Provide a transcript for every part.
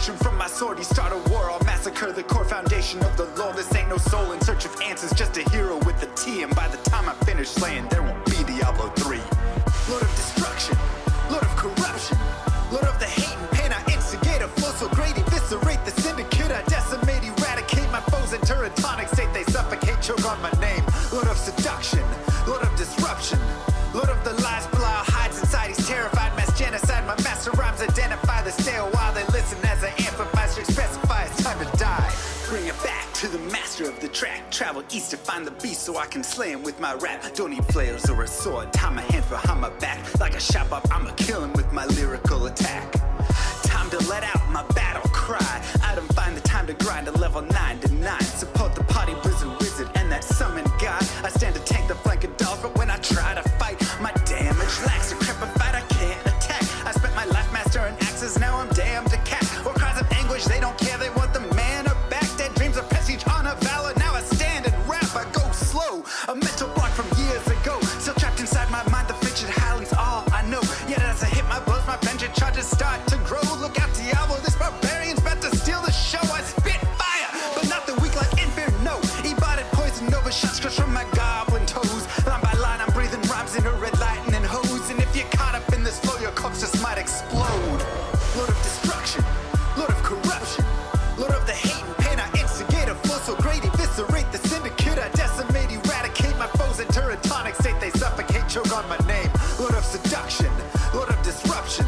destruction from my sword. You start a war, I'll massacre the core foundation of the law. This ain't no soul in search of answers, just a hero with a T. And by the time I finish slaying, there won't be Diablo 3. Lord of destruction, Lord of corruption, Lord of the hate and pain. I instigate a flow so great, eviscerate the syndicate. I decimate, eradicate my foes in teratonic state. They suffocate, choke on my name. Lord of seduction, Lord of disruption, Lord of the lies Belial hides inside. He's terrified, mass genocide. My master rhymes identify the stale while they listen as I amplify. Straight specify it's time to die. Bring it back to the master of the track. Travel east to find the beast so I can slay him with my rap. Don't need flails or a sword. Tie my hands behind my back. Like a shop up, I'ma kill him with my lyrical attack. Time to let out my battle cry. I don't find the time to grind a level 9 to 9. Support the party blizzard wizard and that summon god. I stand to tank the flank of dolls, but when I try to fight, my damage lacks. Decrepified, I can't attack. I spent my life mastering axes, now I'm damned to cat. Or cries of anguish, they don't care, they want the mana back. Dead dreams of prestige, honor, valor. Now I stand and rap, I go slow. A mental block from years ago, still trapped inside my mind. The frigid howling's all I know. Yet as I hit my blows, my vengeance charges start to grow. Look out, Diablo, this barbarian's about to steal the show. I spit fire, but not the weak like Inferno. Ebotted poison over shots crush from my goblin toes. Line by line, I'm breathing rhymes in a red lightning hose. And if you're caught up in this flow, your corpse just might explode. Lord of destruction, Lord of corruption, Lord of the hate and pain. I instigate a flow so great, eviscerate the syndicate. I decimate, eradicate my foes in teratonic state. They suffocate, choke on my name. Lord of seduction, Lord of disruption,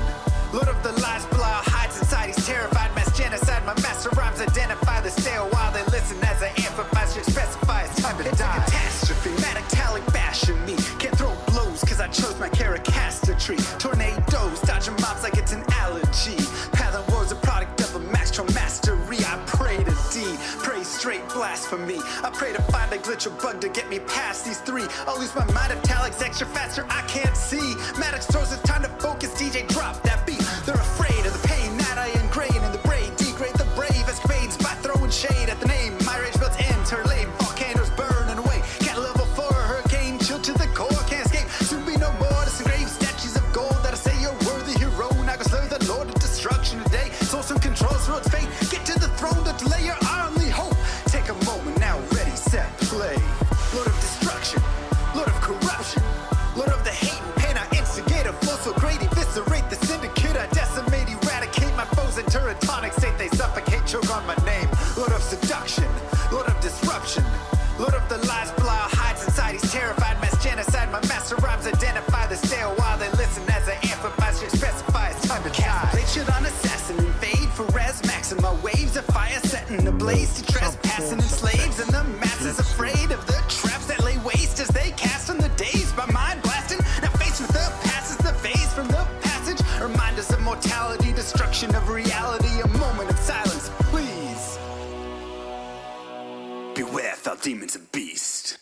Lord of the lies Belial hides inside. He's terrified, mass genocide. My master rhymes identify the stale while they listen as I amplify. Straight specify it's time to die. It's a catastrophe, matactalic bashing me. Can't throw blows cause I chose my characastry. Tornadoes, dodging mobs like it's an allergy. Pattern war's a product of a master mastery. I pray to D, pray straight blasphemy. I pray to find a glitch or bug to get me past these three. I'll lose my mind if Talik's extra faster, I can't see. Maddox throws it's time to focus, DJ drop that beat. They're afraid of the pain that I ingrain in the brain. Degrade the brave escapades by throwing shade at the name. My rage builds interlame, volcanoes burning away. Can't level for a hurricane, chill to the core, can't escape. Soon be no more disengrave statues of gold that I say you're worthy hero. Now go slay the Lord of destruction today. Source and controls through its fate. Get to the throne, don't delay your only hope. Take a moment now, ready, set, play. Lord of destruction, Lord of corruption, Lord of the hate and pain. I instigate a flow so great, eviscerate the syndicate. I decimate, eradicate my foes in teratonic state. They suffocate, choke on my name. Lord of seduction, Lord of disruption, Lord of the lies Belial hides inside. He's terrified, mass genocide. My master rhymes identify the stale while they listen as I amplify. Straight specify it's time to die. They should on assassin invade for res max. And my waves of fire setting ablaze to trespassing and slaves. And the masses afraid of the traps that lay waste as they cast on the days by mind blasting. Now faced with the past is the phase from the passage. Remind us of mortality, destruction of reality. A moment of silence, please. Beware, foul demons and beast.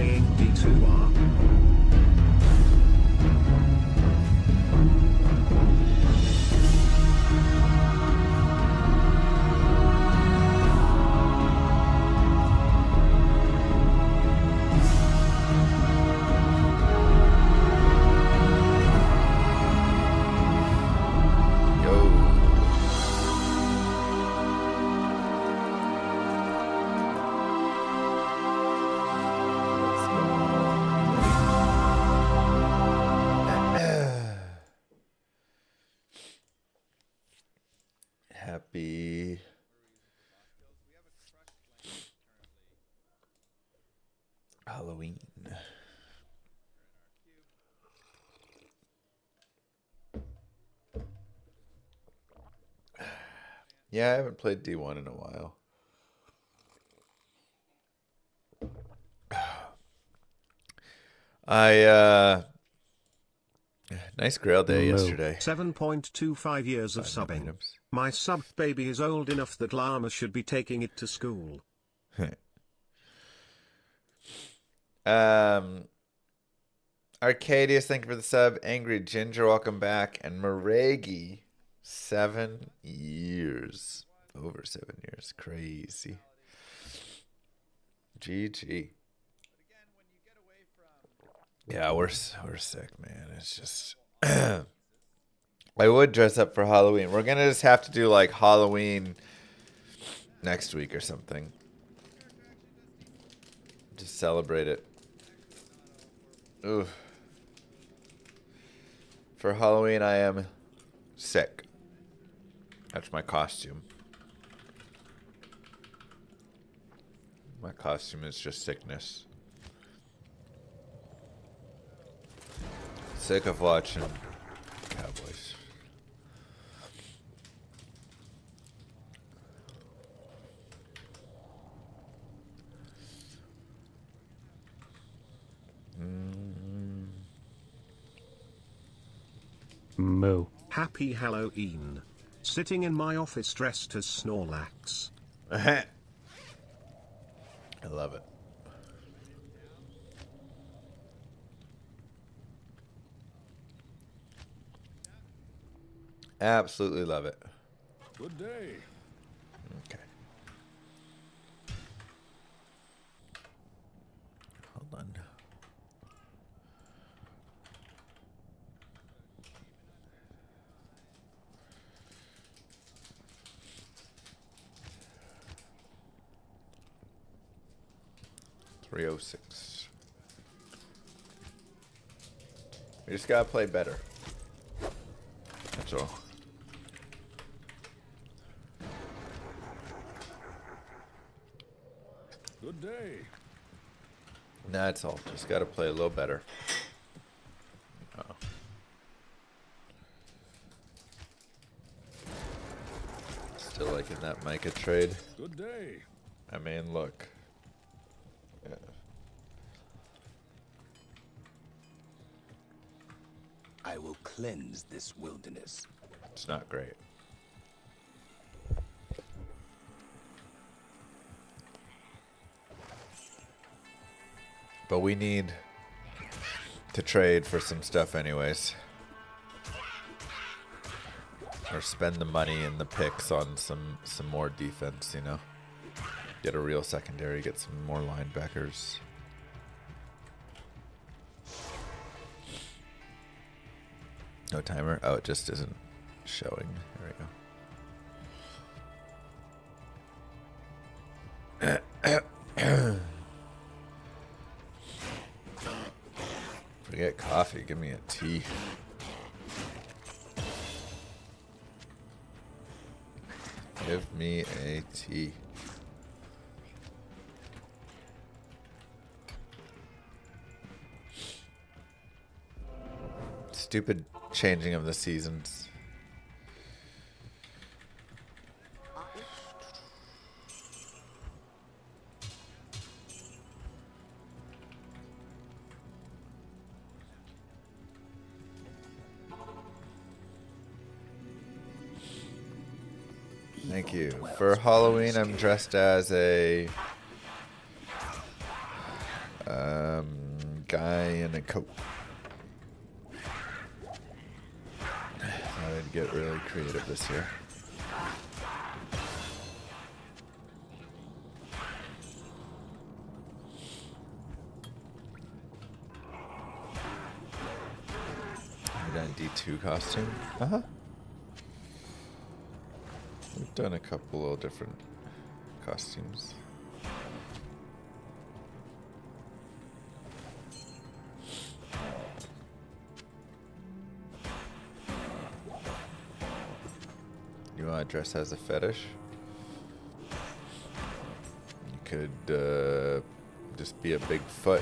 playing D2R. Happy Halloween. Yeah, I haven't played D1 in a while. Nice Grail Day yesterday. 7.25 years of subbing. Items. My sub baby is old enough that Llama should be taking it to school. Arcadius, thank you for the sub. Angry Ginger, welcome back. And Maregi, 7 years. Over 7 years. Crazy. GG. Yeah, we're sick, man. It's just... I would dress up for Halloween. We're going to just have to do, like, Halloween next week or something. Just celebrate it. Ooh. For Halloween, I am sick. That's my costume. My costume is just sickness. Sick of watching Cowboys. Moo. Happy Halloween. Sitting in my office dressed as Snorlax. I love it. Absolutely love it. Good day. Okay. Hold on. $306. We just gotta play better. That's all. Good day. That's all. Just gotta play a little better. Uh-oh. Still liking that Micah trade. Good day. I mean, look. Yeah. I will cleanse this wilderness. It's not great. But we need to trade for some stuff anyways. Or spend the money and the picks on some more defense, you know. Get a real secondary, get some more linebackers. No timer? Oh, it just isn't showing. There we go. Forget coffee, give me a tea. Give me a tea. Stupid changing of the seasons. Thank you. For Halloween, I'm dressed as a Guy in a coat. Thought I'd get really creative this year. We've done a D2 costume. Uh-huh. We've done a couple of different costumes. You want to dress as a fetish? You could just be a big foot.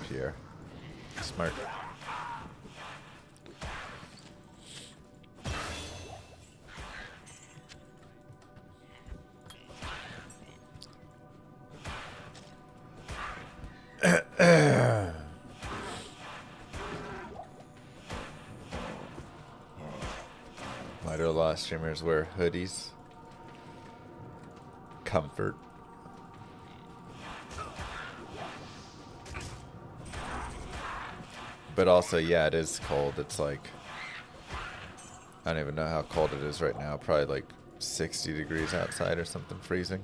Here. Smart. Why do a lot of streamers wear hoodies? Comfort. But also, yeah, it is cold. It's like, I don't even know how cold it is right now. Probably like 60 degrees outside or something, freezing.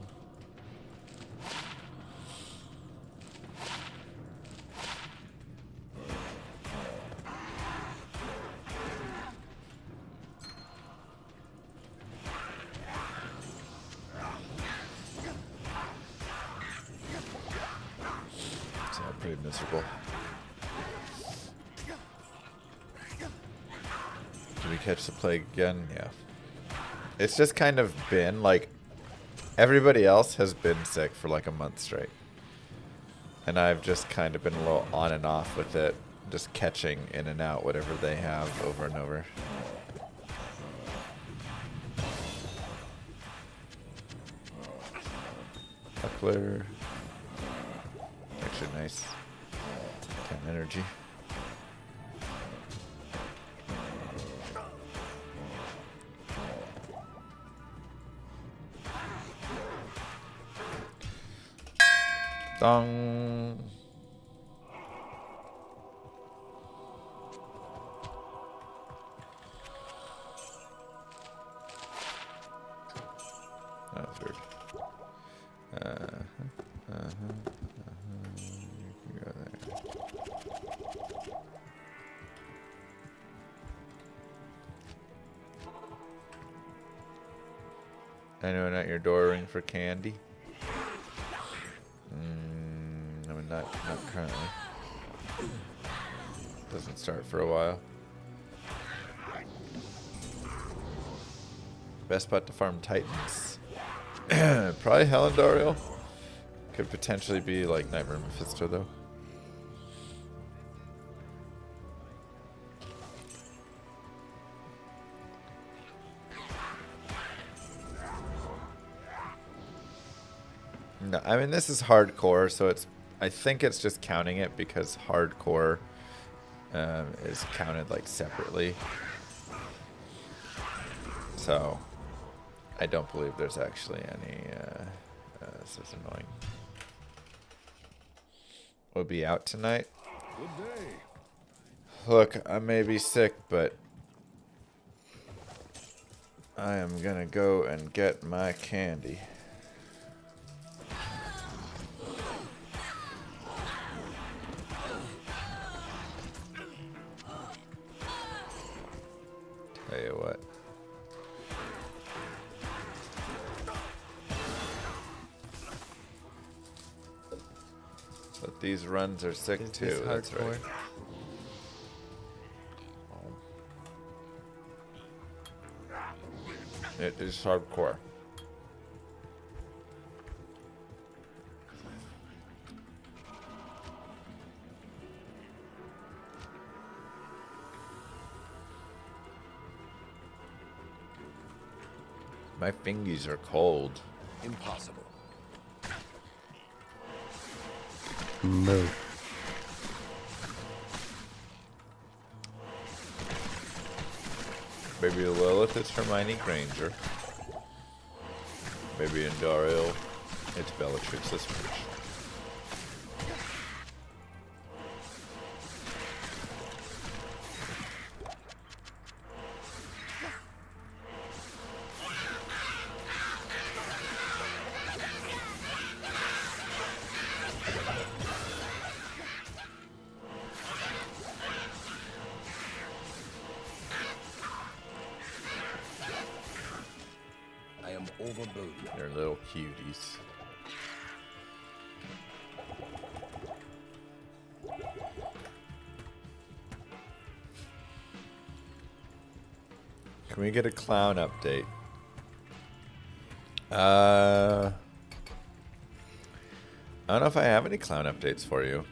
It's all pretty miserable. Did we catch the plague again? Yeah. It's just kind of been like everybody else has been sick for like a month straight. And I've just kind of been a little on and off with it, just catching in and out whatever they have over and over. Buckler. Actually nice. 10 energy. Dong. That was weird. You can go there. Anyone at your door ring for candy? I mean, not currently. Doesn't start for a while. Best spot to farm Titans. Probably Helendariel. Could potentially be like Nightmare Mephisto though. No, I mean this is hardcore, so it's. I think it's just counting it because hardcore is counted like separately. So I don't believe there's actually any. This is annoying. We'll be out tonight. Good day. Look, I may be sick, but I am gonna go and get my candy. Tell you what. But these runs are sick too. That's right. It is hardcore. My fingies are cold. Impossible. Maybe Lilith it's Hermione Granger. Maybe in Dario it's Bellatrix Lestrange. I am overburdened. They're little cuties. Can we get a clown update? I don't know if I have any clown updates for you.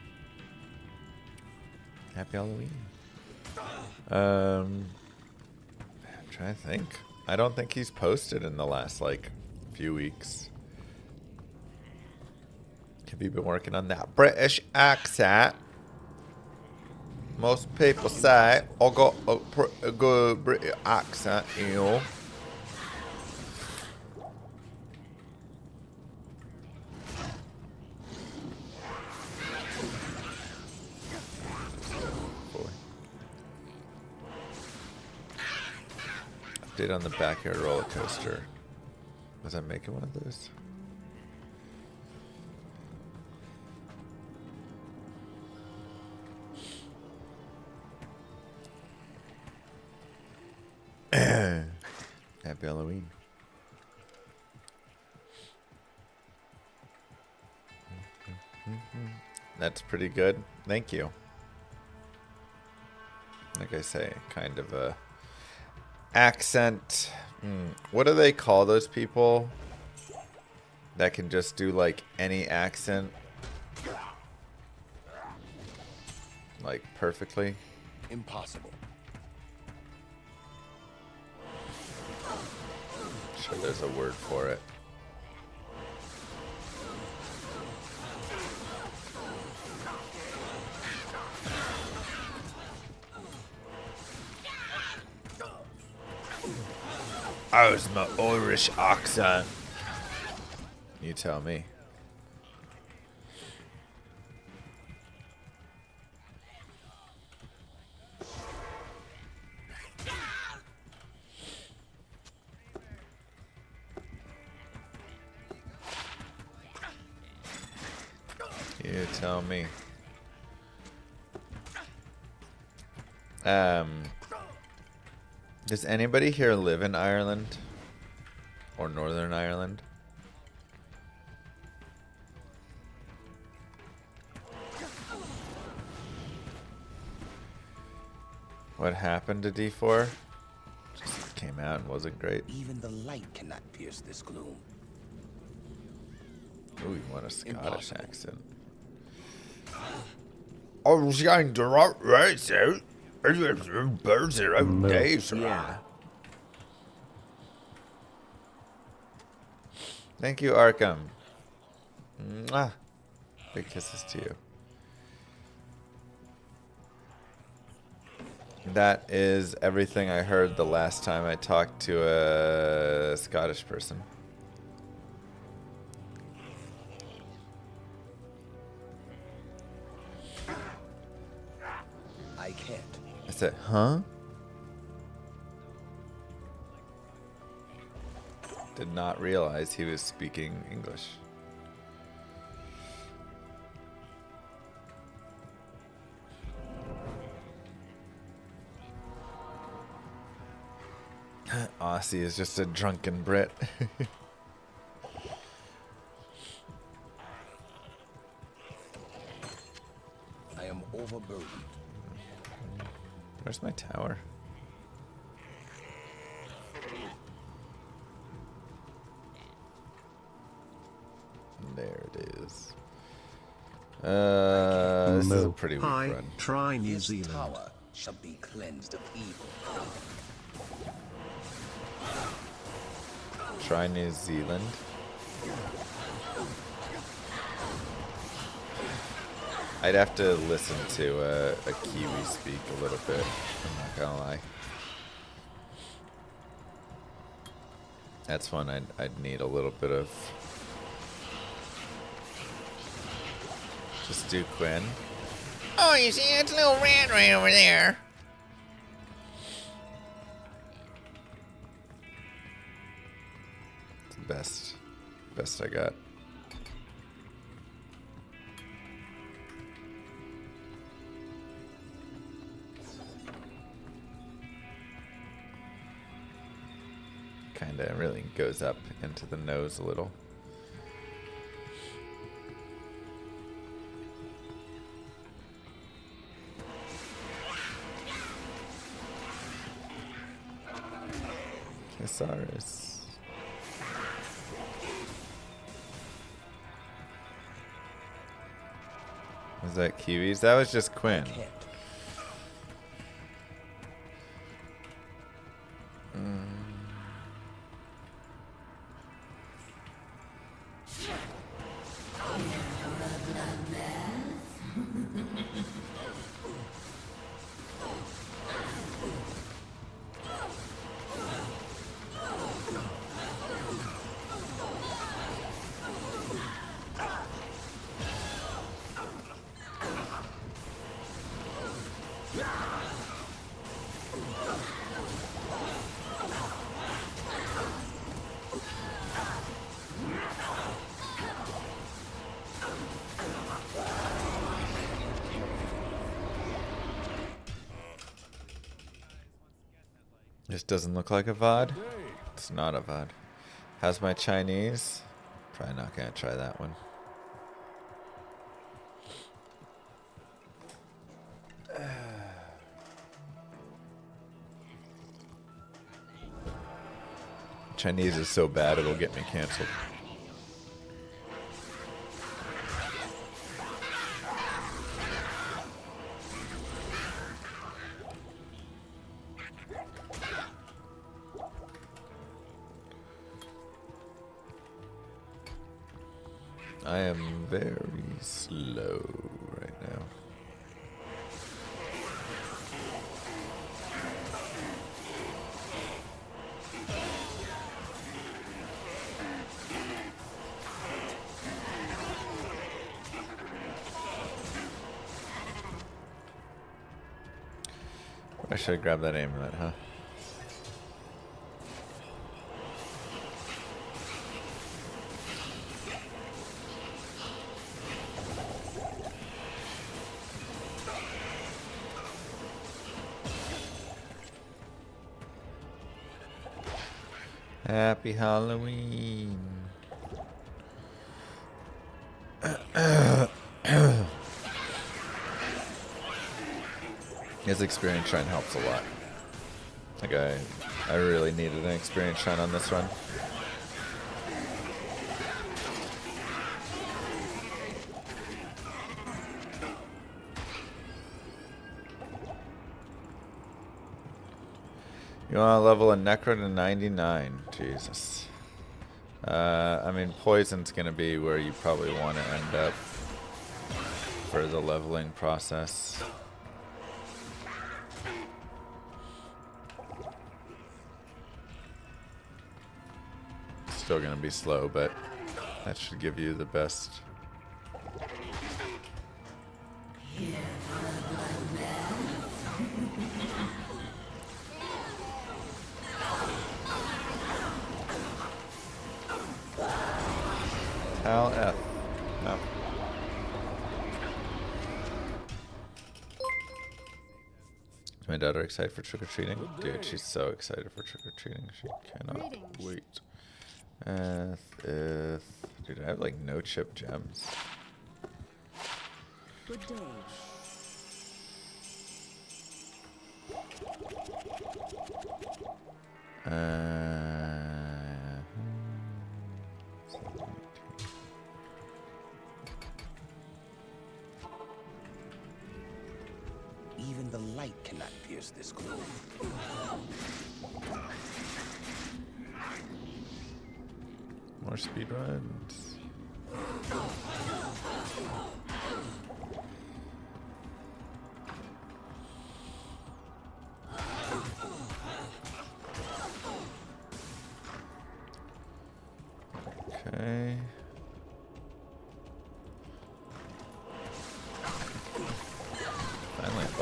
Happy Halloween. I'm trying to think. I don't think he's posted in the last, like, few weeks. Have you been working on that British accent? Most people say I got a good British accent, you know. Update on the backyard roller coaster. Was I making one of those? Happy Halloween. That's pretty good. Thank you. Like I say, kind of a accent. What do they call those people that can just do like any accent like perfectly? Impossible. Sure, there's a word for it. How's my Irish accent? You tell me. You tell me. Does anybody here live in Ireland? Or Northern Ireland? What happened to D4? Just came out and wasn't great. Even the light cannot pierce this gloom. Ooh, you want a Scottish Impossible. accent. I was going to race out. Birds are out days. Yeah. Thank you, Arkham. Mwah. Big kisses to you. That is everything I heard the last time I talked to a Scottish person. I can't. I said, huh? Did not realize he was speaking English. Aussie is just a drunken Brit. I am overburdened. Where's my tower? There it is. This is a pretty weak Hi, run. try New This Zealand. tower shall be cleansed of evil. Try New Zealand. I'd have to listen to a Kiwi speak a little bit. I'm not gonna lie. That's one I'd need a little bit of. Just do Quinn. Oh, you see, it's a little rat right over there. It's the best I got. Kinda really goes up into the nose a little. Thesaurus. Was that Kiwis? That was just Quinn. This doesn't look like a VOD. It's not a VOD. How's my Chinese? Probably not gonna try that one. Chinese is so bad it'll get me canceled. I am very slow right now. I should have grabbed that amulet, huh? Happy Halloween. His experience shrine helps a lot. Like I really needed an experience shrine on this run. You want to level a Necro to 99? Jesus. I mean, Poison's going to be where you probably want to end up for the leveling process. Still going to be slow, but that should give you the best. Al F. No. Is my daughter excited for trick-or-treating? Dude, she's so excited for trick-or-treating. She cannot wait. Dude, I have like no chip gems. Good day. Even the light cannot pierce this gloom. More speedruns.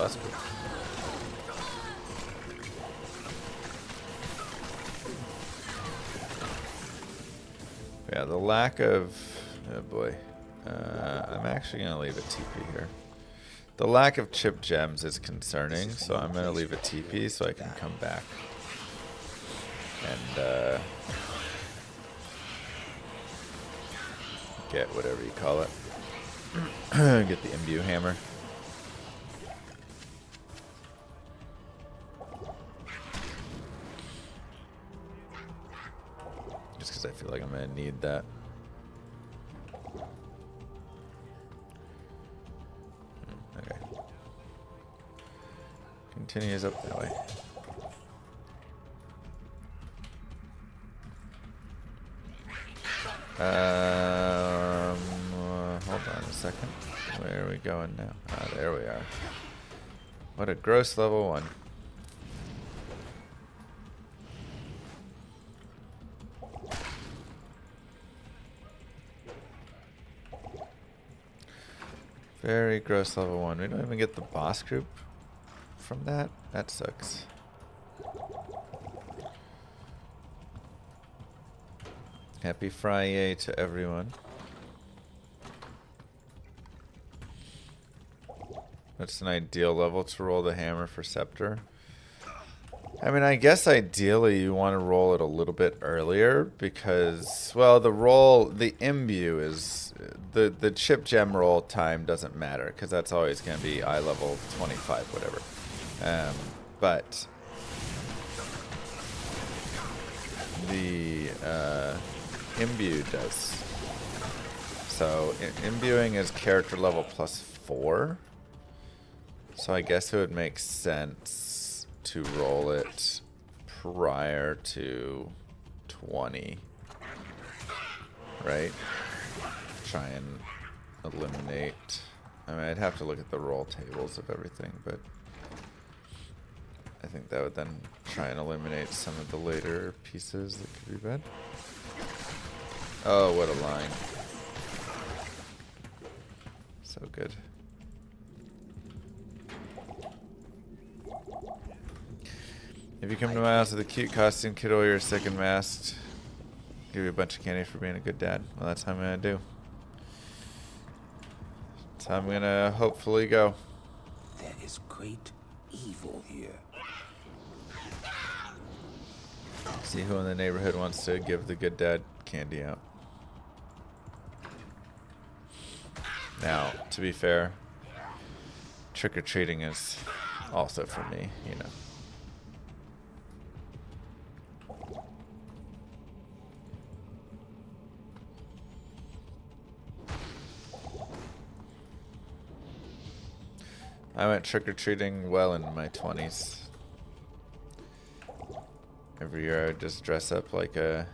that's cool. Yeah, the lack of... Oh boy. I'm actually going to leave a TP here. The lack of chip gems is concerning, so I'm going to leave a TP so I can come back. And get whatever you call it. Get the imbue hammer. Just because I feel like I'm going to need that. Okay. Continues up that way. Hold on a second. Where are we going now? Ah, there we are. What a gross level 1. Very gross level 1. We don't even get the boss group from that? That sucks. Happy Friday to everyone. That's an ideal level to roll the hammer for Scepter. I mean, I guess ideally you want to roll it a little bit earlier because, well, the imbue is, the chip gem roll time doesn't matter because that's always going to be eye level 25, whatever. But the imbue does. So imbuing is character level +4. So I guess it would make sense to roll it prior to 20, right? Try and eliminate. I mean, I'd have to look at the roll tables of everything, but I think that would then try and eliminate some of the later pieces that could be bad. Oh, what a line. So good. If you come to my house with a cute costume, kiddo, you're second masked. Give you a bunch of candy for being a good dad. Well, that's how I'm gonna do. That's how I'm gonna hopefully go. There is great evil here. See who in the neighborhood wants to give the good dad candy out. Now, to be fair, trick-or-treating is also for me, you know. I went trick-or-treating well into my 20s. Every year I would just dress up like a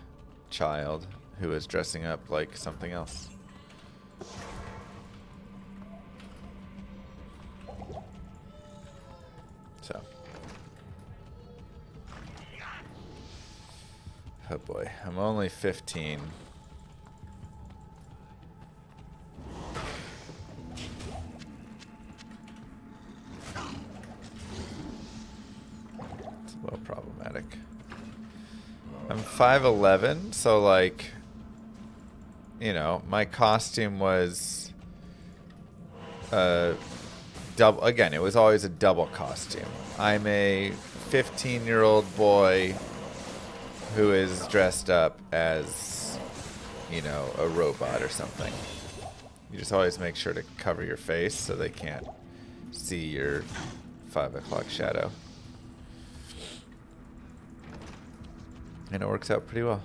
child who was dressing up like something else. So. Oh boy, I'm only 15. It's a little problematic. I'm 5'11", so like, you know, my costume was double. Again, it was always a double costume. I'm a 15-year-old boy who is dressed up as, you know, a robot or something. You just always make sure to cover your face so they can't see your 5 o'clock shadow. And it works out pretty well.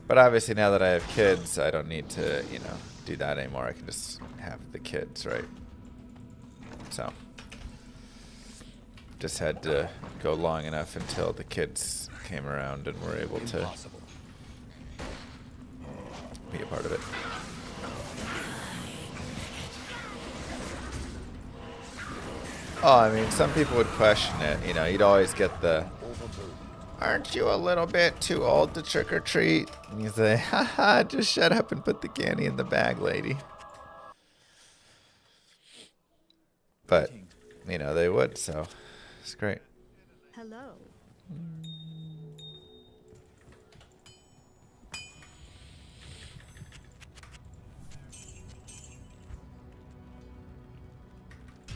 But obviously now that I have kids, I don't need to, you know, do that anymore. I can just have the kids, right? So, just had to go long enough until the kids came around and were able to be a part of it. Oh, I mean, some people would question it. You know, you'd always get the, aren't you a little bit too old to trick or treat? And you say, haha, just shut up and put the candy in the bag, lady. But, you know, they would, so it's great. Hello.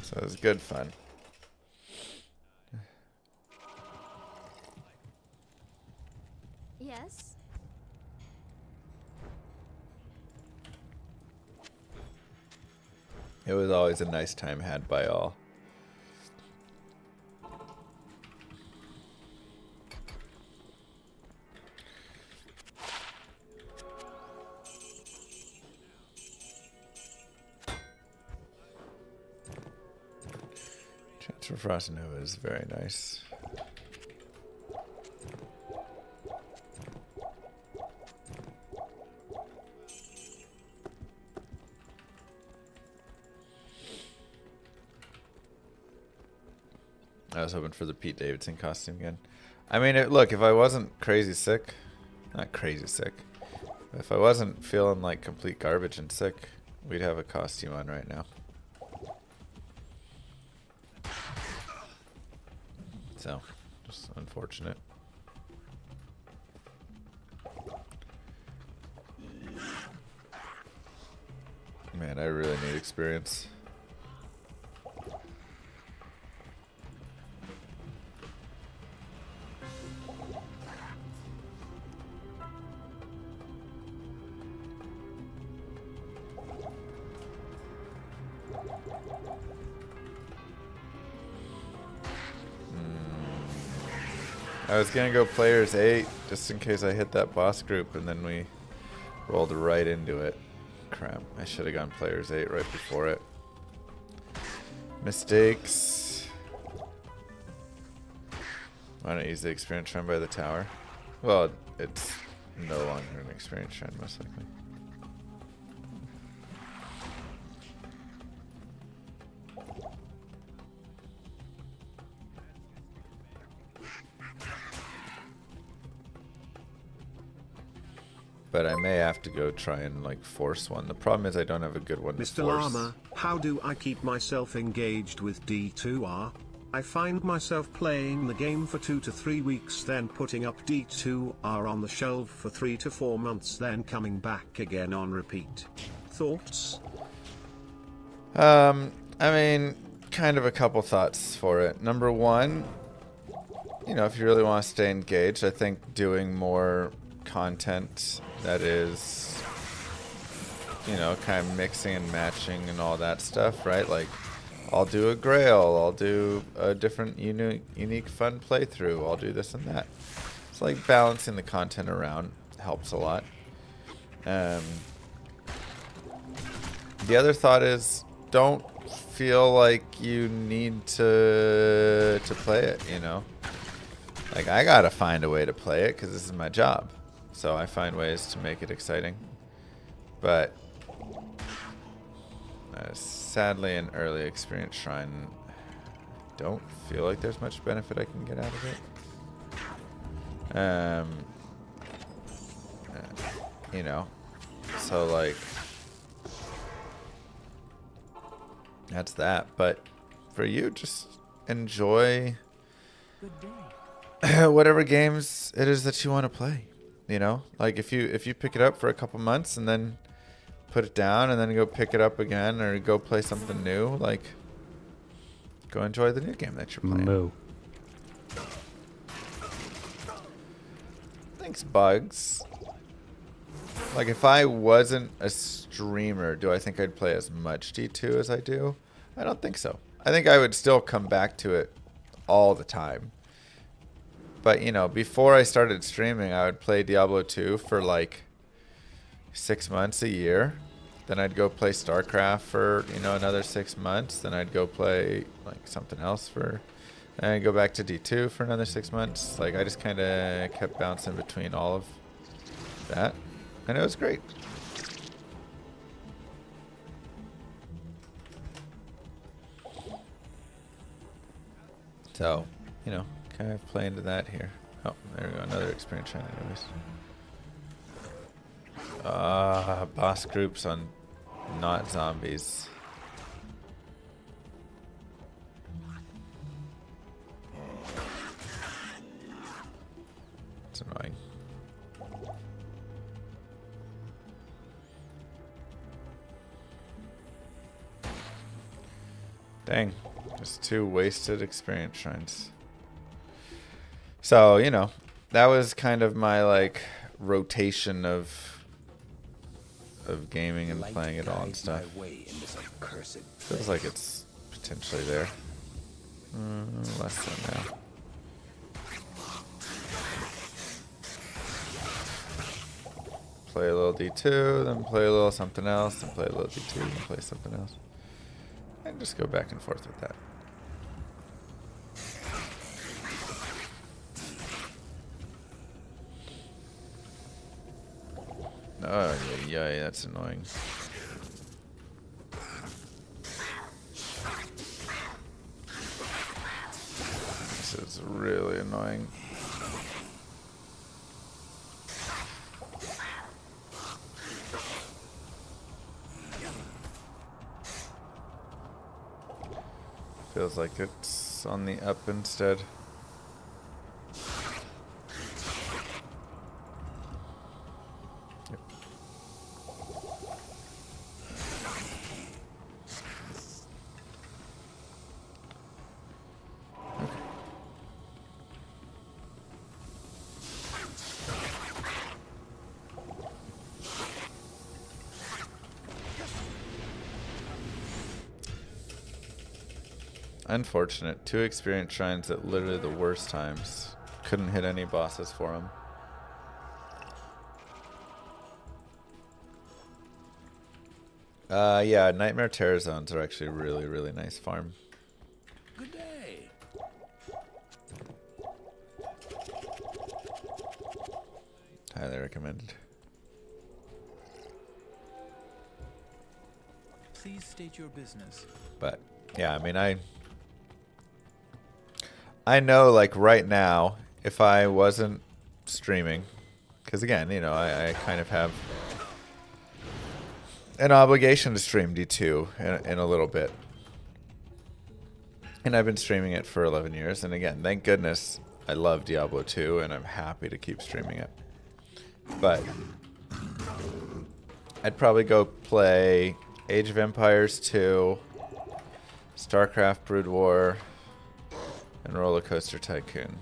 So it was good fun. Yes. It was always a nice time had by all. Chance for Frost Nova is very nice. I was hoping for the Pete Davidson costume again. I mean, look, if I wasn't crazy sick, not crazy sick, if I wasn't feeling like complete garbage and sick, we'd have a costume on right now. So, just unfortunate. Man, I really need experience. I was gonna go players 8 just in case I hit that boss group, and then we rolled right into it. Crap, I should have gone players 8 right before it. Mistakes. Why don't I use the experience shrine by the tower? Well, it's no longer an experience shrine, most likely. But I may have to go try and like force one. The problem is I don't have a good one to Mr. force. Llama, how do I keep myself engaged with D2R? I find myself playing the game for 2 to 3 weeks, then putting up D2R on the shelf for 3 to 4 months, then coming back again on repeat. Thoughts? I mean, kind of a couple thoughts for it. Number one, you know, if you really want to stay engaged, I think doing more content that is, you know, kind of mixing and matching and all that stuff, right? Like, I'll do a Grail, I'll do a different unique fun playthrough, I'll do this and that. It's like balancing the content around helps a lot. The other thought is, don't feel like you need to play it, you know? Like, I gotta find a way to play it because this is my job. So I find ways to make it exciting. But sadly, an early experience shrine, I don't feel like there's much benefit I can get out of it. You know, so like, that's that. But for you, just enjoy whatever games it is that you want to play. You know, like if you pick it up for a couple months and then put it down and then go pick it up again or go play something new, like, go enjoy the new game that you're playing. Moo. Thanks, Bugs. Like, if I wasn't a streamer, do I think I'd play as much D2 as I do? I don't think so. I think I would still come back to it all the time. But, you know, before I started streaming, I would play Diablo 2 for like 6 months, a year. Then I'd go play StarCraft for, you know, another 6 months. Then I'd go play like something else for, and I'd go back to D2 for another 6 months. Like, I just kind of kept bouncing between all of that. And it was great. So, you know, kind of play into that here. Oh, there we go. Another experience shrine anyways. Boss groups on not zombies. It's annoying. Dang. Just 2 wasted experience shrines. So, you know, that was kind of my, like, rotation of gaming and Light playing it all and guides stuff. my way in this accursed Feels like it's potentially there. Less than now. Play a little D2, then play a little something else, then play a little D2, then play something else. And just go back and forth with that. Oh, yeah, that's annoying. This is really annoying. Feels like it's on the up instead. Yep. Okay. Unfortunate. 2 experience shrines at literally the worst times. Couldn't hit any bosses for them. Yeah, Nightmare Terror Zones are actually really, really nice farm. Good day. Highly recommended. Please state your business. But yeah, I mean, I know, like, right now, if I wasn't streaming, because again, you know, I kind of have an obligation to stream D2 in a little bit. And I've been streaming it for 11 years. And again, thank goodness I love Diablo 2 and I'm happy to keep streaming it. But I'd probably go play Age of Empires 2, StarCraft Brood War, and Roller Coaster Tycoon.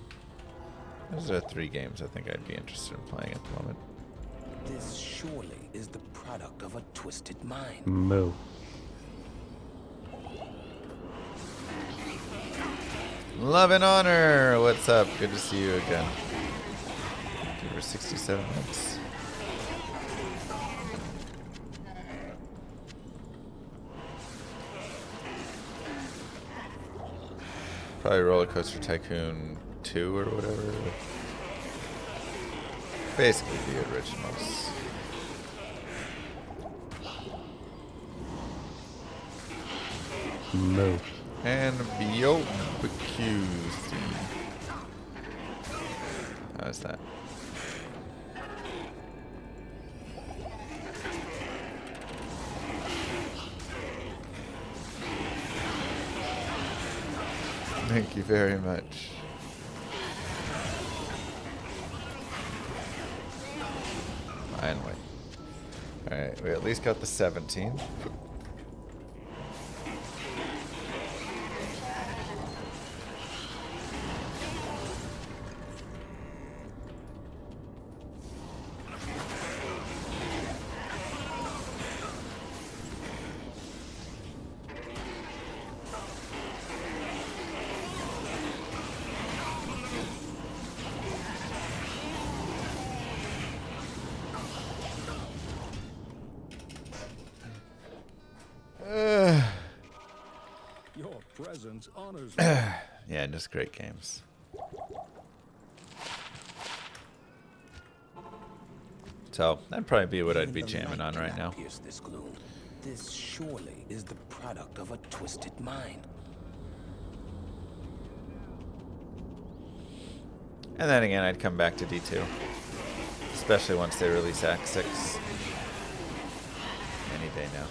Those are 3 games I think I'd be interested in playing at the moment. This surely is the product of a twisted mind. Moo. Love and Honor! What's up? Good to see you again. For 67 months. Probably Roller Coaster Tycoon 2 or whatever. Basically the originals. Moo. And Barbecue. How's that? Thank you very much. Finally. Alright, we at least got the 17. Your presence honors me. Yeah, just great games. So, that'd probably be what I'd be Even the jamming light on right cannot now. pierce this gloom. This surely is the product of a twisted mind. And then again, I'd come back to D2. Especially once they release Act 6. Any day now.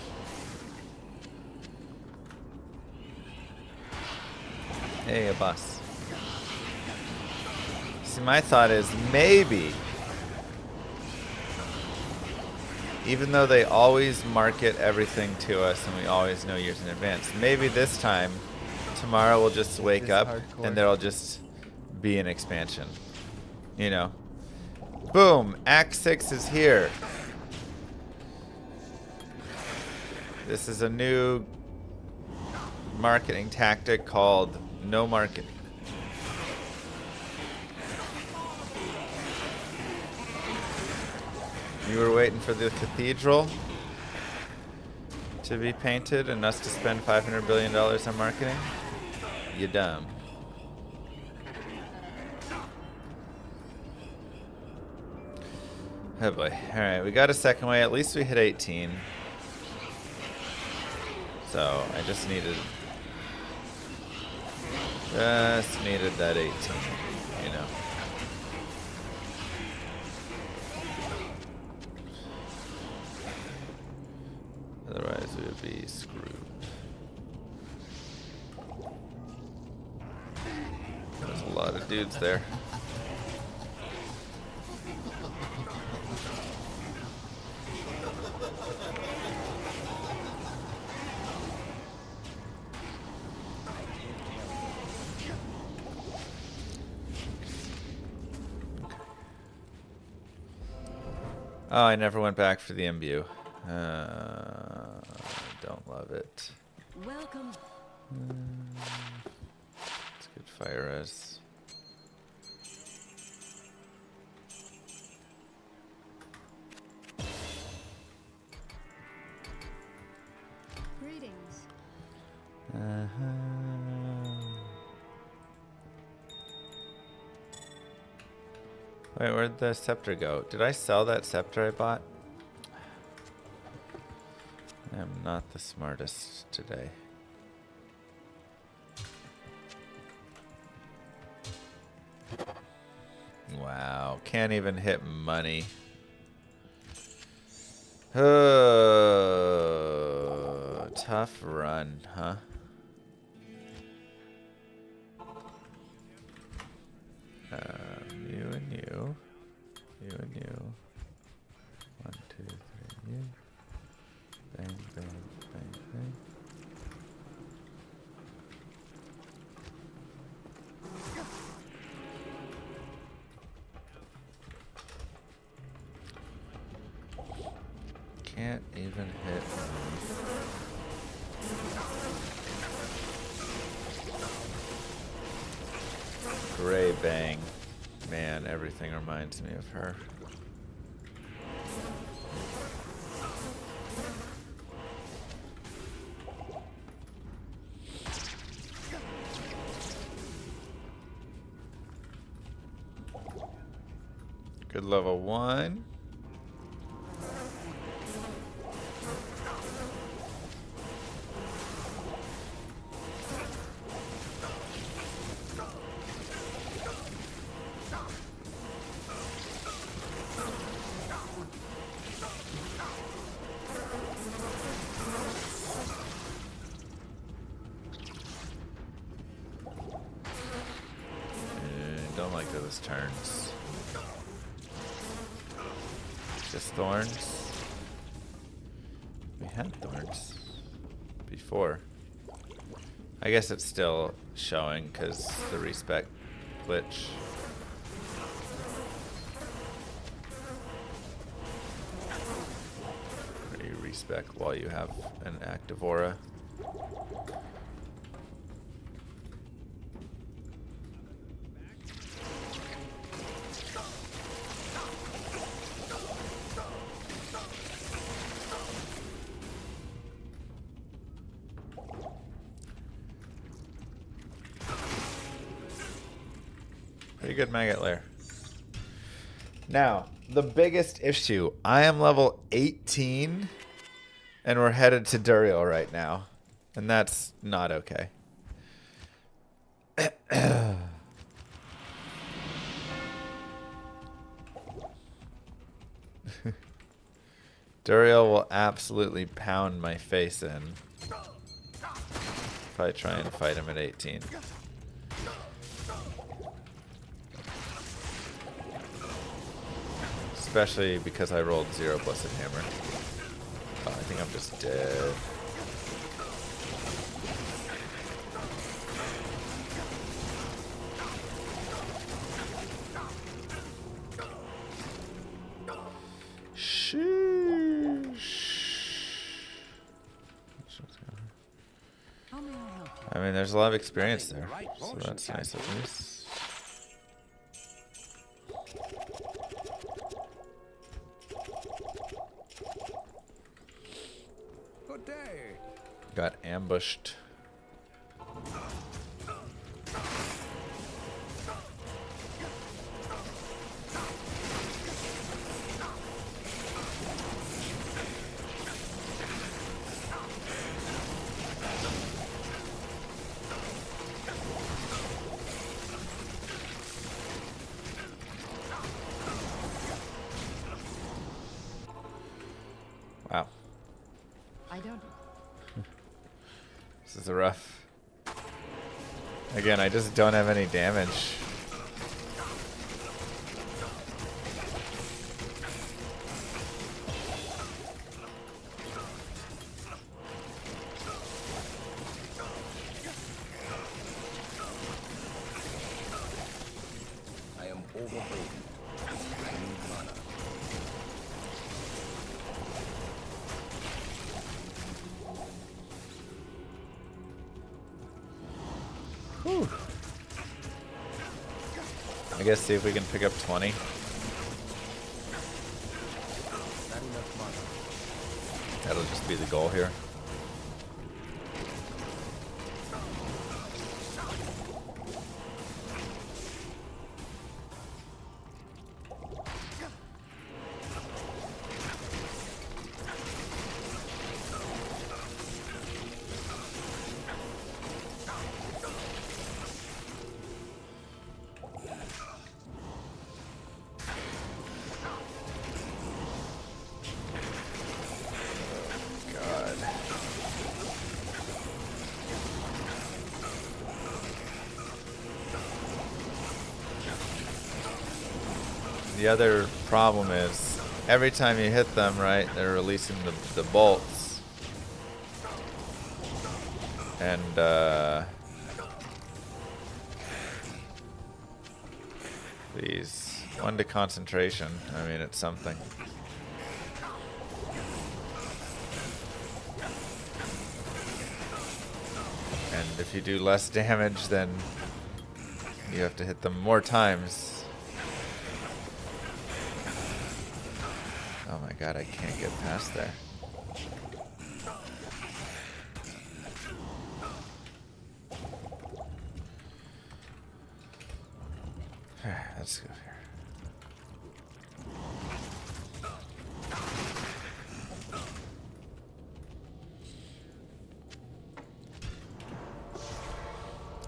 Hey, a boss. See, my thought is maybe, even though they always market everything to us and we always know years in advance, maybe this time, tomorrow we'll just wake up and there'll just be an expansion. You know? Boom! Act 6 is here. This is a new marketing tactic called no marketing. You were waiting for the cathedral to be painted and us to spend $500 billion on marketing? You dumb. Oh boy. Alright, we got a second way. At least we hit 18. So, I just needed that 18, you know. Otherwise, we would be screwed. There's a lot of dudes there. Oh, I never went back for the MBU. Don't love it. Welcome. It's good fire res. Greetings. Wait, where'd the scepter go? Did I sell that scepter I bought? I am not the smartest today. Wow, can't even hit money. Tough run, huh? You and you. You and you. 1, 2, 3, you. Bang, bang, bang, bang. Can't even hit me. Gray Bang. Man, everything reminds me of her. Good level 1. Don't like those turns. Just thorns. We had thorns before. I guess it's still showing because the respec glitch. Or you respec while you have an active aura. Pretty good maggot lair. Now, the biggest issue. I am level 18 and we're headed to Duriel right now. And that's not okay. Duriel will absolutely pound my face in if I try and fight him at 18. Especially because I rolled 0 Blessed Hammer. Oh, I think I'm just dead. I mean, there's a lot of experience there, so that's nice at least. Good day. Got ambushed. Wow. I don't. This is rough. Again, I just don't have any damage. I am overburdened. I need mana. I guess see if we can pick up 20. Not enough mana. That'll just be the goal here. The other problem is every time you hit them, right, they're releasing the bolts. And these 1 to concentration. I mean, it's something. And if you do less damage, then you have to hit them more times. Oh my god, I can't get past there. Let's go here.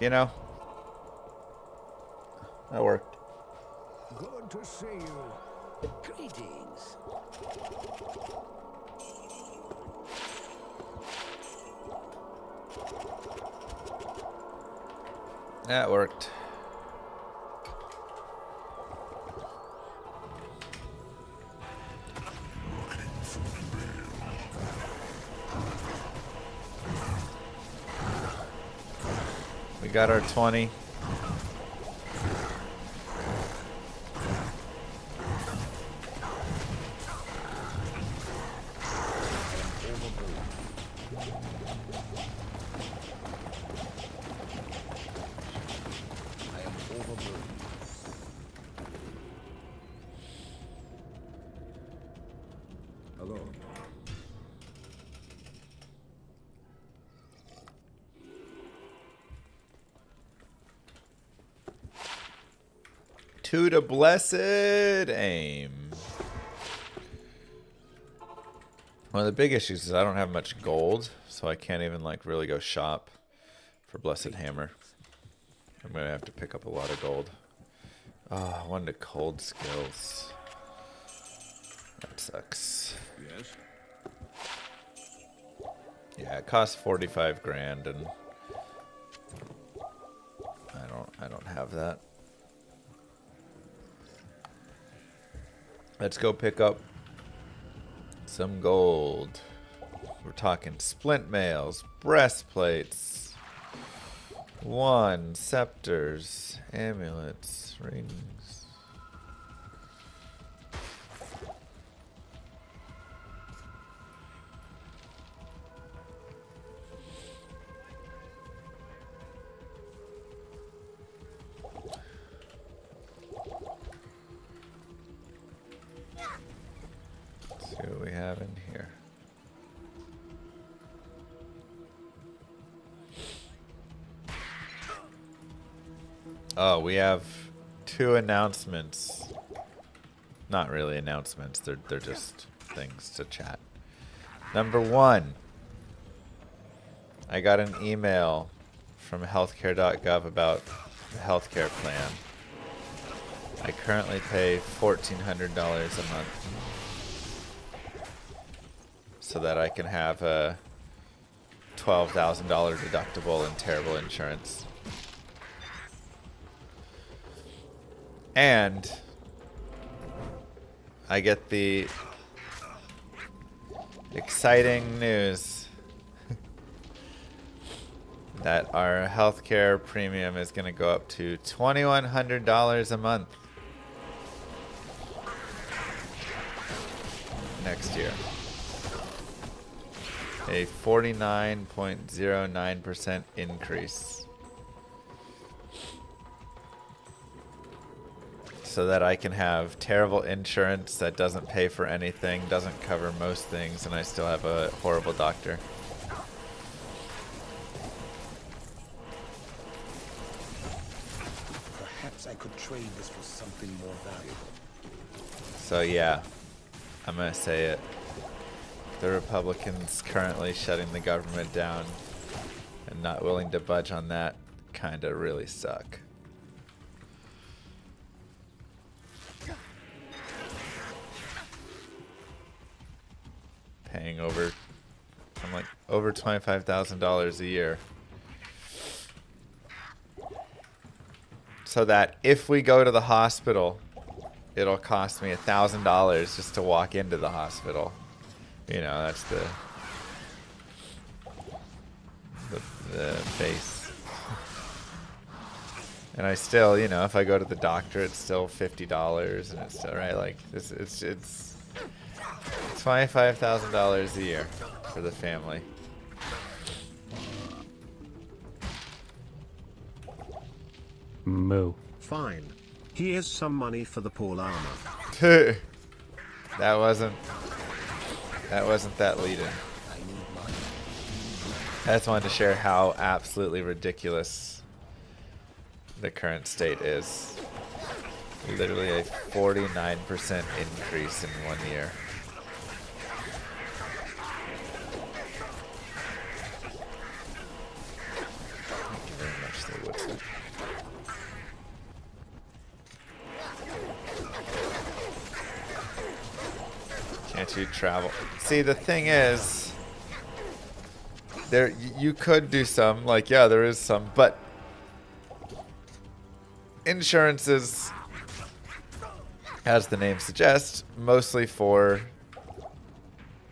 You know, that worked. Good to see you. Greetings. That worked. We got our 20. Hello. 2 to blessed aim. One of the big issues is I don't have much gold, so I can't even like really go shop for blessed hammer. I'm gonna have to pick up a lot of gold. Oh, 1 to cold skills. That sucks. Yes. Yeah, it costs 45 grand, and I don't have that. Let's go pick up some gold. We're talking splint mails, breastplates, scepters, amulets, rings. Let's see what we have in here. Oh, we have 2 announcements. Not really announcements. They're just things to chat. Number 1. I got an email from healthcare.gov about the healthcare plan. I currently pay $1,400 a month so that I can have a $12,000 deductible and terrible insurance. And I get the exciting news that our healthcare premium is going to go up to $2,100 a month next year. A 49.09% increase. So that I can have terrible insurance that doesn't pay for anything, doesn't cover most things, and I still have a horrible doctor. Perhaps I could trade this for something more valuable. So yeah, I'm gonna say it. The Republicans currently shutting the government down and not willing to budge on that kinda really suck. Paying over $25,000 a year. So that if we go to the hospital, it'll cost me $1,000 just to walk into the hospital. You know, that's the base. And I still, you know, if I go to the doctor, it's still $50, and it's still right. Like it's $25,000 a year for the family. Moo. Fine. Here's some money for the poor llama. That wasn't that lead-in. I just wanted to share how absolutely ridiculous the current state is. Literally a 49% increase in 1 year. Thank you very much, they would say. Can't you travel? See, the thing is, you could do some, like, yeah, there is some, but insurance is, as the name suggests, mostly for,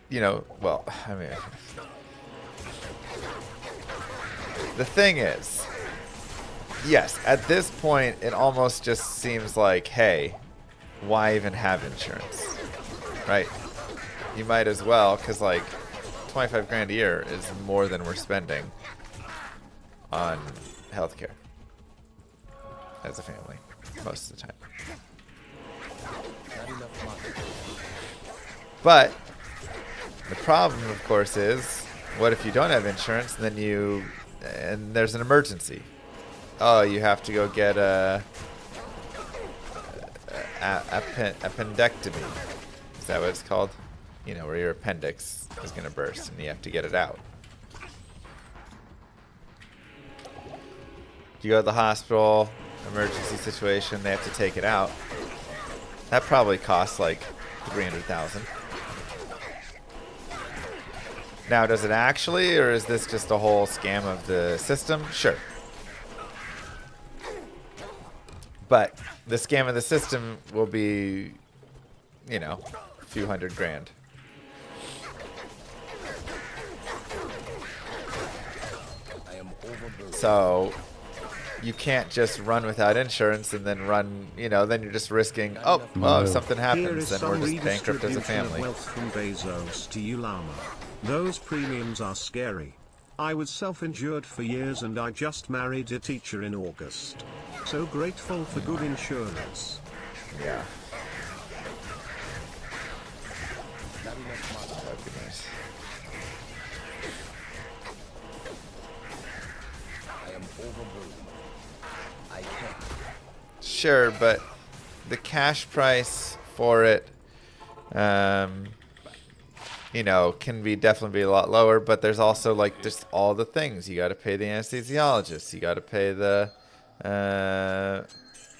you know, well, I mean, the thing is, yes, at this point, it almost just seems like, hey, why even have insurance, right? You might as well, because, like, 25 grand a year is more than we're spending on healthcare as a family most of the time. Not enough money. But the problem, of course, is what if you don't have insurance and and there's an emergency? Oh, you have to go get a appendectomy. Is that what it's called? You know, where your appendix is going to burst and you have to get it out. You go to the hospital, emergency situation, they have to take it out. That probably costs like $300,000. Now, does it actually, or is this just a whole scam of the system? Sure. But the scam of the system will be you know, a few $100,000. I am overburdened. So you can't just run without insurance and then run, you know, then you're just risking, oh, well, if something Here happens, is then we're some just bankrupt as a redistribution of family. wealth from Bezos to you, Llama. Those premiums are scary. I was self-insured for years and I just married a teacher in August. So grateful for good insurance. Yeah. Not enough money. That'd be nice. I am overburdened. I can't. Sure, but the cash price for it, you know, can be definitely be a lot lower, but there's also like just all the things. You got to pay the anesthesiologist. You got to pay the,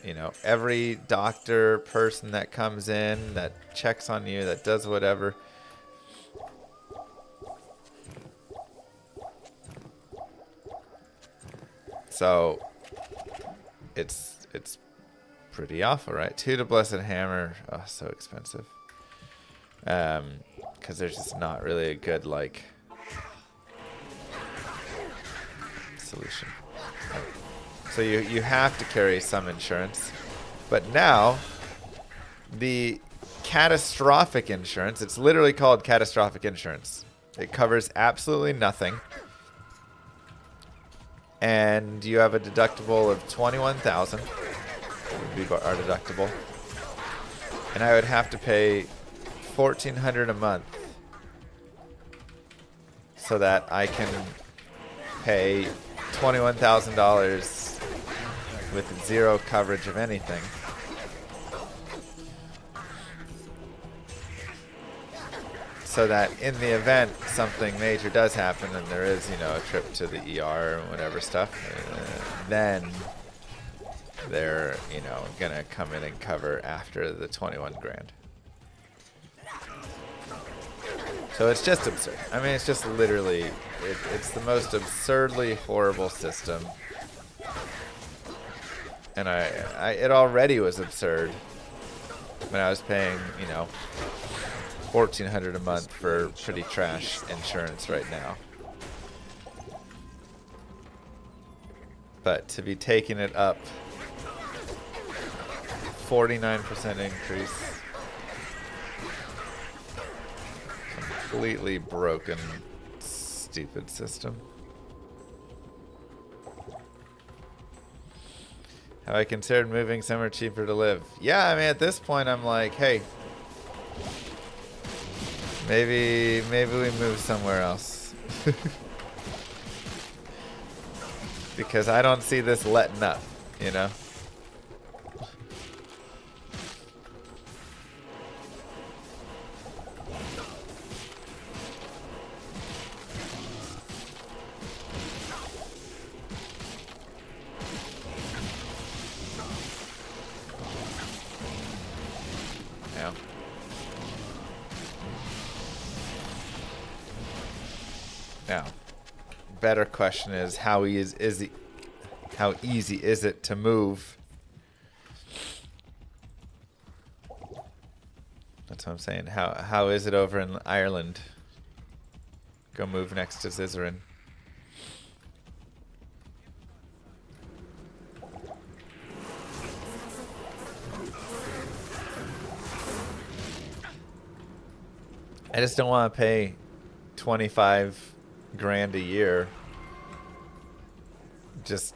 you know, every doctor person that comes in, that checks on you, that does whatever. So it's pretty awful, right? 2 to Blessed Hammer, oh, so expensive. Because there's just not really a good like solution. So you have to carry some insurance, but now the catastrophic insurance, it's literally called catastrophic insurance. It covers absolutely nothing. And you have a deductible of $21,000 would be our deductible. And I would have to pay $1,400 a month so that I can pay $21,000 with zero coverage of anything. So that in the event something major does happen and there is, you know, a trip to the ER and whatever stuff, then they're, you know, gonna come in and cover after the 21 grand. So it's just absurd. I mean, it's just literally, it's the most absurdly horrible system. And it already was absurd when I was paying, you know, $1,400 a month for pretty trash insurance right now. But to be taking it up 49% increase. Completely broken, stupid system. Have I considered moving somewhere cheaper to live? Yeah, I mean, at this point, I'm like, hey, maybe we move somewhere else. Because I don't see this letting up, you know? Now, better question is how easy is it to move? That's what I'm saying. How is it over in Ireland? Go move next to Zizarin. I just don't want to pay 25 grand a year just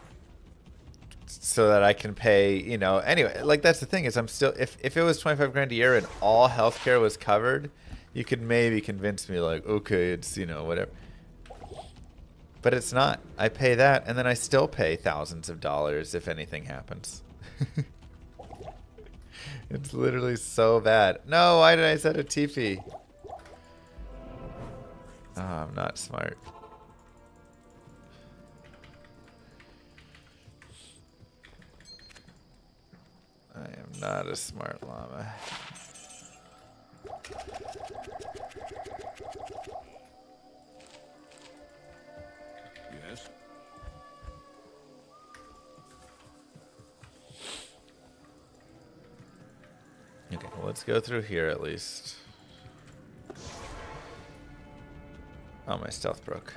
so that I can pay, you know, anyway, like that's the thing is I'm still, if it was 25 grand a year and all healthcare was covered, you could maybe convince me like, okay, it's, you know, whatever. But it's not. I pay that and then I still pay thousands of dollars if anything happens. It's literally so bad. No, why did I set a TP? Oh, I'm not smart. I am not a smart llama. Yes? Okay, well, let's go through here at least. Oh, my stealth broke.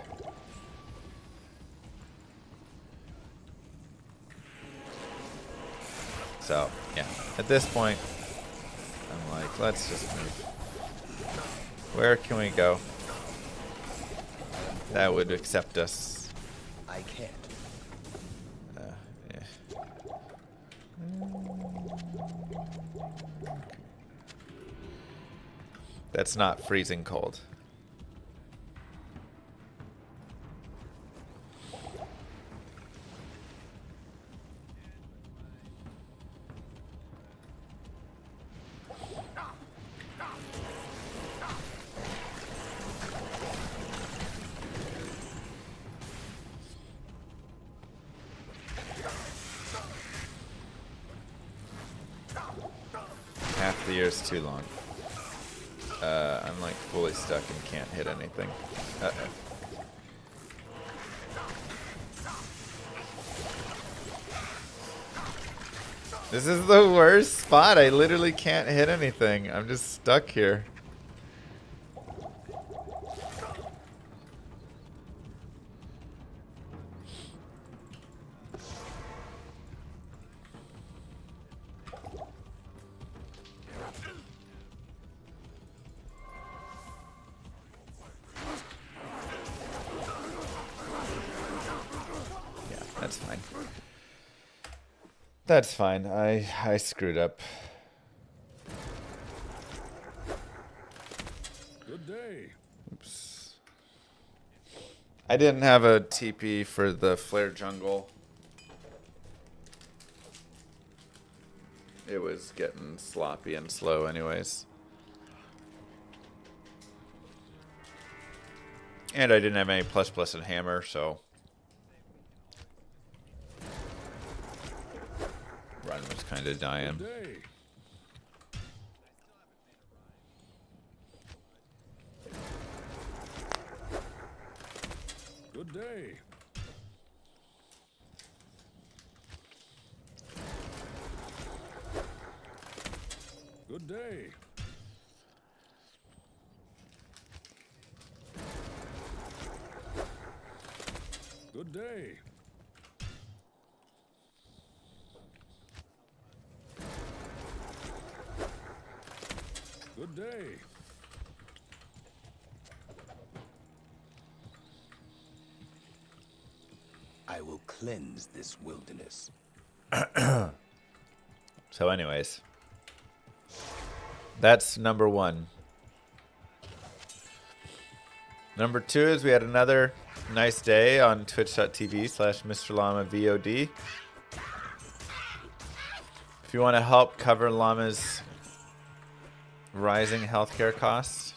So, yeah, at this point, I'm like, let's just move. Where can we go that would accept us? I can't. Yeah. That's not freezing cold. Half the year's too long. I'm like fully stuck and can't hit anything. Uh-oh. This is the worst spot. I literally can't hit anything. I'm just stuck here. That's fine. That's fine. I screwed up. Good day. Oops. I didn't have a TP for the flare jungle. It was getting sloppy and slow anyways. And I didn't have any plus and hammer, so run was kind of dying. Good day. Good day. Good day. Good day. Good day. I will cleanse this wilderness. So anyways, that's number one. Number two is we had another nice day on twitch.tv/Mr. Llama VOD. If you want to help cover Llama's rising healthcare costs,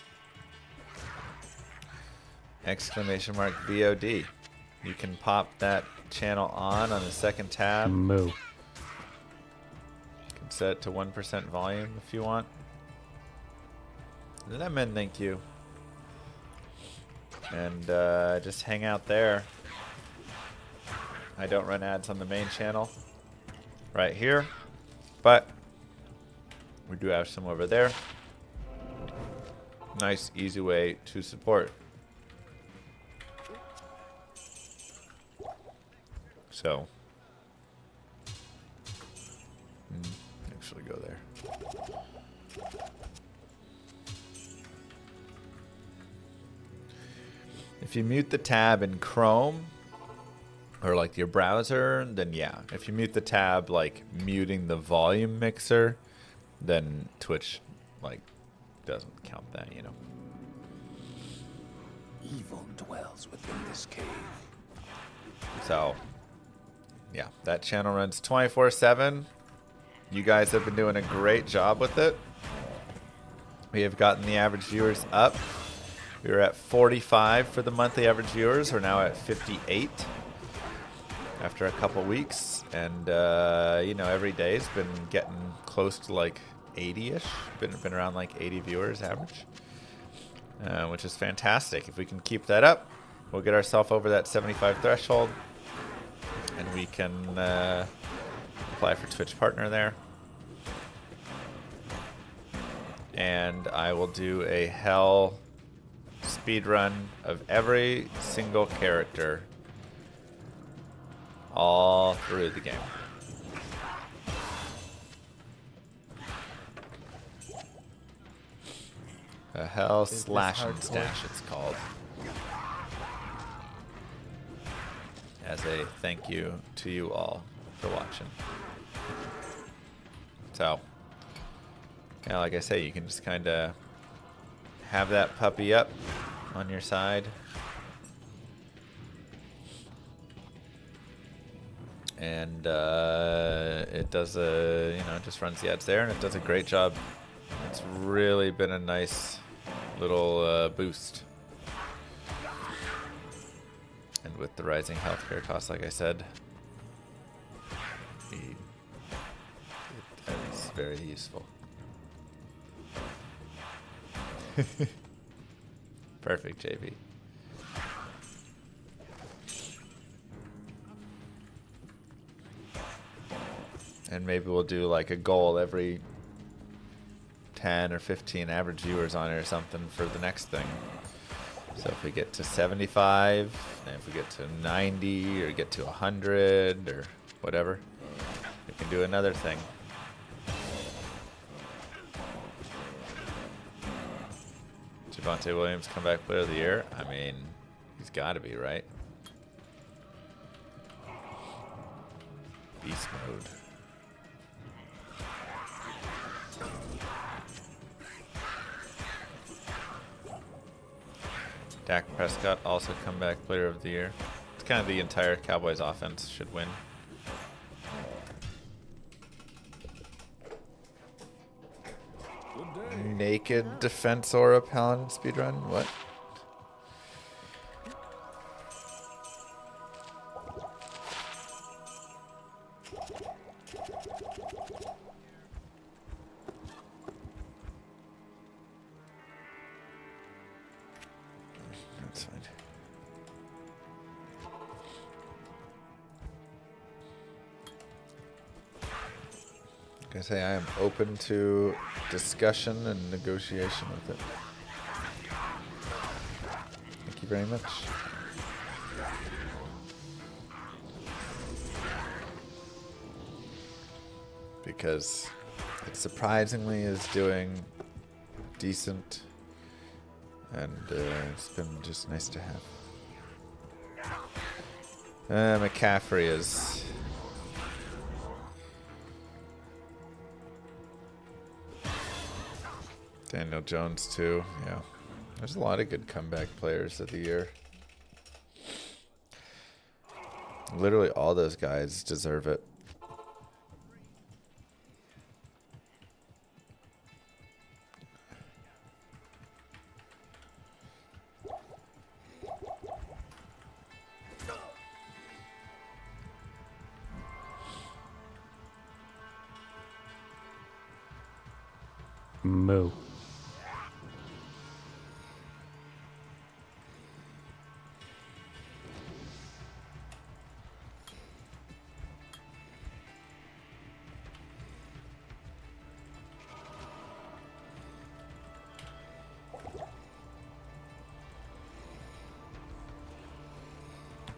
!VOD. You can pop that channel on the second tab. Moo. You can set it to 1% volume if you want. Lemon, thank you. And just hang out there. I don't run ads on the main channel right here, but we do have some over there. Nice, easy way to support. So, actually go there. If you mute the tab in Chrome or like your browser, then yeah. If you mute the tab like muting the volume mixer, then Twitch like doesn't count that, you know. Evil dwells within this cave. So, yeah, that channel runs 24/7. You guys have been doing a great job with it. We have gotten the average viewers up. We were at 45 for the monthly average viewers. We're now at 58 after a couple weeks. And, you know, every day's been getting close to like 80-ish. Been around like 80 viewers average, which is fantastic. If we can keep that up, we'll get ourselves over that 75 threshold. And we can apply for Twitch Partner there. and I will do a hell speed run of every single character all through the game. A hell slash and stash it's called. As a thank you to you all for watching. So, yeah, like I say, you can just kind of have that puppy up on your side. And it does a, you know, it just runs the ads there, and it does a great job. It's really been a nice little boost. And with the rising healthcare costs, like I said, that is very useful. Perfect, JB. And maybe we'll do like a goal every 10 or 15 average viewers on it or something for the next thing. So if we get to 75, and if we get to 90, or get to 100, or whatever, we can do another thing. Javonte Williams, comeback player of the year. I mean, he's got to be, right? Beast mode. Dak Prescott, also comeback player of the year. It's kind of the entire Cowboys offense should win. Naked defense or a Paladin speedrun? What? That's fine. Like I say, I am open to discussion and negotiation with it. Thank you very much. Because it surprisingly is doing decent, and it's been just nice to have. McCaffrey is... Daniel Jones too, yeah. There's a lot of good comeback players of the year. Literally all those guys deserve it. Moo.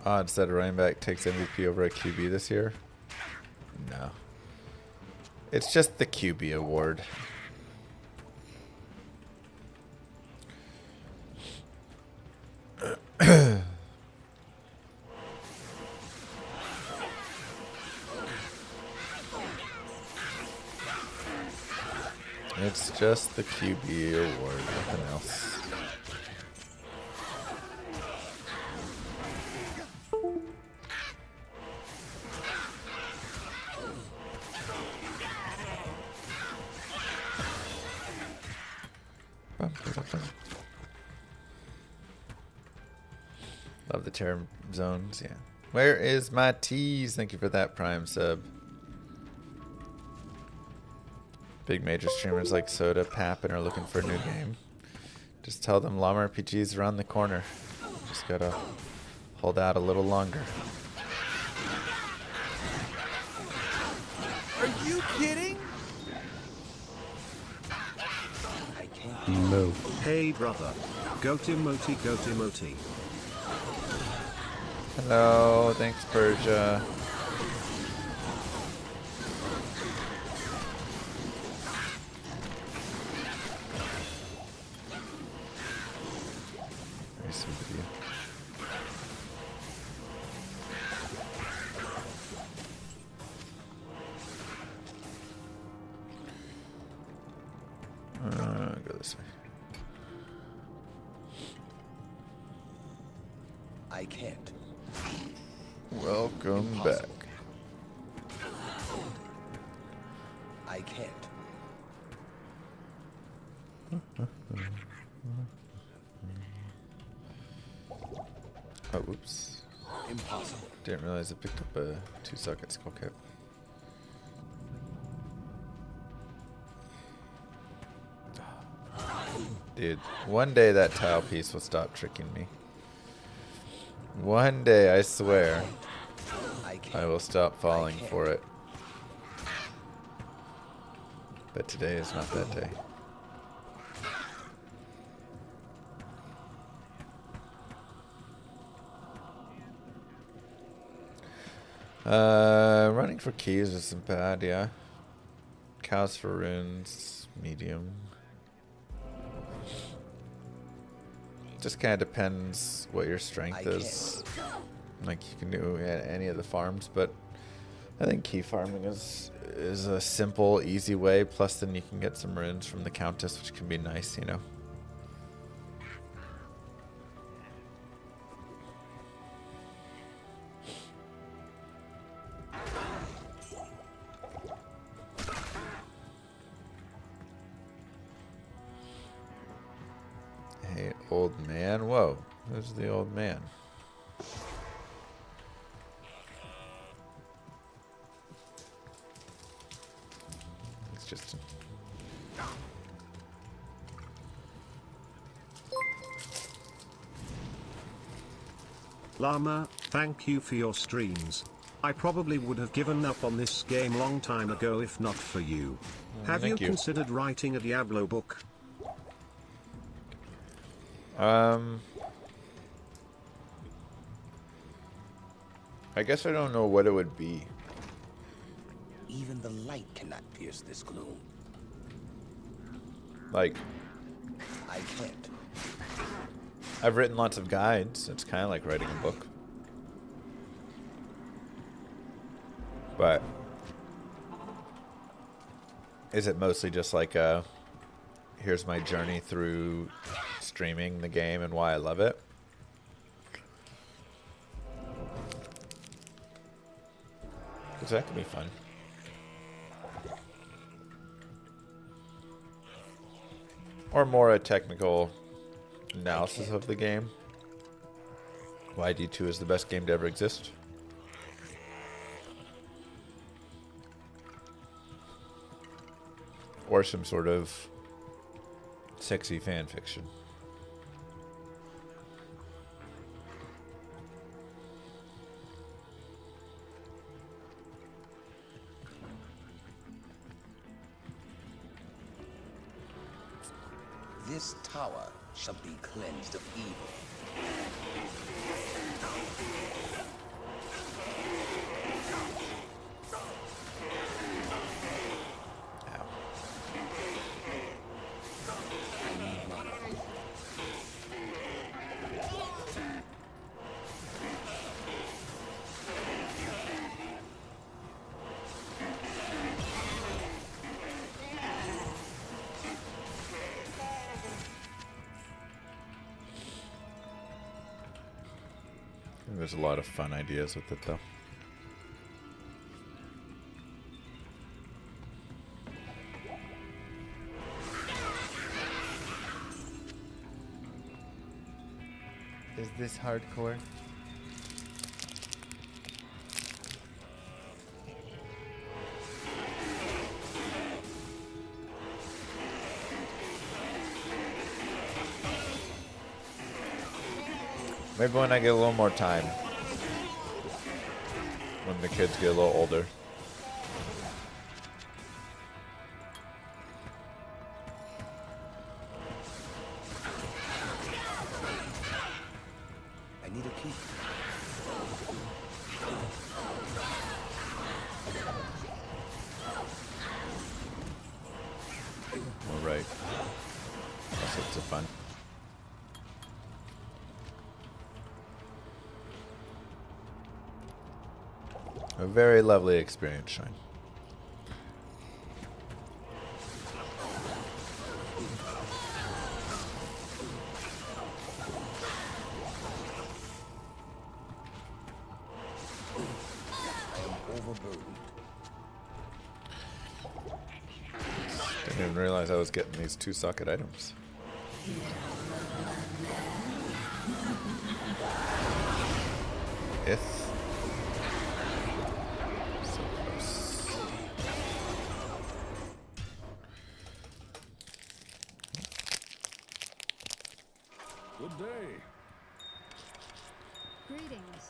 Odds that a running back takes MVP over a QB this year? No. It's just the QB award. It's just the QB award, nothing else. Love the term zones, yeah. Where is my tease? Thank you for that Prime sub. Big major streamers like Soda, Pappin are looking for a new game. Just tell them Llama RPG's around the corner. Just gotta hold out a little longer. Are you kidding? No. Hey brother. Go Timoti, go Timoti. Hello, thanks Persia. Very sweet of you. Go this way. I can't. Welcome back. I can't. Oh, whoops. Impossible. Didn't realize I picked up a 2-socket skull cap. Dude, one day that tile piece will stop tricking me. One day, I swear, I will stop falling for it. But today is not that day. Running for keys isn't bad, yeah. Cows for runes, medium. Just kind of depends what your strength is. Like you can do at any of the farms, but I think key farming is a simple, easy way. Plus, then you can get some runes from the Countess, which can be nice, you know. Hey, old man. Whoa, who's the old man? It's just... Llama, thank you for your streams. I probably would have given up on this game long time ago if not for you. Have you considered writing a Diablo book? I guess I don't know what it would be. Even the light cannot pierce this gloom. Like, I can't. I've written lots of guides. It's kind of like writing a book. But is it mostly just like here's my journey through streaming the game and why I love it? Because that could be fun. Or more a technical analysis of the game. Why D2 is the best game to ever exist. Or some sort of sexy fan fiction. This tower shall be cleansed of evil. Ow. I need mana. There's a lot of fun ideas with it, though. Is this hardcore? Maybe when I get a little more time. When the kids get a little older. All right. All sorts of fun. A very lovely experience, Shine. Didn't even realize I was getting these 2 socket items. If so close. Good day. Greetings.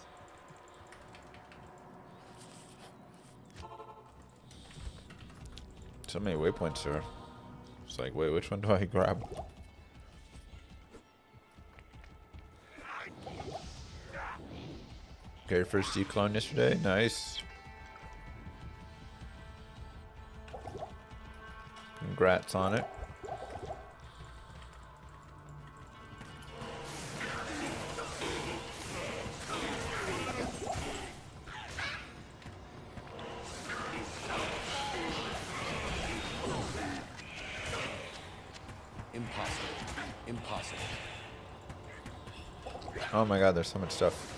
So many waypoints here. It's like, wait, which one do I grab? Okay, first declone yesterday. Nice. Congrats on it. Impossible. Impossible. Oh my god, there's so much stuff.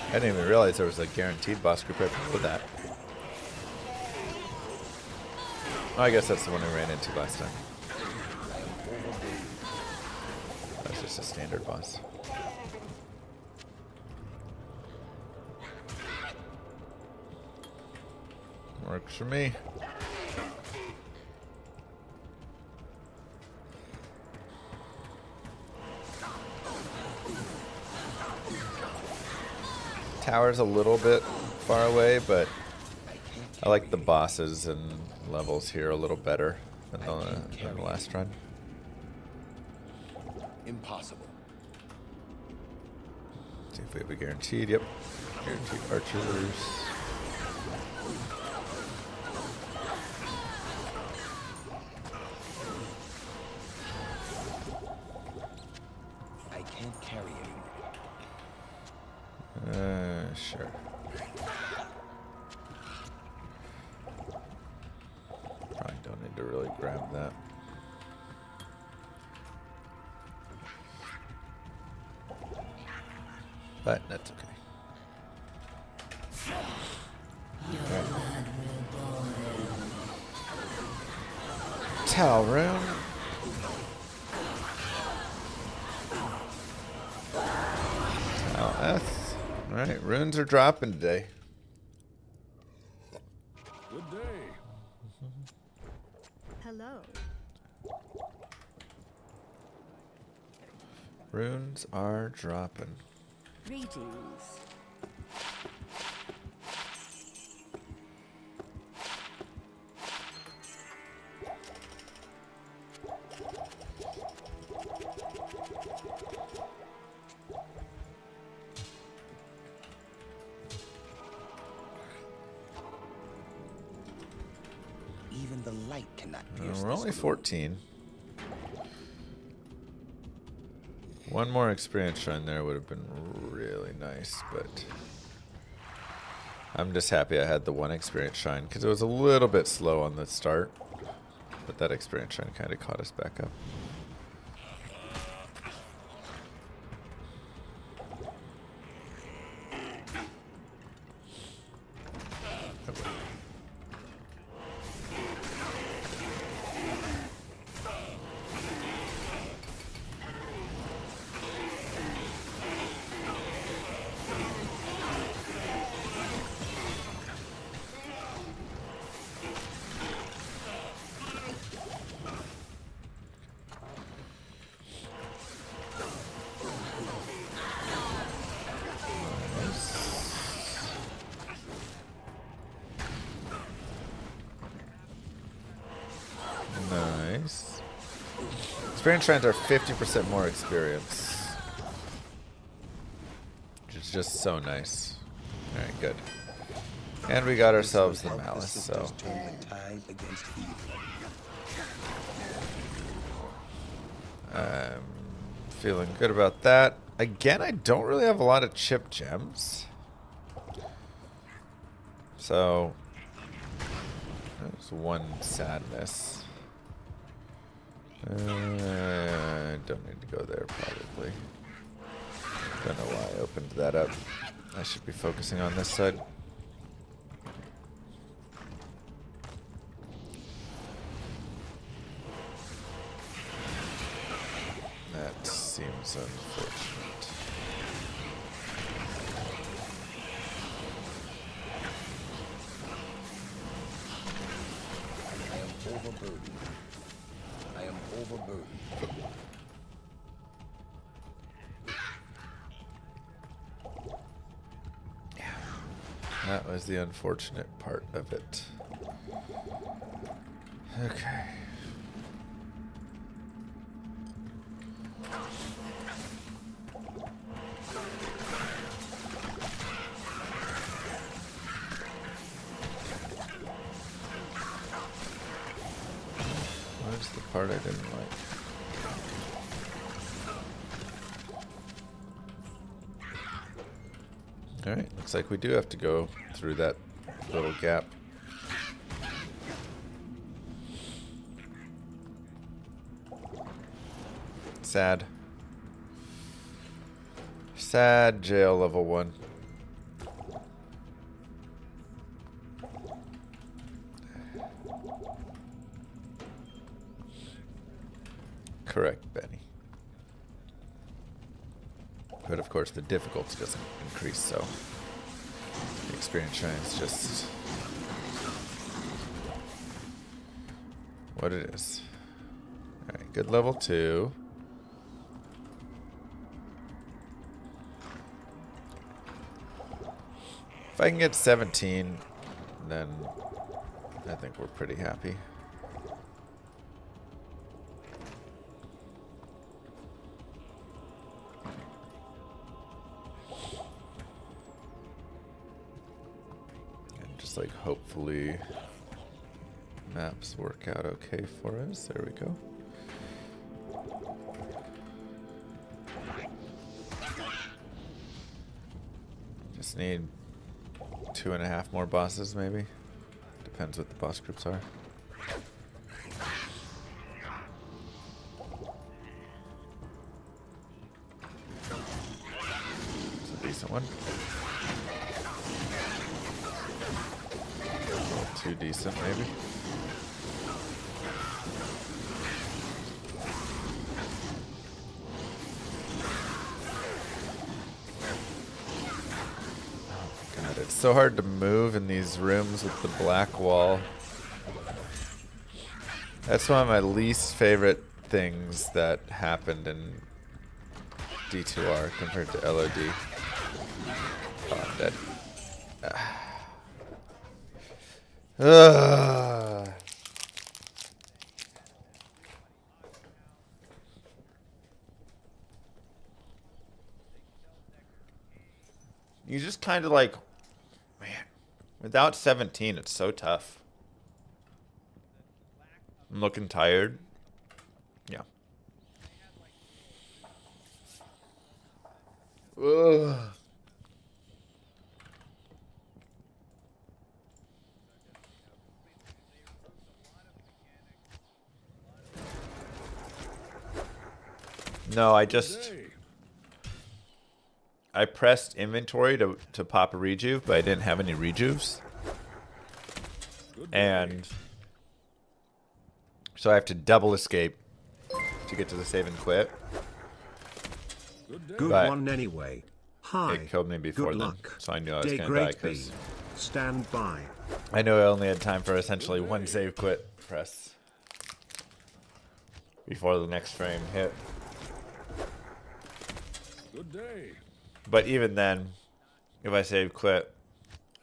I didn't even realize there was a guaranteed boss group right below that. Oh, I guess that's the one we ran into last time. That's just a standard boss. Works for me. Tower's a little bit far away, but I like the bosses and levels here a little better than the last run. Impossible. See if we have a guaranteed. Yep. Guaranteed archers. I can't carry anymore. Sure. Probably don't need to really grab that. But that's okay. Towel room. Towel S. Alright, runes are dropping today. Good day. Hello. Runes are dropping. Greetings. Even the light cannot pierce We're this only gloom. 14. One more experience shrine there would have been really nice, but I'm just happy I had the one experience shrine because it was a little bit slow on the start, but that experience shrine kind of caught us back up. Nice. Experience shrines are 50% more experience. Which is just so nice. Alright, good. And we got ourselves the Help malice, so sisters turn the tide against evil. Feeling good about that. Again, I don't really have a lot of chip gems. So, there's one sadness. I don't need to go there, probably. Don't know why I opened that up. I should be focusing on this side. That seems unfortunate. I am overburdened. I am overburdened. That was the unfortunate part of it. Okay. Where's the part I didn't like? Alright, looks like we do have to go through that little gap. Sad. Sad jail level 1. Correct, Benny. But of course the difficulty doesn't increase, so the experience shrine is just what it is. Alright, good level 2. If I can get 17, then I think we're pretty happy. Like hopefully maps work out okay for us. There we go. Just need 2.5 more bosses maybe. Depends what the boss groups are. It's a decent one. Too decent, maybe. Oh my god, it's so hard to move in these rooms with the black wall. That's one of my least favorite things that happened in D2R compared to LOD. Oh, I'm dead. You just kind of like, man, without 17, it's so tough. I'm looking tired. Yeah. Ugh. No, I pressed inventory to pop a rejuve, but I didn't have any rejuves. And so I have to double escape to get to the save and quit. Good But one anyway. Hi. it killed me before Good then, luck. so I knew I was Day going to die great be. because Stand by. I knew I only had time for essentially one save quit press before the next frame hit. Good day. But even then, if I save quit,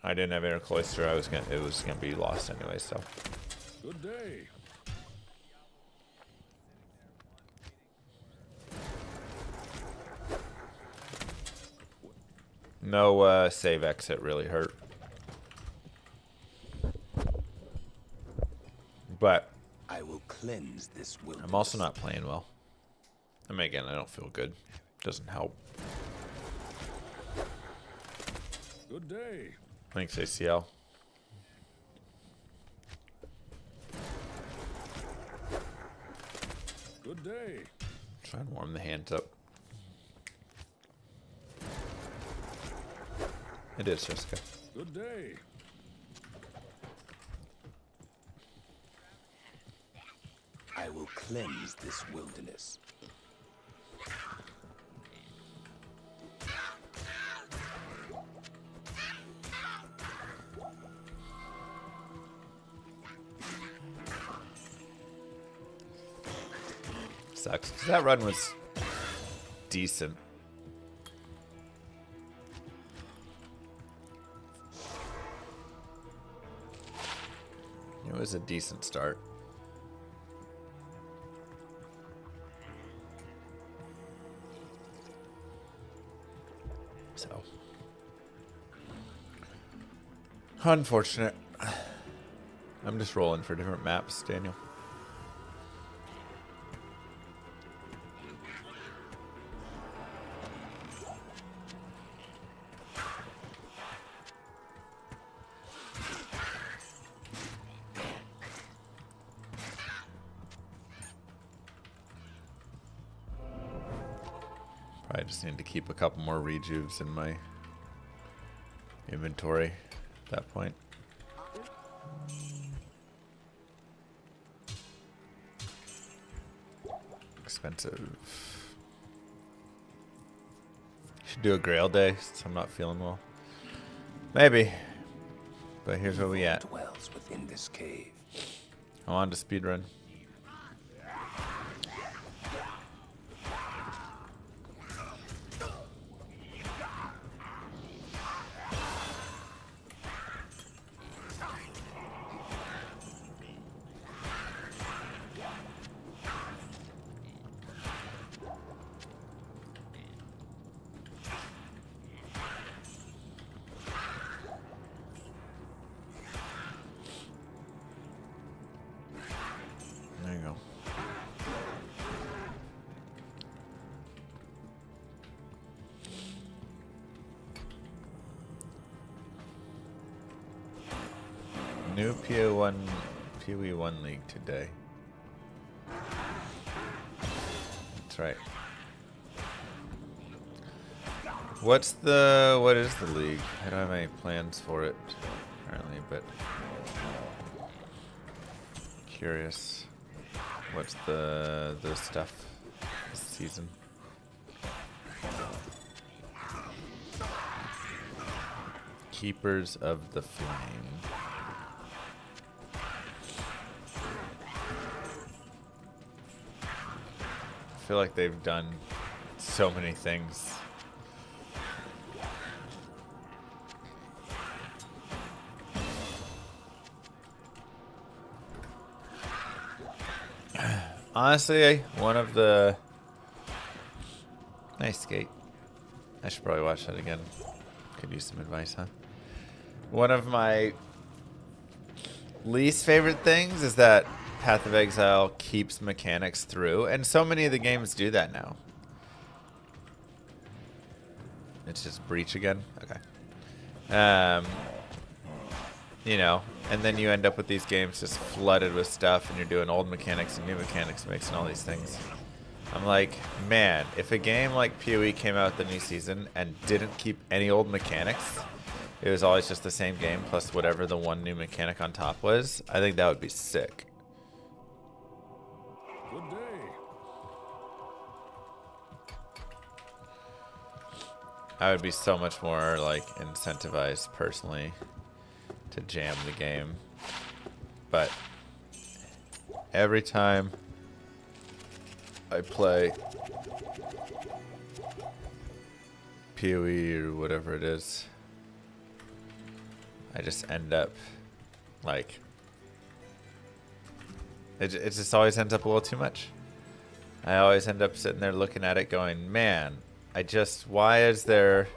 I didn't have Inner Cloister. It was gonna be lost anyway. So Good day. no save exit really hurt. But I will cleanse this wilderness. I'm also not playing well. I mean, again, I don't feel good. Doesn't help. Good day. Thanks, ACL. Good day. Try and warm the hands up. It is, Jessica. Good day. I will cleanse this wilderness. Sucks. 'Cause that run was decent. It was a decent start. So, unfortunate. I'm just rolling for different maps, Daniel. I just need to keep a couple more rejuves in my inventory at that point. Expensive. Should do a Grail day since I'm not feeling well. Maybe. But here's where we at. Dwells within this cave. I'm on to speedrun. There you go. New PoE 1 league today. That's right. What is the league? I don't have any plans for it currently, but curious. What's the stuff this season? Keepers of the Flame. I feel like they've done so many things. Honestly, one of the... Nice skate. I should probably watch that again. Could use some advice, huh? One of my least favorite things is that Path of Exile keeps mechanics through, and so many of the games do that now. It's just Breach again? Okay. You know, and then you end up with these games just flooded with stuff, and you're doing old mechanics and new mechanics, mixing all these things. I'm like, man, if a game like PoE came out with the new season and didn't keep any old mechanics, it was always just the same game plus whatever the one new mechanic on top was, I think that would be sick. Good day. I would be so much more like incentivized personally to jam the game, but every time I play PoE or whatever it is, I just end up like it just always ends up a little too much. I always end up sitting there looking at it going, man, why is there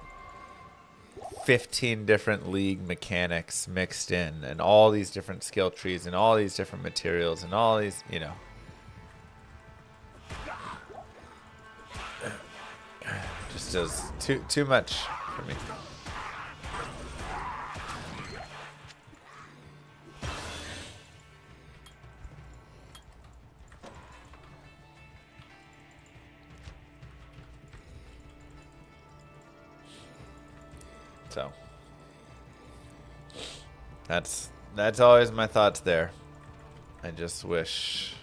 15 different league mechanics mixed in and all these different skill trees and all these different materials and all these, you know. is too much for me. So that's always my thoughts there. I just wish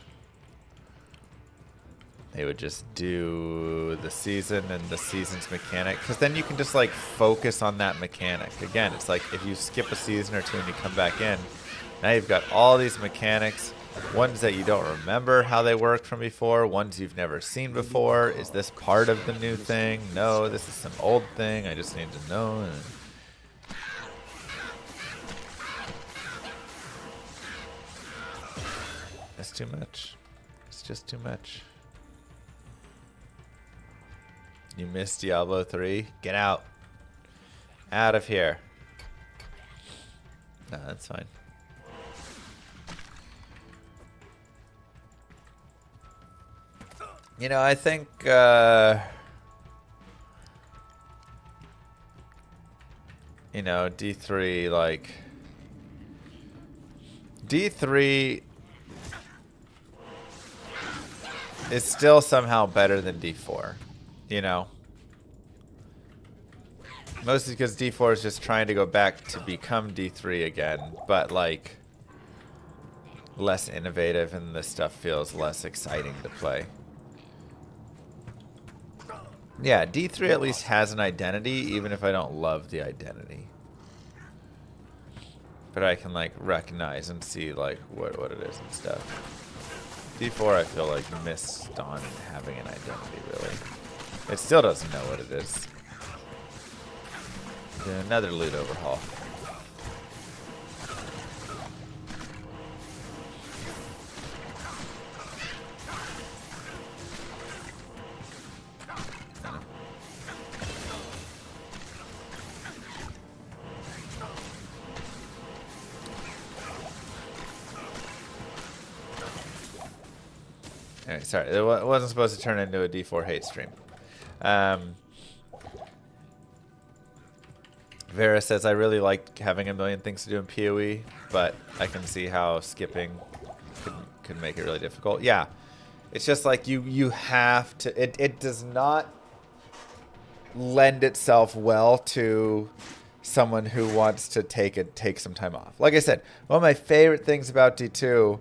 they would just do the season and the season's mechanic, because then you can just like focus on that mechanic. Again, it's like if you skip a season or two and you come back in, now you've got all these mechanics, ones that you don't remember how they worked from before, ones you've never seen before. Is this part of the new thing? No, this is some old thing. I just need to know. It's too much. It's just too much. You missed Diablo 3? Get out. Out of here. No, that's fine. You know, I think you know, D3, like D3 is still somehow better than D4, you know? Mostly because D4 is just trying to go back to become D3 again, but like less innovative, and this stuff feels less exciting to play. Yeah, D3 at least has an identity, even if I don't love the identity. But I can like recognize and see like what it is and stuff. D4 I feel like missed on having an identity, really. It still doesn't know what it is. Another loot overhaul. Alright, sorry, it wasn't supposed to turn into a D4 hate stream. Vera says, I really like having a million things to do in PoE, but I can see how skipping could make it really difficult. Yeah, it's just like you have to, it does not lend itself well to someone who wants to take some time off. Like I said, one of my favorite things about D2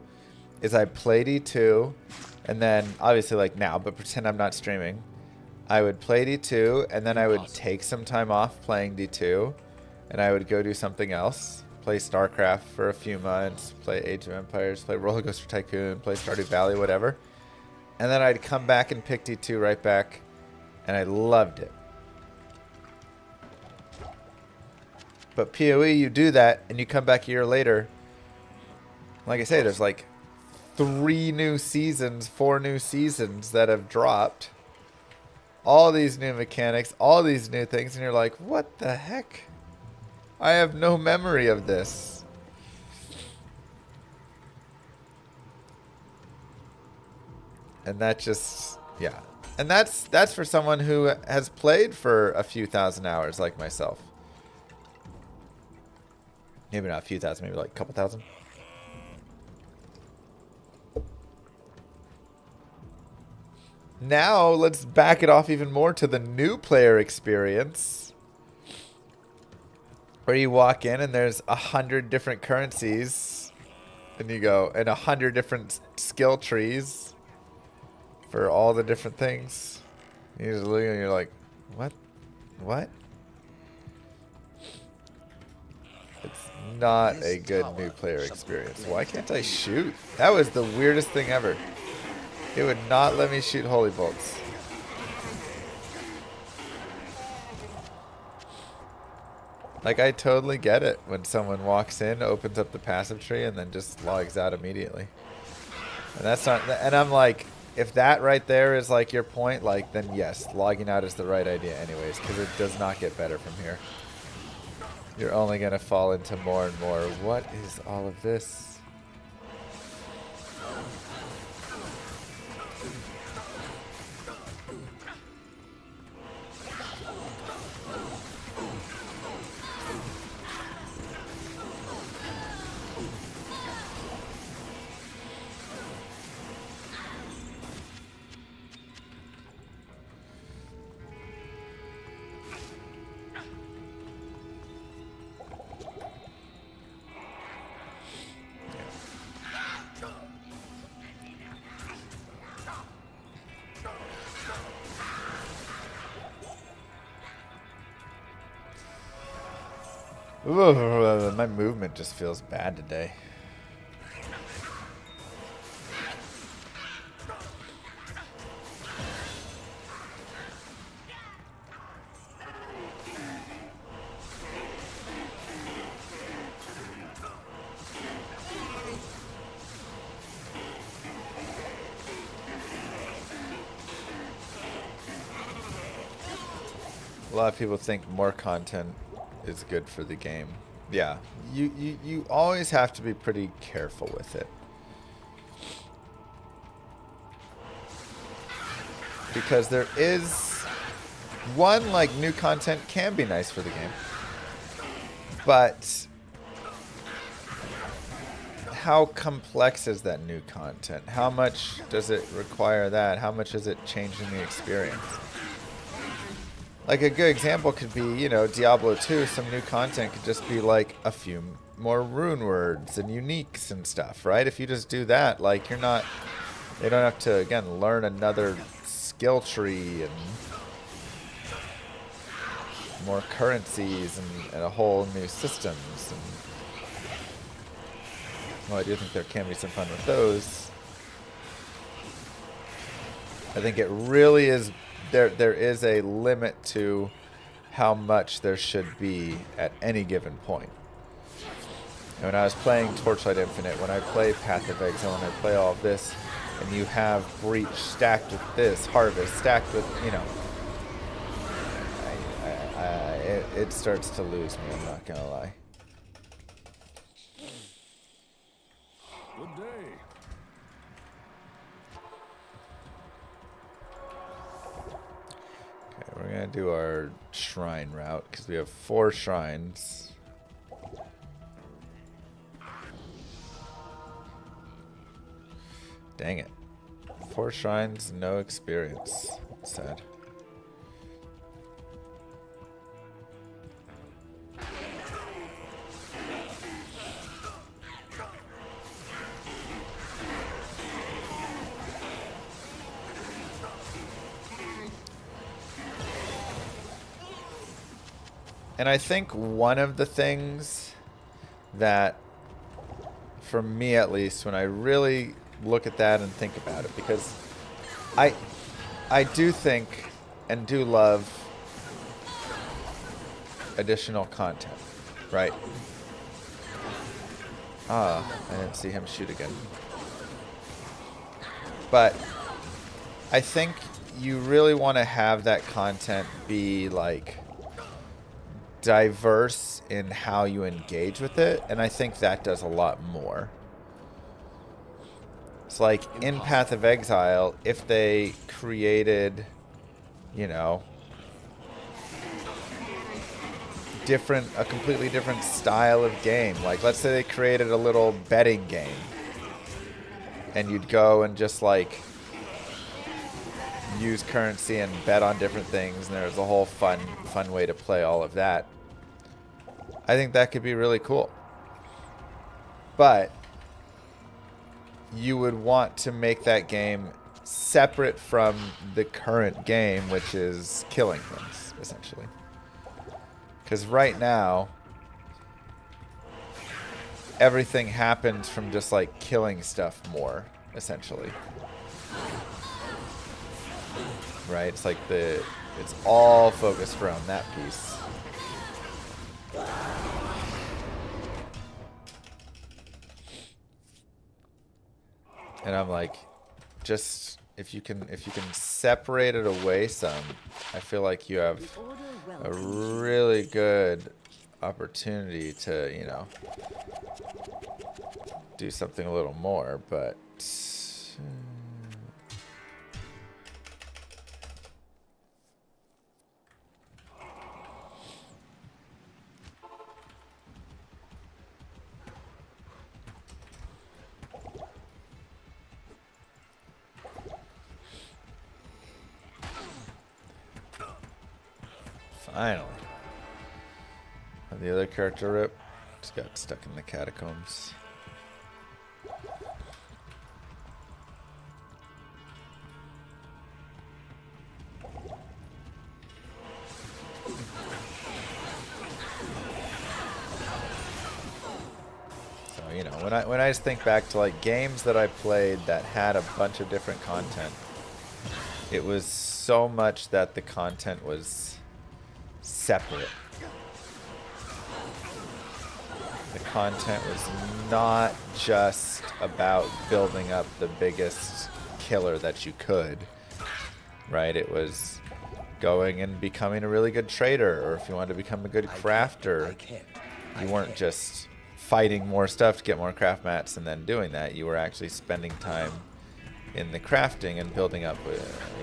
is I play D2, and then obviously like now, but pretend I'm not streaming, I would play D2, and then I would take some time off playing D2, and I would go do something else. Play StarCraft for a few months, play Age of Empires, play Roller Coaster Tycoon, play Stardew Valley, whatever. And then I'd come back and pick D2 right back, and I loved it. But PoE, you do that, and you come back a year later. Like I say, there's like 3 new seasons, 4 new seasons that have dropped. All these new mechanics, all these new things, and you're like, what the heck? I have no memory of this. And that just, yeah. And that's for someone who has played for a few thousand hours like myself. Maybe not a few thousand, maybe like a couple thousand. Now, let's back it off even more to the new player experience. Where you walk in and there's 100 different currencies. And you go, and 100 different skill trees for all the different things. You just look and you're like, what? What? It's not a good new player experience. Why can't I shoot? That was the weirdest thing ever. It would not let me shoot holy bolts. Like, I totally get it when someone walks in, opens up the passive tree, and then just logs out immediately. And that's not, and I'm like, if that right there is like your point, like, then yes, logging out is the right idea anyways, because it does not get better from here. You're only going to fall into more and more. What is all of this? Ugh, my movement just feels bad today. A lot of people think more content is good for the game. Yeah, you always have to be pretty careful with it. Because there is one, like, new content can be nice for the game. But how complex is that new content? How much does it require that? How much is it changing the experience? Like, a good example could be, you know, Diablo 2. Some new content could just be like a few more rune words and uniques and stuff, right? If you just do that, like, they don't have to, again, learn another skill tree and more currencies and a whole new systems. And, well, I do think there can be some fun with those. I think it really is. There is a limit to how much there should be at any given point. And when I was playing Torchlight Infinite, when I play Path of Exile, and I play all of this, and you have Breach stacked with this, Harvest stacked with, you know, it starts to lose me, I'm not gonna lie. Good day. Okay, we're gonna do our shrine route because we have 4 shrines. Dang it. 4 shrines, no experience. Sad. And I think one of the things that, for me at least, when I really look at that and think about it, because I do think and do love additional content, right? Ah, I didn't see him shoot again. But I think you really want to have that content be like diverse in how you engage with it, and I think that does a lot more. It's like in Path of Exile, if they created, you know, a completely different style of game, like let's say they created a little betting game, and you'd go and just like use currency and bet on different things, and there's a whole fun way to play all of that. I think that could be really cool. But you would want to make that game separate from the current game, which is killing things, essentially. Because right now, everything happens from just like killing stuff more, essentially. Right? It's like it's all focused around that piece. And I'm like, just if you can separate it away some, I feel like you have a really good opportunity to, you know, do something a little more, but finally. And the other character rip just got stuck in the catacombs. You know, when I just think back to like games that I played that had a bunch of different content, it was so much that the content was separate. The content was not just about building up the biggest killer that you could, right? It was going and becoming a really good trader, or if you wanted to become a good crafter, you weren't just fighting more stuff to get more craft mats and then doing that. You were actually spending time in the crafting and building up,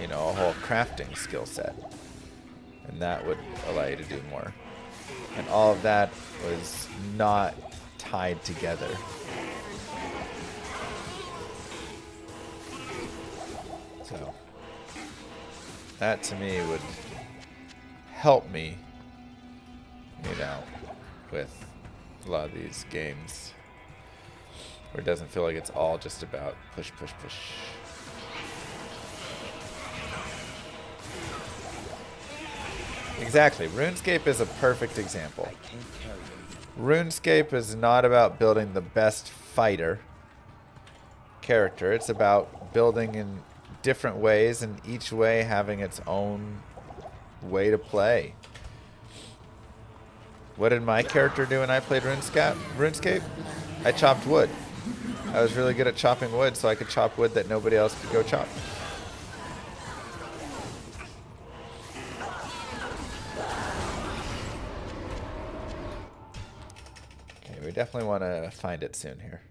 you know, a whole crafting skill set, and that would allow you to do more. And all of that was not tied together. So that to me would help me, you know, with a lot of these games where it doesn't feel like it's all just about push, push, push. Exactly. RuneScape is a perfect example. RuneScape is not about building the best fighter character. It's about building in different ways, and each way having its own way to play. What did my character do when I played RuneScape? I chopped wood. I was really good at chopping wood, so I could chop wood that nobody else could go chop. Okay, we definitely want to find it soon here.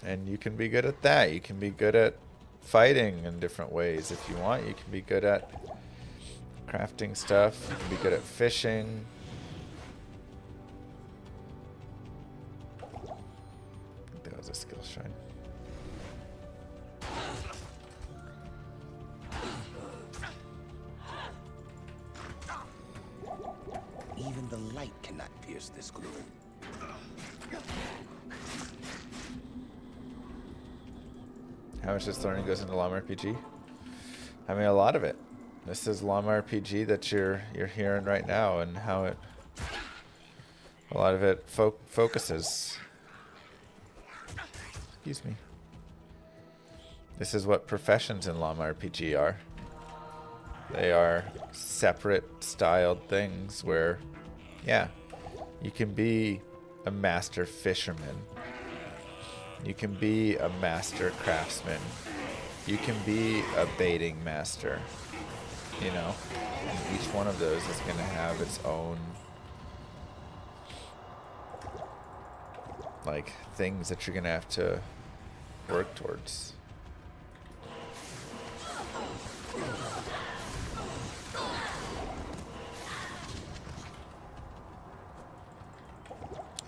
And you can be good at that. You can be good at fighting in different ways if you want. You can be good at crafting stuff. You can be good at fishing. I think that was a skill shrine. Even the light cannot pierce this gloom. How much this learning goes into Llama RPG? I mean, a lot of it. This is Llama RPG that you're hearing right now, and how it, a lot of it focuses. Excuse me. This is what professions in Llama RPG are. They are separate styled things where, yeah, you can be a master fisherman. You can be a master craftsman. You can be a baiting master. You know, and each one of those is going to have its own, like, things that you're going to have to work towards.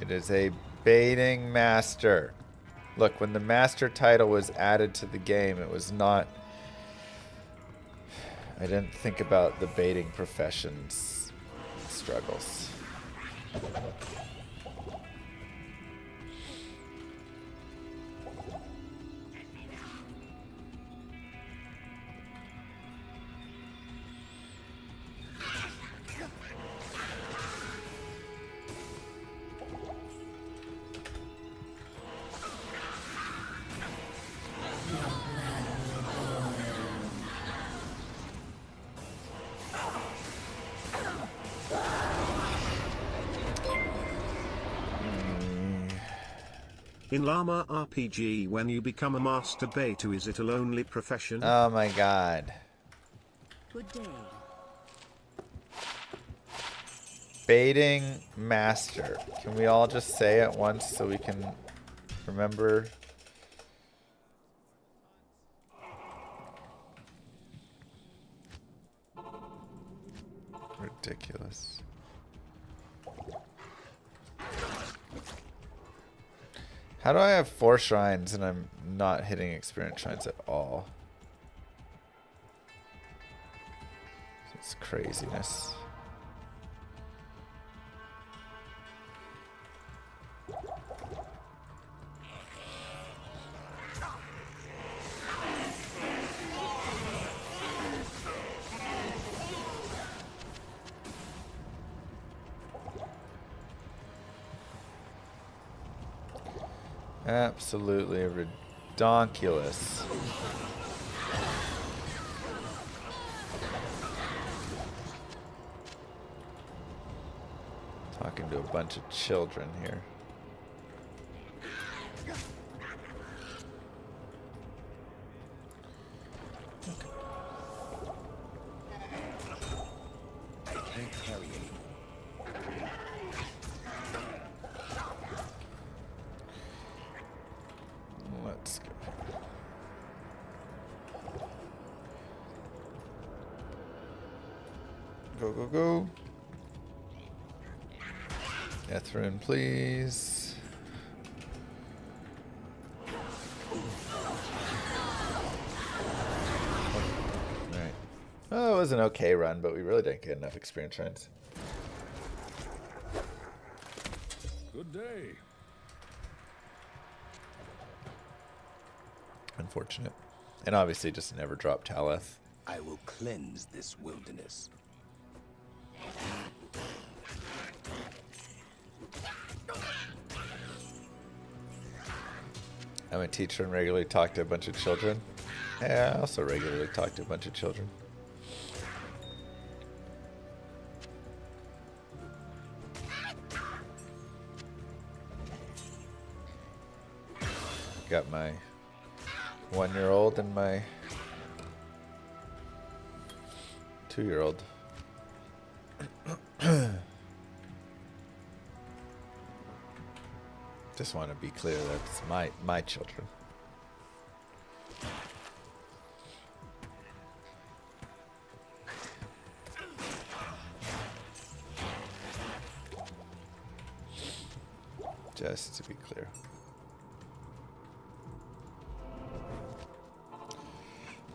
It is a baiting master. Look, when the master title was added to the game, it was not... I didn't think about the baiting profession's struggles. In Llama RPG, when you become a master baiter, is it a lonely profession? Oh my god. Good day. Baiting master. Can we all just say it once so we can remember? Ridiculous. How do I have 4 shrines and I'm not hitting experience shrines at all? It's craziness. Absolutely redonkulous. Talking to a bunch of children here. I can't carry anymore. Let's go. Go, go, go. Catherine, please. Alright. Oh, it was an okay run, but we really didn't get enough experience runs. Good day. Unfortunate. And obviously just never drop Taleth. I will cleanse this wilderness. I'm a teacher and regularly talk to a bunch of children. Yeah, I also regularly talk to a bunch of children. Got my 1-year-old and my 2-year-old. Just want to be clear that's my children. Just to be clear.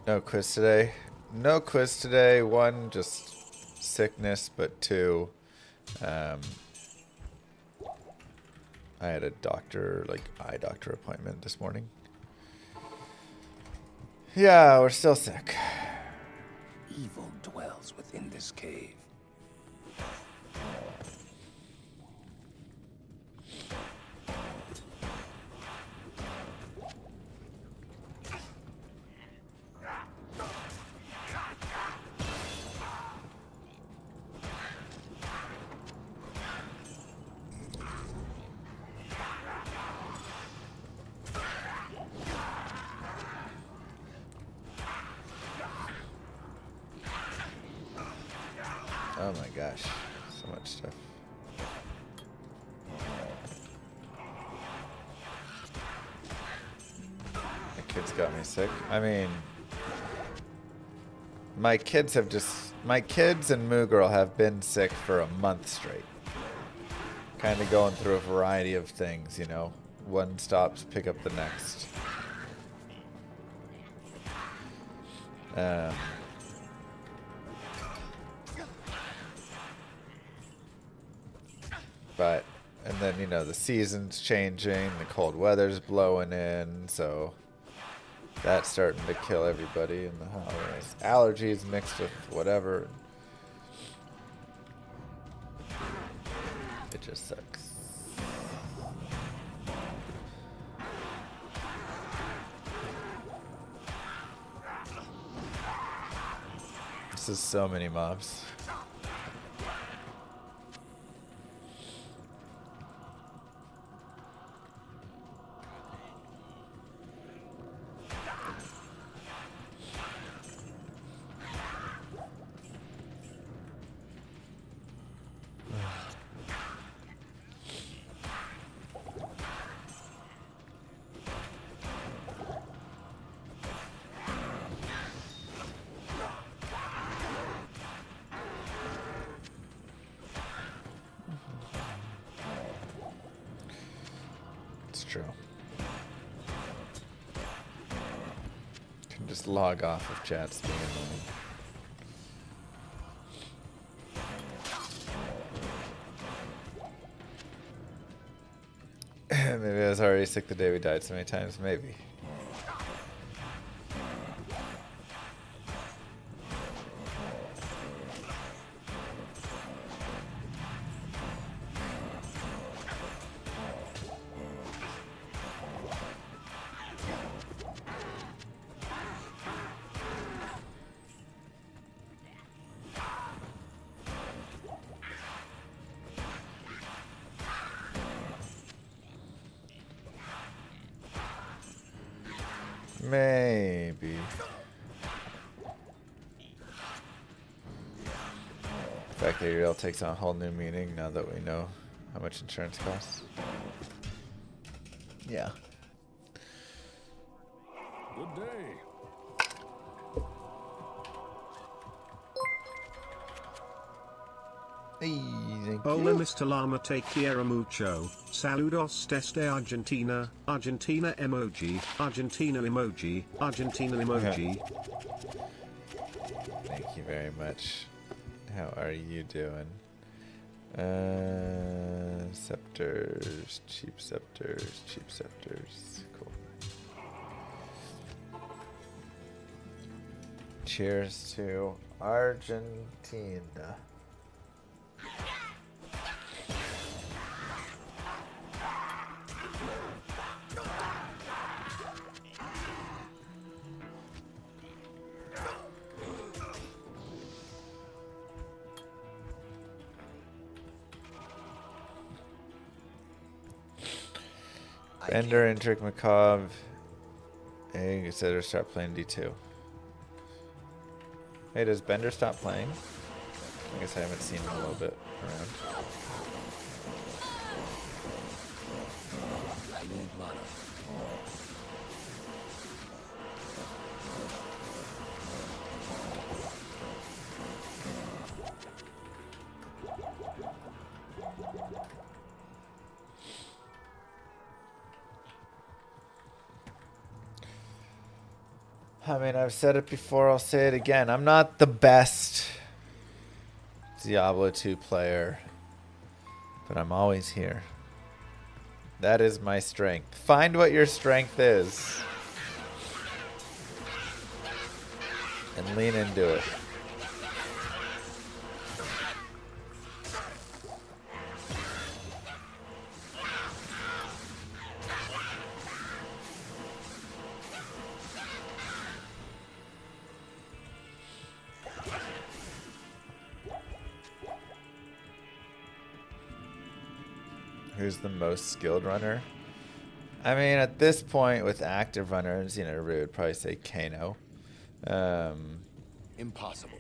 No quiz today. No quiz today. One, just sickness, but two, I had a doctor, eye doctor appointment this morning. Yeah, we're still sick. Evil dwells within this cave. Oh my gosh, so much stuff. My kids got me sick. I mean, my kids and Moo Girl have been sick for a month straight. Kind of going through a variety of things, you know. One stops, pick up the next. But, and then, you know, the season's changing, the cold weather's blowing in, so that's starting to kill everybody in the holidays. Allergies mixed with whatever. It just sucks. This is so many mobs. True. Can just log off if chat's being annoying. Maybe I was already sick the day we died so many times. Maybe. Maybe. The fact that Uriel takes on a whole new meaning now that we know how much insurance costs. Yeah. Good day. Hey, thank Hola you. Mr. Llama te quiero mucho, saludos desde Argentina, Argentina emoji, Argentina emoji, Argentina emoji. Thank you very much. How are you doing? Scepters, cheap scepters, cheap scepters. Cool. Cheers to Argentina. Bender and Trick Macabre. Hey, consider start playing D2. Hey, does Bender stop playing? I guess I haven't seen him a little bit around. I need mana. I mean, I've said it before, I'll say it again. I'm not the best Diablo 2 player, but I'm always here. That is my strength. Find what your strength is and lean into it. Who's the most skilled runner? I mean, at this point with active runners, you know, we would probably say Kano. Impossible.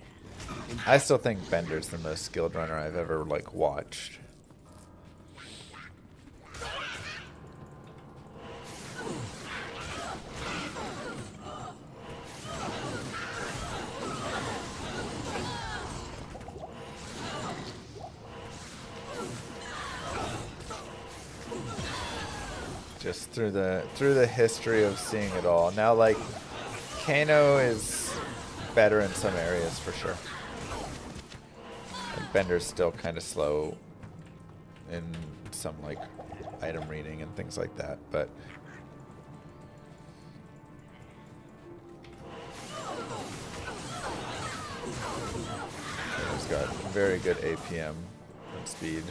I still think Bender's the most skilled runner I've ever like watched. Just through the history of seeing it all. Now, like, Kano is better in some areas for sure. And Bender's still kind of slow in some like item reading and things like that, but he's got very good APM and speed.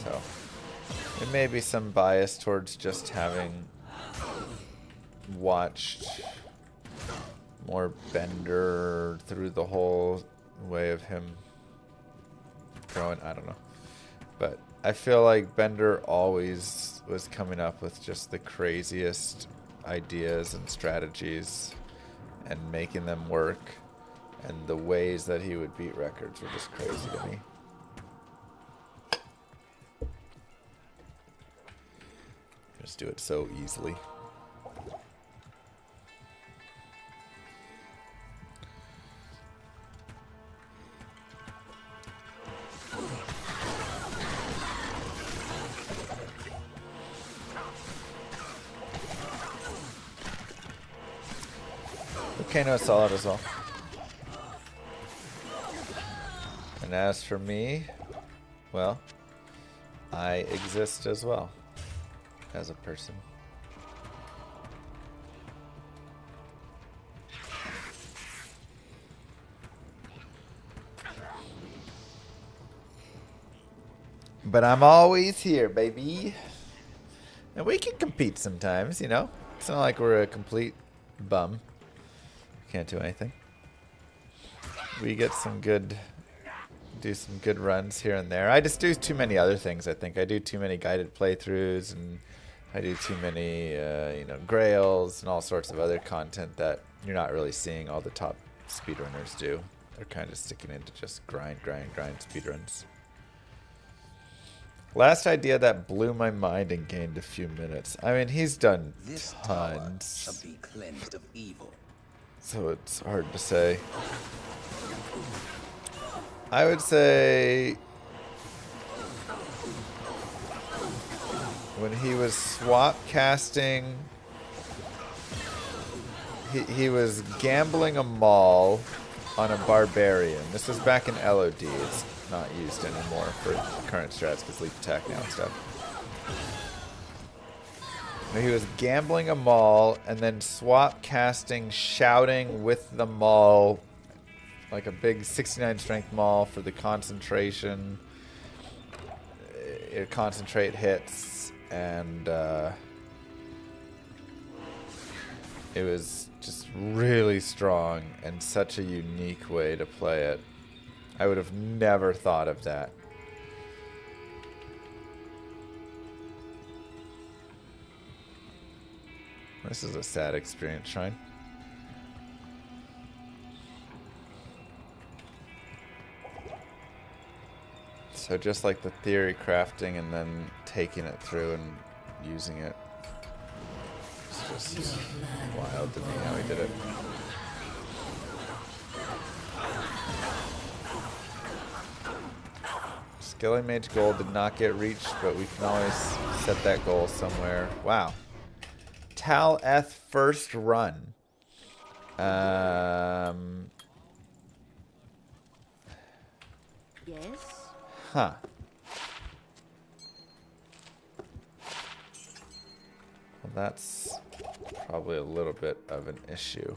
So there may be some bias towards just having watched more Bender through the whole way of him growing. I don't know. But I feel like Bender always was coming up with just the craziest ideas and strategies and making them work. And the ways that he would beat records were just crazy to me. Just do it so easily. Okay, no, solid as well. And as for me, well, I exist as well. As a person. But I'm always here, baby. And we can compete sometimes, you know? It's not like we're a complete bum. Can't do anything. We get some good... do some good runs here and there. I just do too many other things, I think. I do too many guided playthroughs and I do too many, grails and all sorts of other content that you're not really seeing all the top speedrunners do. They're kind of sticking into just grind speedruns. Last idea that blew my mind and gained a few minutes. I mean, he's done This tower tons, shall be cleansed of evil. so it's hard to say. I would say when he was swap casting, he was gambling a maul on a barbarian. This was back in LOD. It's not used anymore for current strats because leap attack now and stuff. No, he was gambling a maul and then swap casting, shouting with the maul, like a big 69 strength maul for the concentration. Concentrate hits, and it was just really strong and such a unique way to play it. I would have never thought of that. This is a sad experience shrine. So just like the theory crafting and then taking it through and using it. It's just wild to me how he did it. Skilling Mage goal did not get reached, but we can always set that goal somewhere. Wow. Tal Eth first run. Yes? Huh. Well, that's probably a little bit of an issue.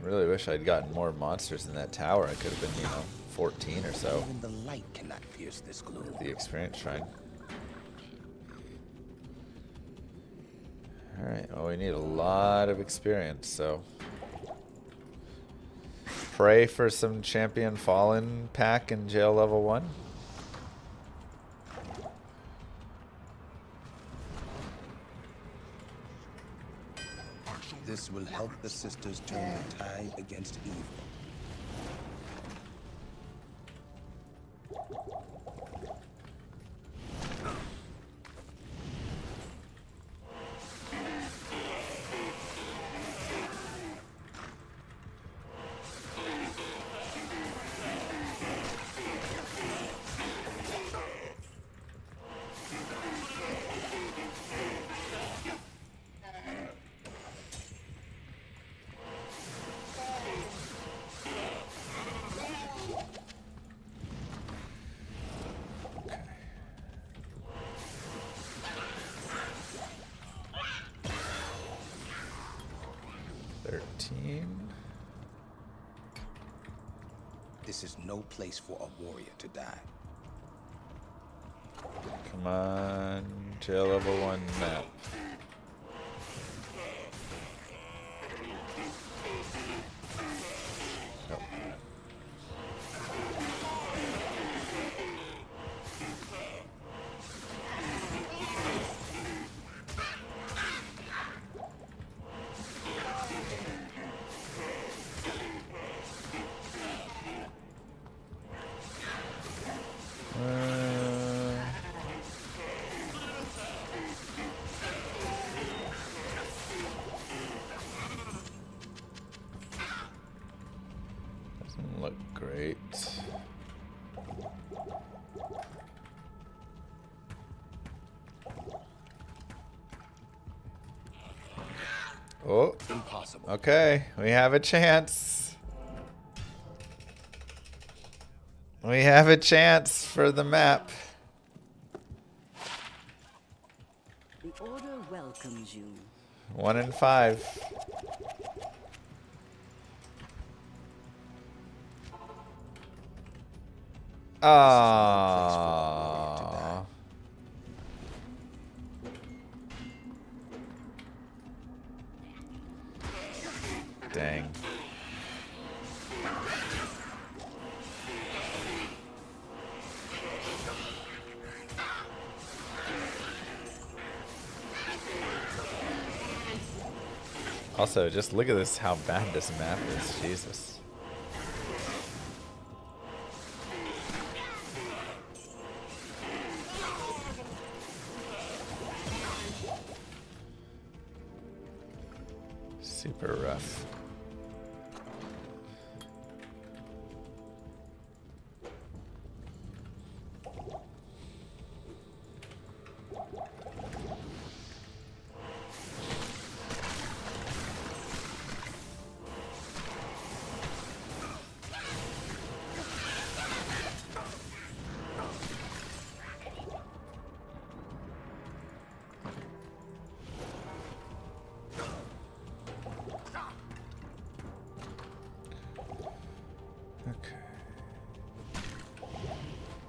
Really wish I'd gotten more monsters in that tower. I could have been, 14 or so. Even the light cannot pierce this gloom. The experience shrine. Alright, well, we need a lot of experience, so pray for some Champion Fallen pack in jail level 1. This will help the sisters turn the tide against evil. This is no place for a warrior to die. Come on, jail level 1 map. Nope. Doesn't look great. Oh, Impossible. okay, we have a chance. We have a chance for the map. The Order welcomes you. 1 in 5. Ah. Dang. Also, just look at this, how bad this map is. Jesus. Super rough.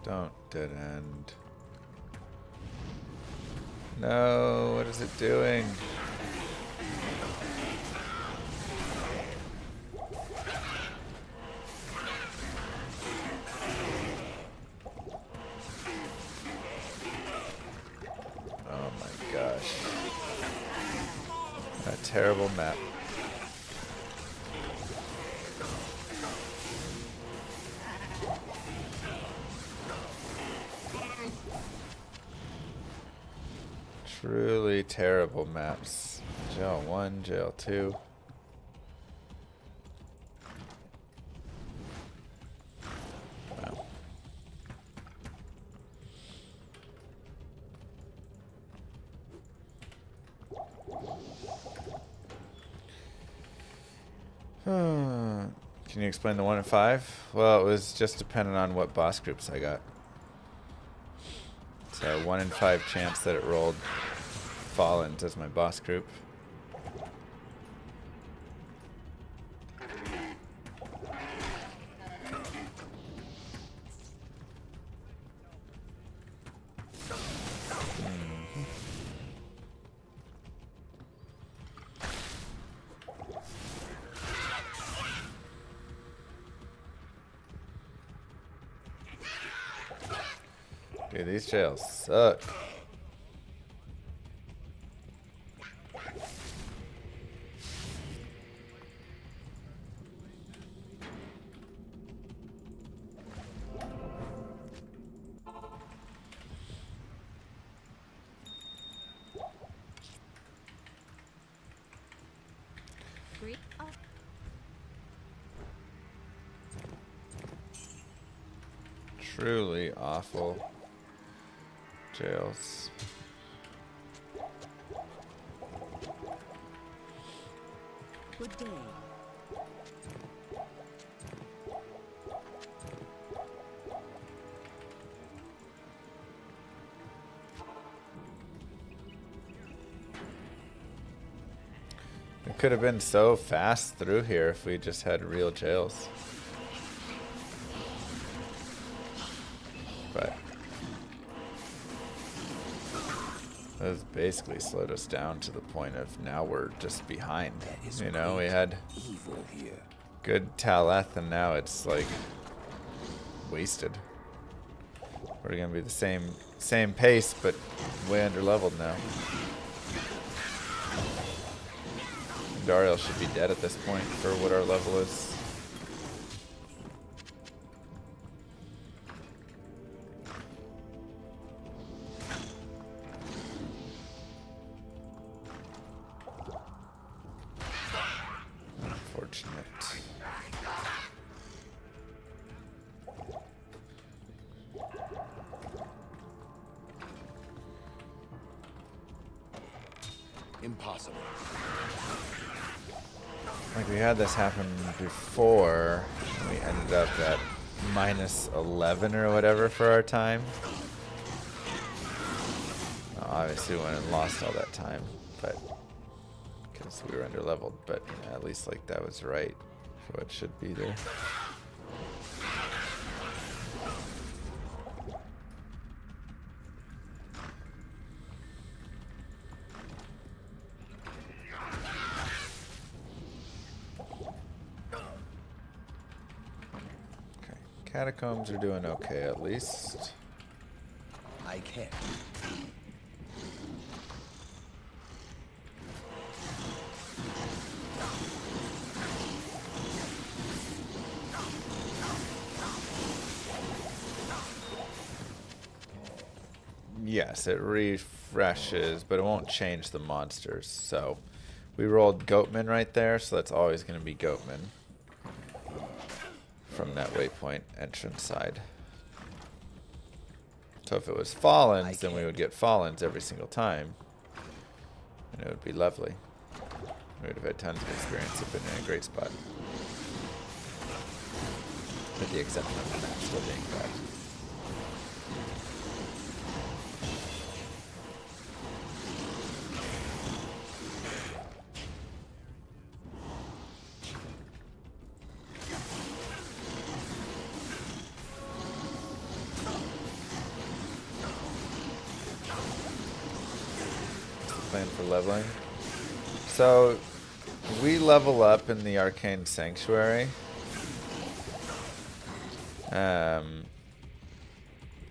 Don't dead end. No, what is it doing? Oh my gosh. A terrible map. Truly terrible maps. Jail 1, Jail 2. Wow. Can you explain the 1 and 5? Well, it was just dependent on what boss groups I got. So 1 in 5 chance that it rolled Fallens as my boss group. Dude, these jails suck. Truly awful jails. Good day. We could have been so fast through here if we just had real jails. But it has basically slowed us down to the point of now we're just behind. You know, we had Evil here. good Taleth and now it's like wasted. We're gonna be the same pace, but way under leveled now. Dariel should be dead at this point for what our level is. Unfortunate. Impossible. Like we had this happen before, and we ended up at -11 or whatever for our time. Obviously we went and lost all that time, but because we were under leveled, but you know, at least like that was right for what should be there. Catacombs are doing okay at least. I can. Yes, it refreshes, but it won't change the monsters. So we rolled Goatman right there, so that's always going to be Goatman from that waypoint entrance side. So if it was Fallens, then we would get Fallens every single time, and it would be lovely. We would have had tons of experience and been in a great spot. With the exception of the map still being bad. Plan for leveling. So we level up in the Arcane Sanctuary.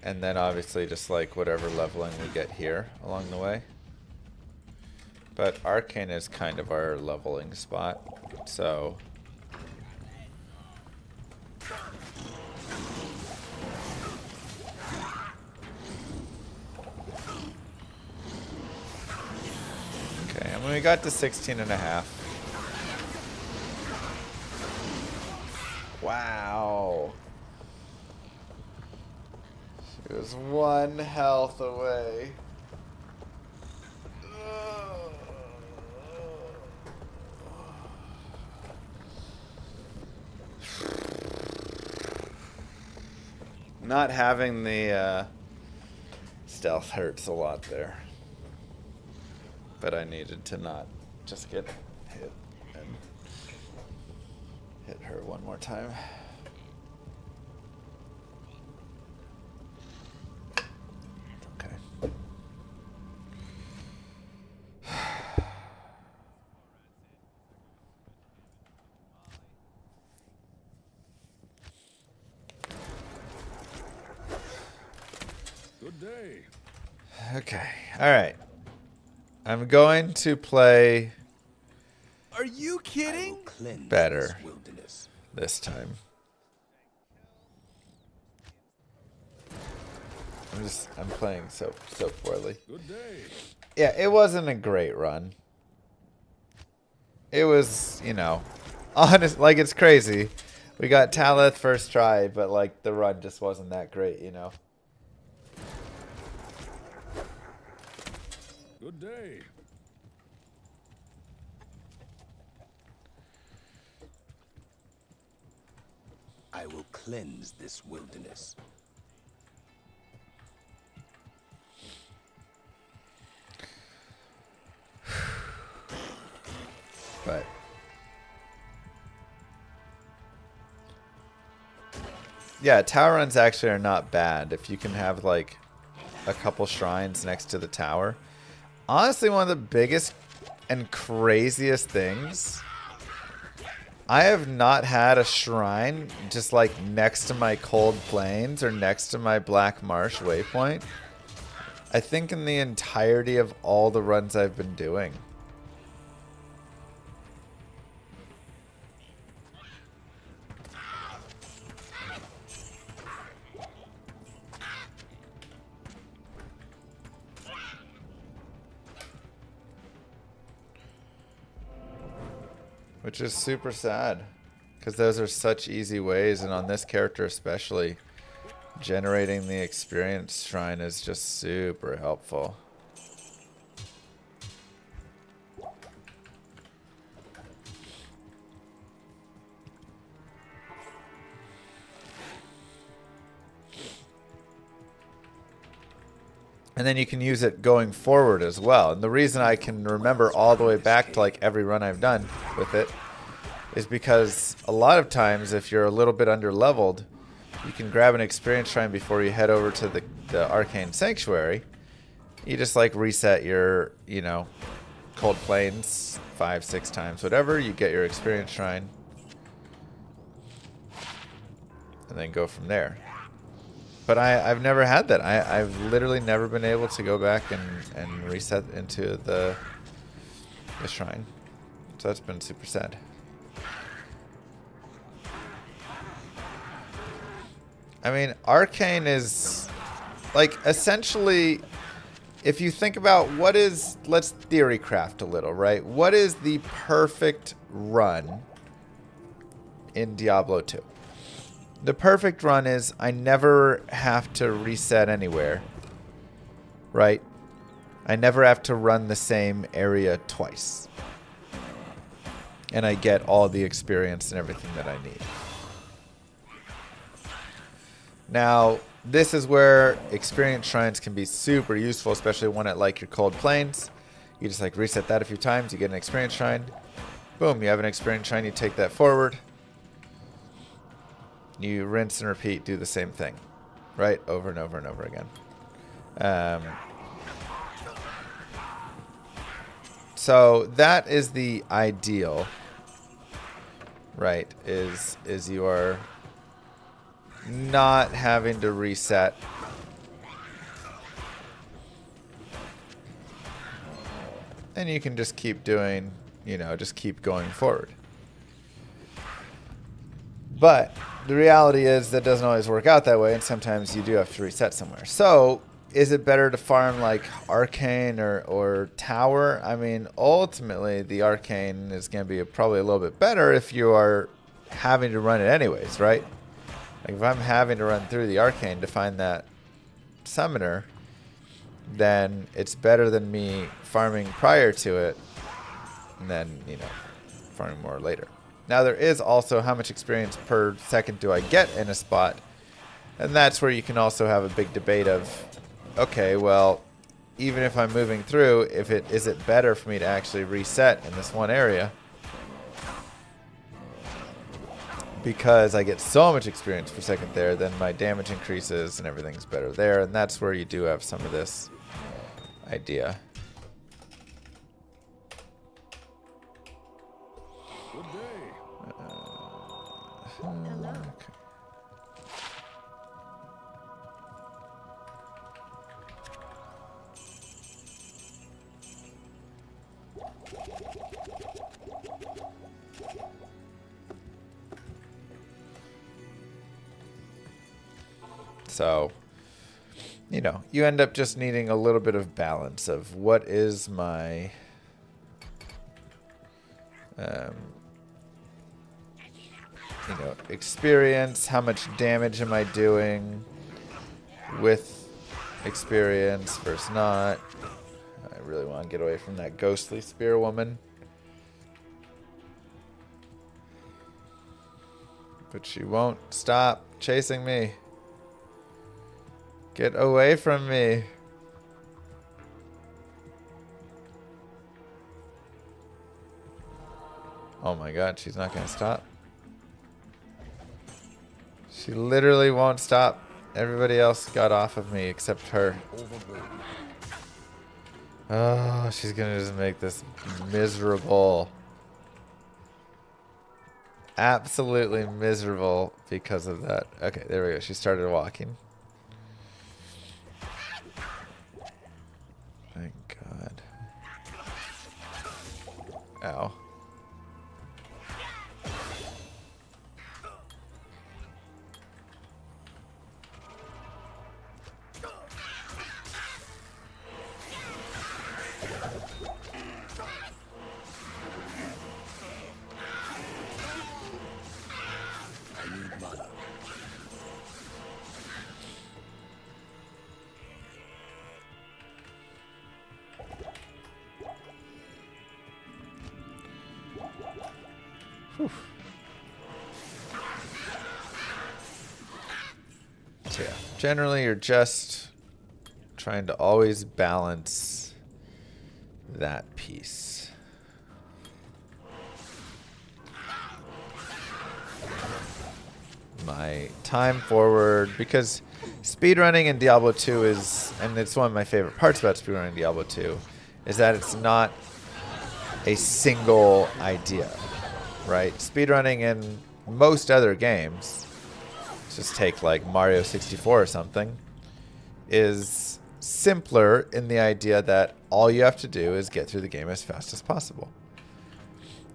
And then obviously just like whatever leveling we get here along the way. But Arcane is kind of our leveling spot. So okay, and when we got to 16.5. Wow. She was 1 health away. Not having the stealth hurts a lot there. But I needed to not just get hit and hit her one more time. Okay. Good day. Okay. All right. I'm going to play Are you kidding? better this time. I'm playing so poorly. Good day. Yeah, it wasn't a great run. It was, you know, honest, like it's crazy. We got Talith first try, but like the run just wasn't that great, you know. Good day. I will cleanse this wilderness. But yeah, tower runs actually are not bad if you can have like a couple shrines next to the tower. Honestly, one of the biggest and craziest things, I have not had a shrine just like next to my Cold Plains or next to my Black Marsh waypoint. I think in the entirety of all the runs I've been doing. Which is super sad, because those are such easy ways, and on this character especially, generating the experience shrine is just super helpful. And then you can use it going forward as well. And the reason I can remember all the way back to like every run I've done with it is because a lot of times if you're a little bit under leveled, you can grab an experience shrine before you head over to the Arcane Sanctuary. You just like reset your, you know, Cold Plains 5-6 times, whatever. You get your experience shrine. and then go from there. But I've never had that. I've literally never been able to go back and reset into the shrine. So that's been super sad. I mean, Arcane is like essentially, if you think about what is, let's theory craft a little, right? What is the perfect run in Diablo 2? The perfect run is I never have to reset anywhere, right? I never have to run the same area twice. And I get all the experience and everything that I need. Now, this is where experience shrines can be super useful, especially one at like your cold plains. You just like reset that a few times, you get an experience shrine. Boom, you have an experience shrine, you take that forward. You rinse and repeat, do the same thing, right? Over and over and over again. So that is the ideal, right? Is you are not having to reset. And you can just keep doing, you know, just keep going forward. But the reality is that doesn't always work out that way, and sometimes you do have to reset somewhere. So, is it better to farm like Arcane or Tower? I mean, ultimately, the Arcane is going to be probably a little bit better if you are having to run it anyways, right? Like if I'm having to run through the Arcane to find that summoner, then it's better than me farming prior to it and then, you know, farming more later. Now there is also how much experience per second do I get in a spot, and that's where you can also have a big debate of, okay, well, even if I'm moving through, is it better for me to actually reset in this one area? Because I get so much experience per second there, then my damage increases and everything's better there, and that's where you do have some of this idea. Good day. Hello. Okay. So, you know, you end up just needing a little bit of balance of what is my you know, experience, how much damage am I doing with experience versus not. I really want to get away from that ghostly spear woman. But she won't stop chasing me. Get away from me. Oh my god, she's not going to stop. She literally won't stop. Everybody else got off of me except her. Oh, she's going to just make this miserable. Absolutely miserable because of that. Okay, there we go. She started walking. Thank God. Ow. So yeah, generally you're just trying to always balance that piece. My time forward, because speedrunning in Diablo 2 is, and it's one of my favorite parts about speedrunning Diablo 2, is that it's not a single idea, right? Speedrunning in most other games, just take like Mario 64 or something, is simpler in the idea that all you have to do is get through the game as fast as possible.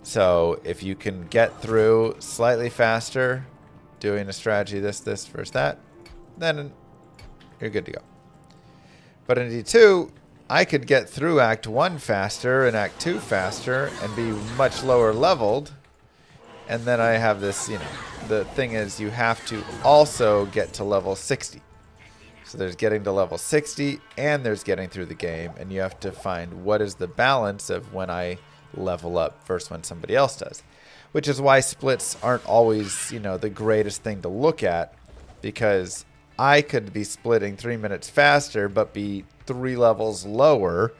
So if you can get through slightly faster, doing a strategy this versus that, then you're good to go. But in D2, I could get through Act 1 faster and Act 2 faster and be much lower leveled. And then I have this, you know, the thing is you have to also get to level 60. So there's getting to level 60 and there's getting through the game. And you have to find what is the balance of when I level up versus when somebody else does. Which is why splits aren't always, you know, the greatest thing to look at. Because I could be splitting 3 minutes faster but be 3 levels lower.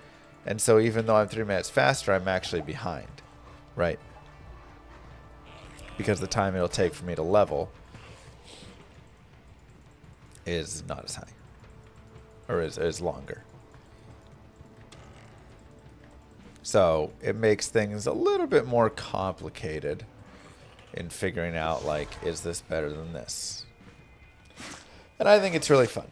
And so even though I'm 3 minutes faster, I'm actually behind. Right? Because the time it'll take for me to level is not as high. Or is longer. So it makes things a little bit more complicated in figuring out, like, is this better than this? And I think it's really fun.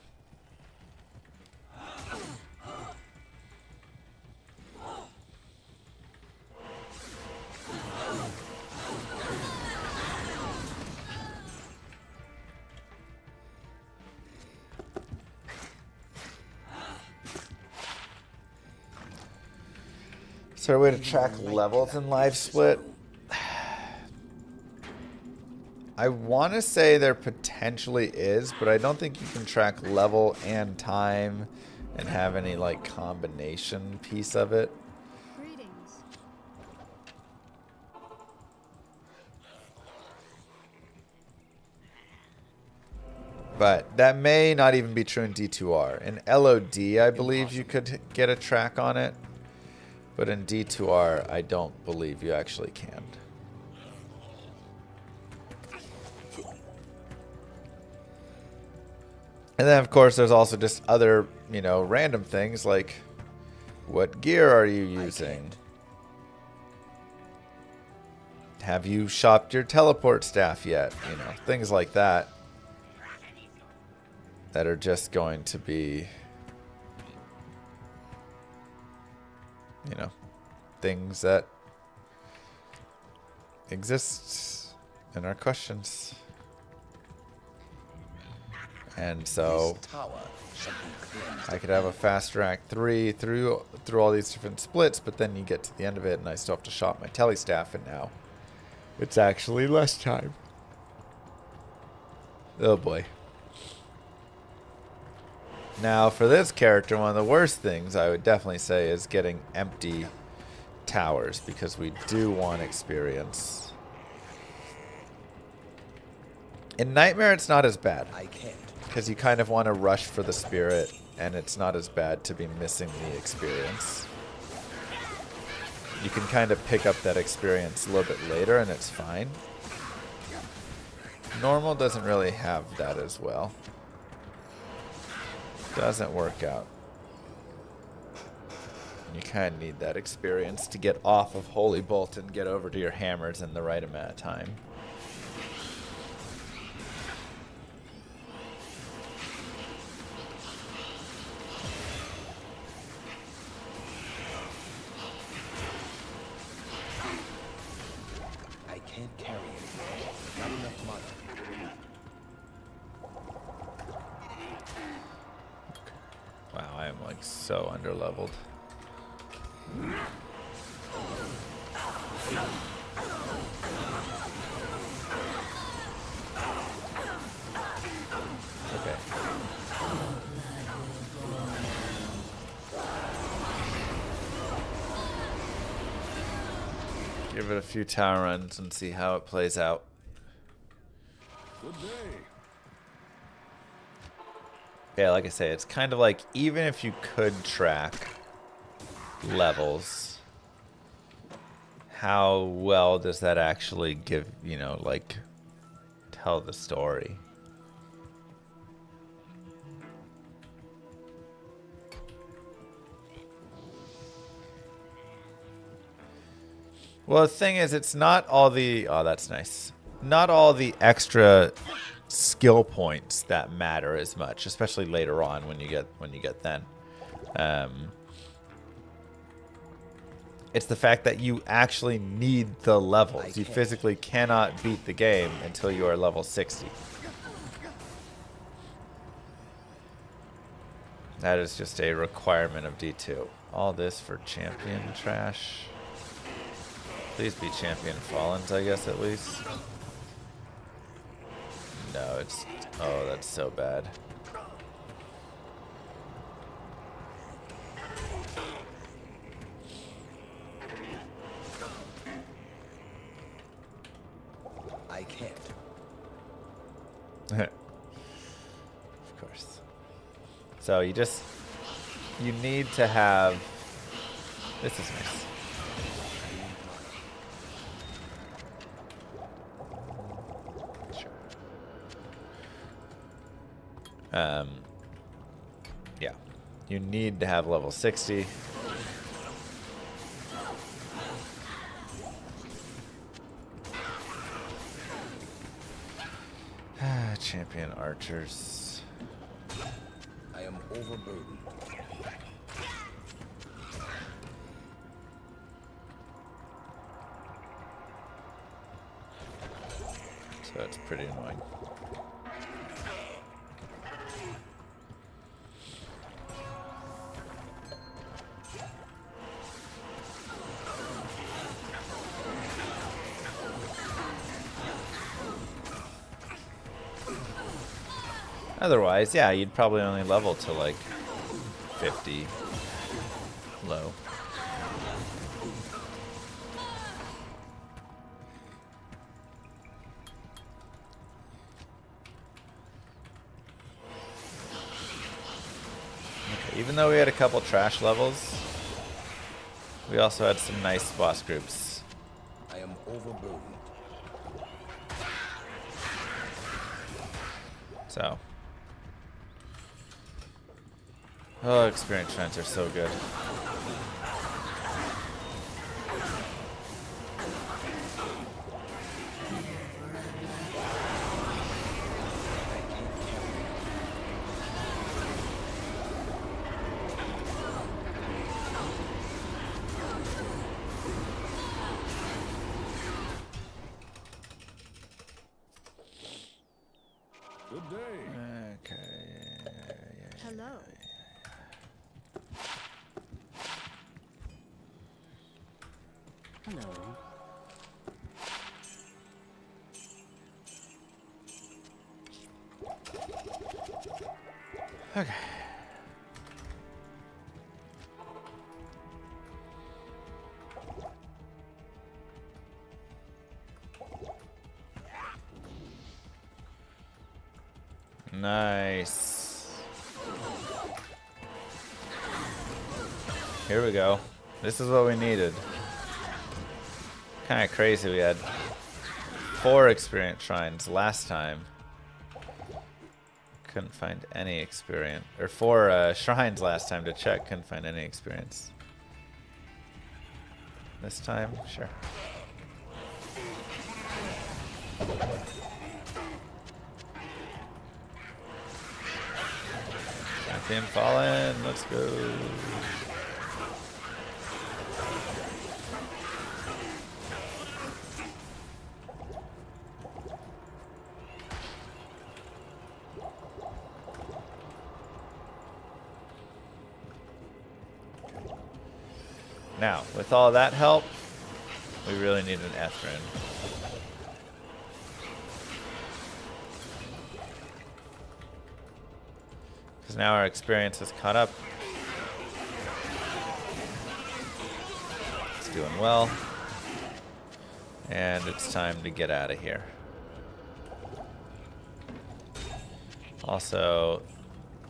Is there a way to track levels in Live Split? I want to say there potentially is, but I don't think you can track level and time and have any like combination piece of it. Greetings. But that may not even be true in D2R. In LOD, I believe you could get a track on it. But in D2R, I don't believe you actually can. And then, of course, there's also just other, you know, random things like what gear are you using? Have you shopped your teleport staff yet? You know, things like that. That are just going to be, you know, things that exist in our questions. And so I could have a faster Act 3 through all these different splits, but then you get to the end of it and I still have to shop my tele staff, and now it's actually less time. Oh boy. Now, for this character, one of the worst things I would definitely say is getting empty towers, because we do want experience. In Nightmare, it's not as bad, I can't. because you kind of want to rush for the spirit, and it's not as bad to be missing the experience. You can kind of pick up that experience a little bit later, and it's fine. Normal doesn't really have that as well. Doesn't work out. You kind of need that experience to get off of Holy Bolt and get over to your hammers in the right amount of time. I can't carry it. Not enough money. Wow, I am like so underleveled. Okay. Give it a few tower runs and see how it plays out. Good day. Yeah, like I say, it's kind of like, even if you could track levels, how well does that actually give, you know, like, tell the story? Well, the thing is, it's not all the, oh, that's nice. Not all the extra skill points that matter as much, especially later on when you get then. It's the fact that you actually need the levels. You physically cannot beat the game until you are level 60. That is just a requirement of D2. All this for champion trash. Please be champion Fallens, I guess, at least. No, it's... Oh, that's so bad. I can't. Of course. So you just... You need to have... This is nice. Yeah, you need to have level 60. Champion archers. I am overburdened. So that's pretty annoying. Otherwise, yeah, you'd probably only level to like 50 low. Okay, even though we had a couple trash levels, we also had some nice boss groups. I am overburdened. So. Oh, experience trends are so good. Good day. Okay. Hello. Hello. Okay. Nice. Here we go. This is what we needed. Kind of crazy. We had 4 experience shrines last time. Couldn't find any experience. Or 4 shrines last time to check. Couldn't find any experience. This time, sure. Champion Fallen, let's go. Now, with all that help, we really need an Ethrin. Because now our experience is caught up. It's doing well. And it's time to get out of here. Also,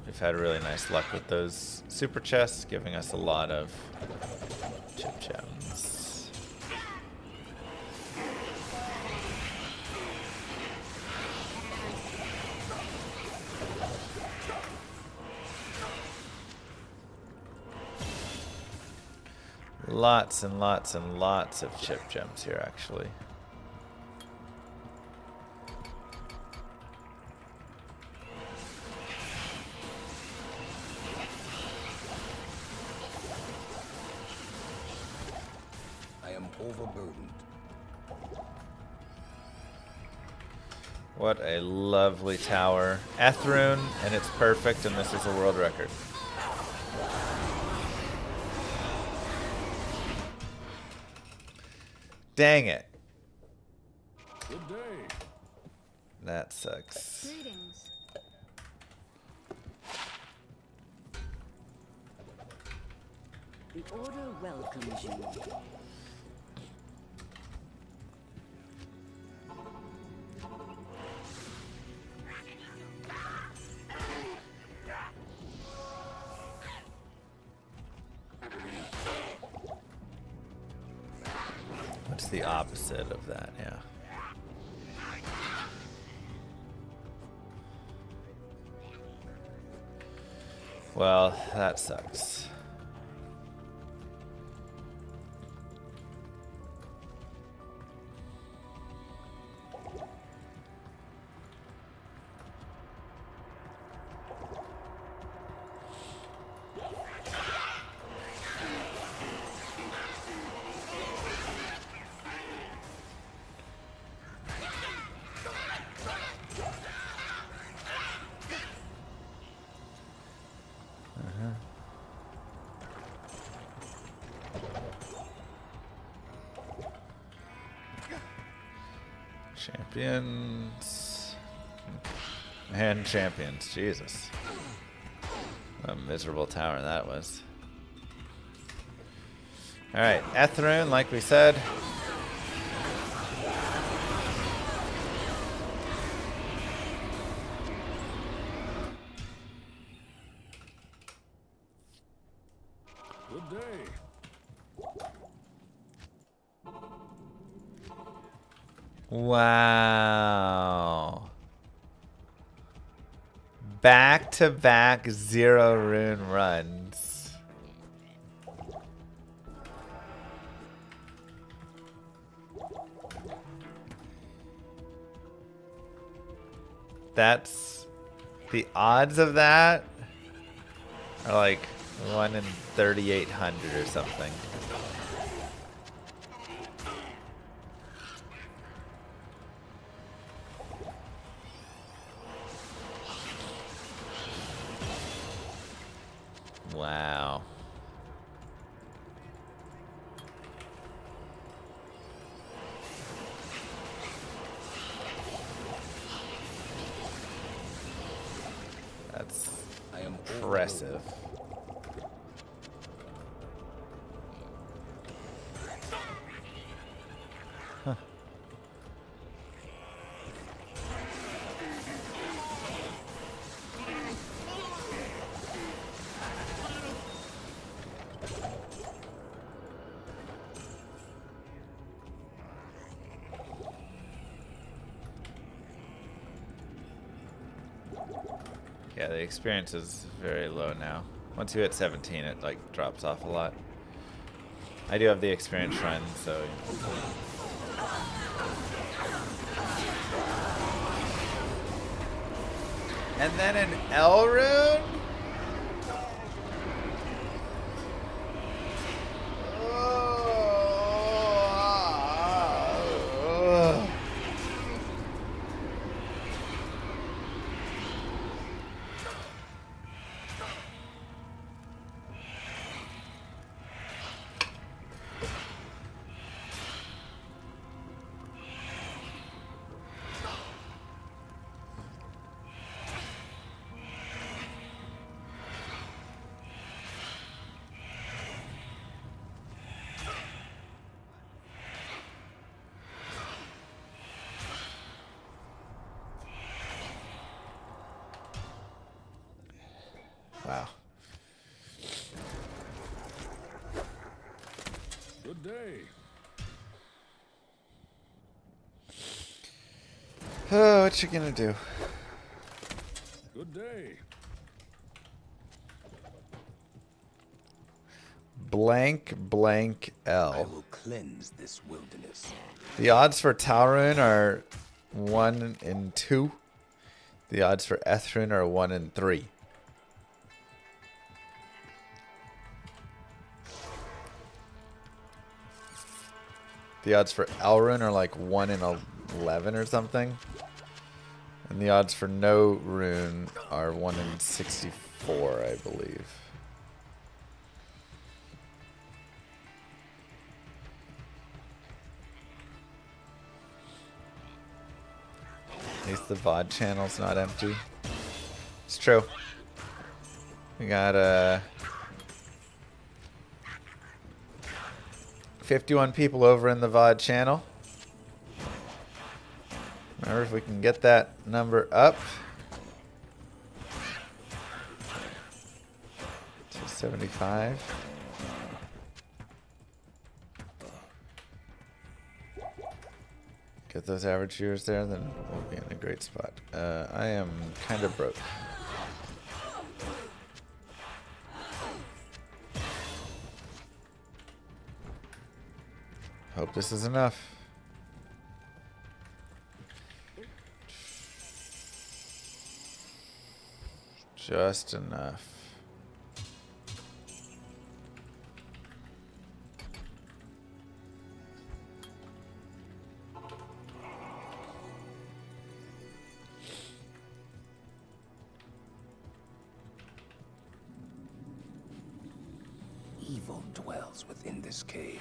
we've had really nice luck with those super chests, giving us a lot of chip gems. Lots and lots and lots of chip gems here, actually. overburdened. What a lovely tower. Ethrune, and it's perfect, and this is a world record. Dang it. Good day. That sucks. Greetings. The Order welcomes you. What's the opposite of that? Yeah. Well, that sucks. Champions and champions. Jesus. What a miserable tower that was. Alright, Ethrune, like we said. Good day. Wow. Back-to-back 0 rune runs. That's the odds of that are like 1 in 3,800 or something. Wow. That's I am impressive. Huh. Yeah, the experience is very low now. Once you hit 17, it like drops off a lot. I do have the experience shrine, so. And then an Elrune? Wow. Good day. Oh, what you gonna do? Good day. Blank blank I L. will cleanse this wilderness. The odds for Talrune are 1 in 2. The odds for Ethrune are 1 in 3. The odds for Elrune are like 1 in 11 or something. And the odds for no rune are 1 in 64, I believe. At least the VOD channel's not empty. It's true. We got 51 people over in the VOD channel. Remember, if we can get that number up to 75. Get those average viewers there, then we'll be in a great spot. I am kind of broke. Hope this is enough. Just enough. Evil dwells within this cave.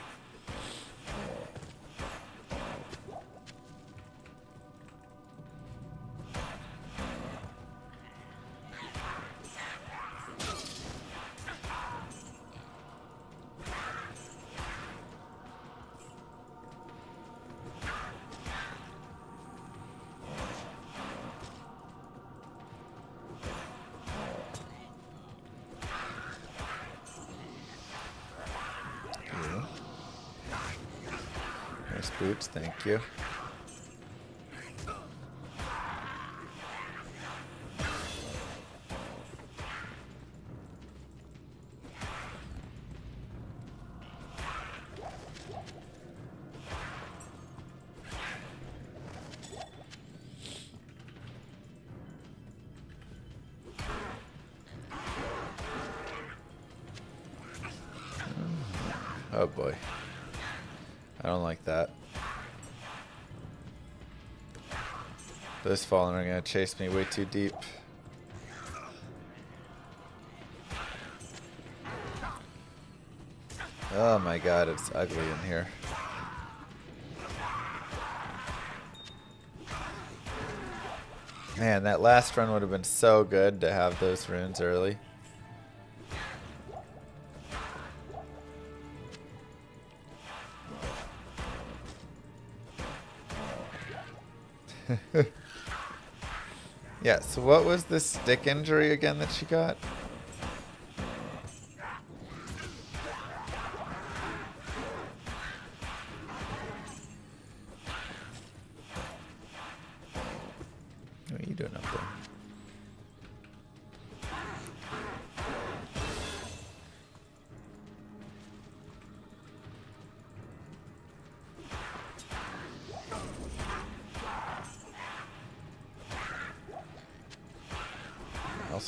Nice boots, thank you. Oh boy. I don't like that. Those fallen are gonna chase me way too deep. Oh my god, it's ugly in here. Man, that last run would have been so good to have those runes early. Yeah, so what was the stick injury again that she got? What are you doing up there?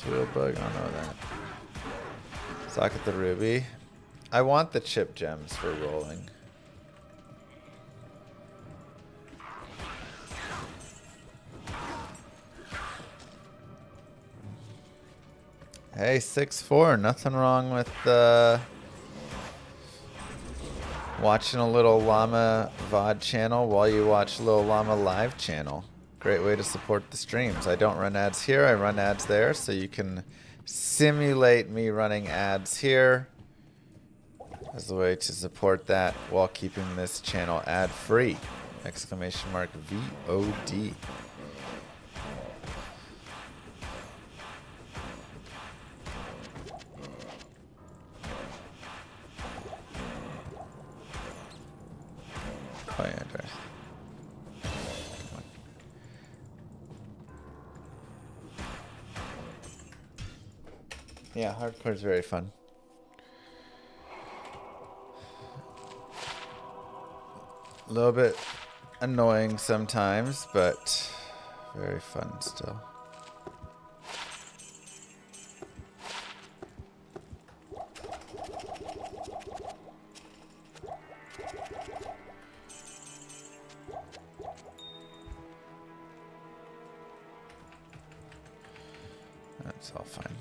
Wheel bug, I don't know that. Socket the ruby. I want the chip gems for rolling. Hey, 6-4. Nothing wrong with watching a little Llama VOD channel while you watch a little Llama live channel. Great way to support the streams. I don't run ads here, I run ads there, so you can simulate me running ads here as a way to support that while keeping this channel ad free. Exclamation mark VOD. Oh yeah, address. Yeah, hardcore is very fun. A little bit annoying sometimes, but very fun still. It's all fine.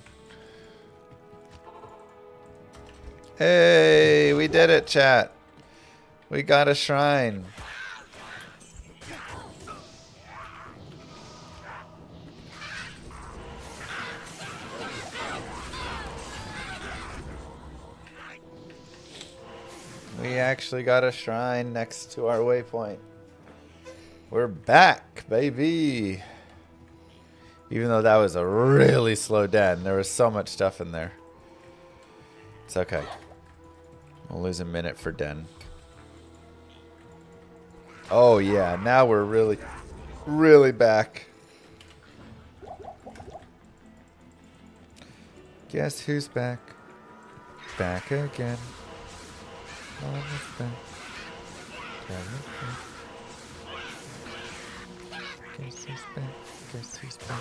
Hey, we did it, chat. We got a shrine. We actually got a shrine next to our waypoint. We're back, baby. Even though that was a really slow den, there was so much stuff in there. It's okay. We'll lose a minute for den. Oh yeah, now we're really, really back. Guess who's back? Back again. Almost back. Guess who's back? Guess who's back?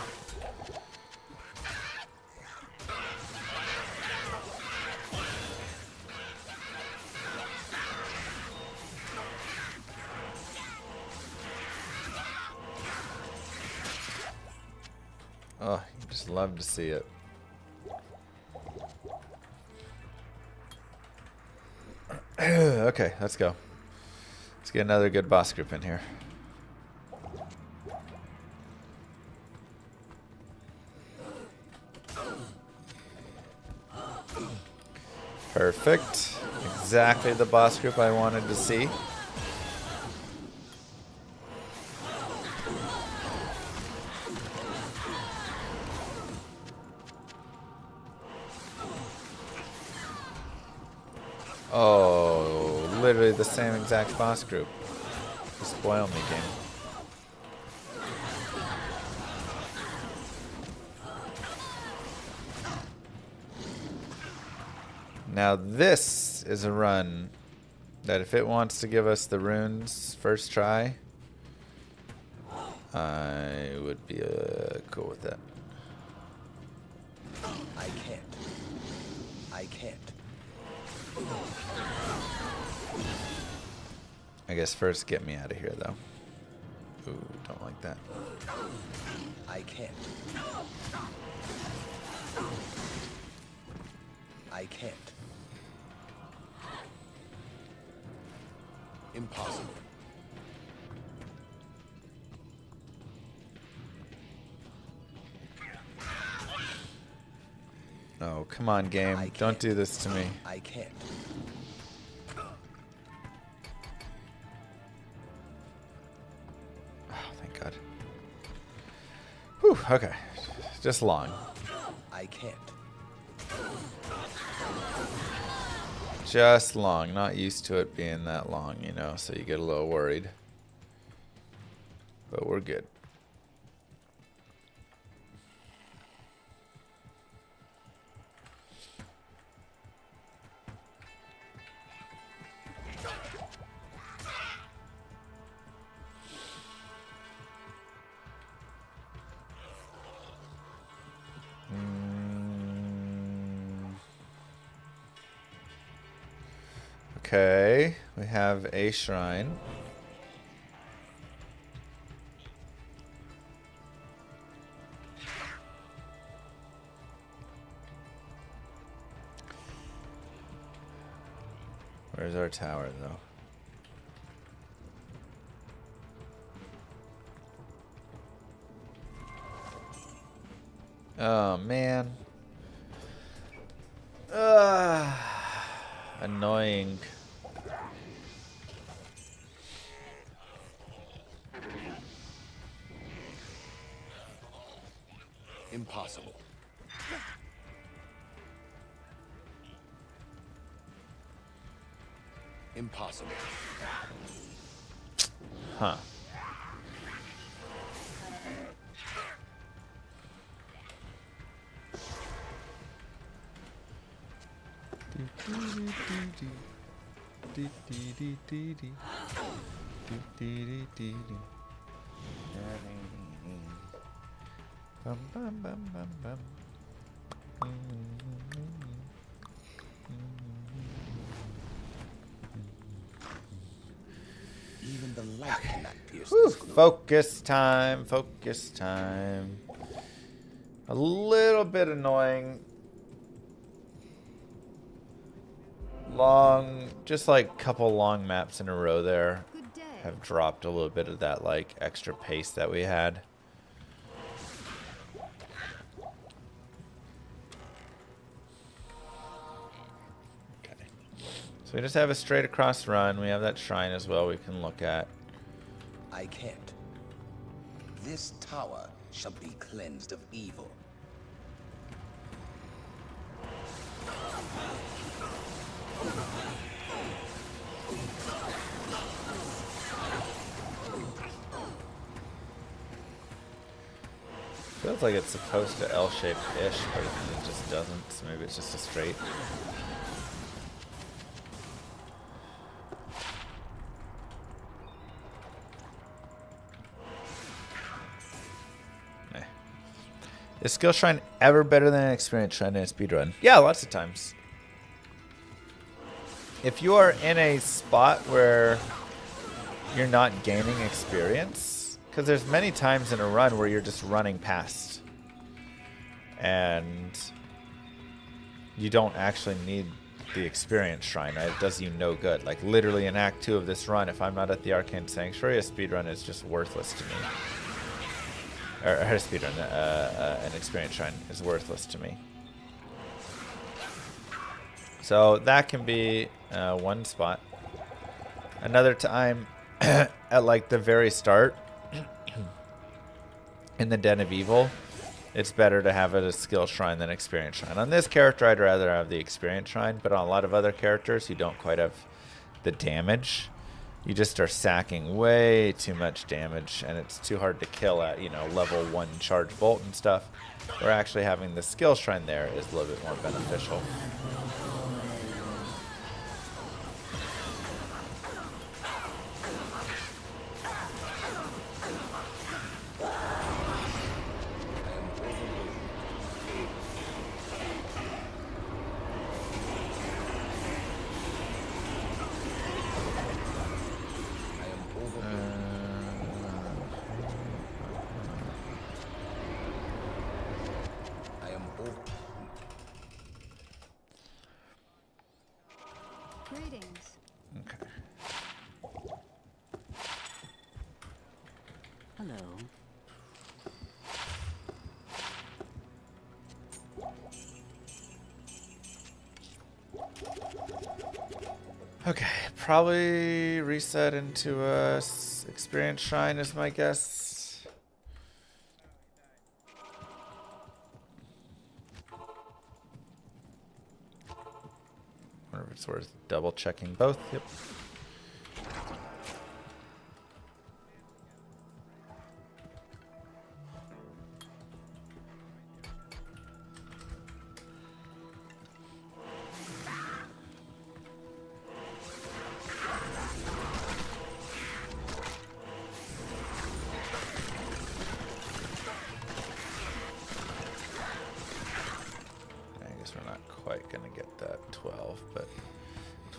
Oh, you just love to see it. Okay, let's go. Let's get another good boss group in here. Perfect. Exactly the boss group I wanted to see. Oh, literally the same exact boss group. You spoil me, game. Now this is a run that if it wants to give us the runes first try, I would be cool with that. I can't. I can't. I guess first get me out of here though. Ooh, don't like that. I can't. I can't. Impossible. Oh, come on, game. Don't do this to me. I can't. Oh, thank God. Whew, okay. Just long. I can't. Just long. Not used to it being that long, you know, so you get a little worried. But we're good. Okay, we have a shrine. Where's our tower, though? Oh, man. Annoying. Impossible. Impossible. Huh. Bum, bum, bum, bum, bum. Even the light cannot pierce Whew, this gloom. focus time, focus time. A little bit annoying. Long, just like couple long maps in a row there Good day. have dropped a little bit of that like extra pace that we had. Okay. So we just have a straight across run. We have that shrine as well we can look at. I can't. This tower shall be cleansed of evil. Feels like it's supposed to L-shape-ish, but it just doesn't, so maybe it's just a straight. Eh. Is skill shrine ever better than an experience shrine in a speedrun? Yeah, lots of times. If you are in a spot where you're not gaining experience, because there's many times in a run where you're just running past and you don't actually need the experience shrine, right? It does you no good. Like literally in Act 2 of this run, if I'm not at the Arcane Sanctuary, a speedrun is just worthless to me. Or a speedrun, an experience shrine is worthless to me. So that can be one spot. Another time at like the very start in the Den of Evil, it's better to have it a skill shrine than experience shrine. On this character, I'd rather have the experience shrine, but on a lot of other characters who don't quite have the damage, you just are sacking way too much damage, and it's too hard to kill at, you know, level 1 charge bolt and stuff, where actually having the skill shrine there is a little bit more beneficial. Greetings. Okay. Hello. Okay, probably reset into a experience shrine is my guess. Wonder if it's worth double checking both. Yep. We're not quite going to get that 12, but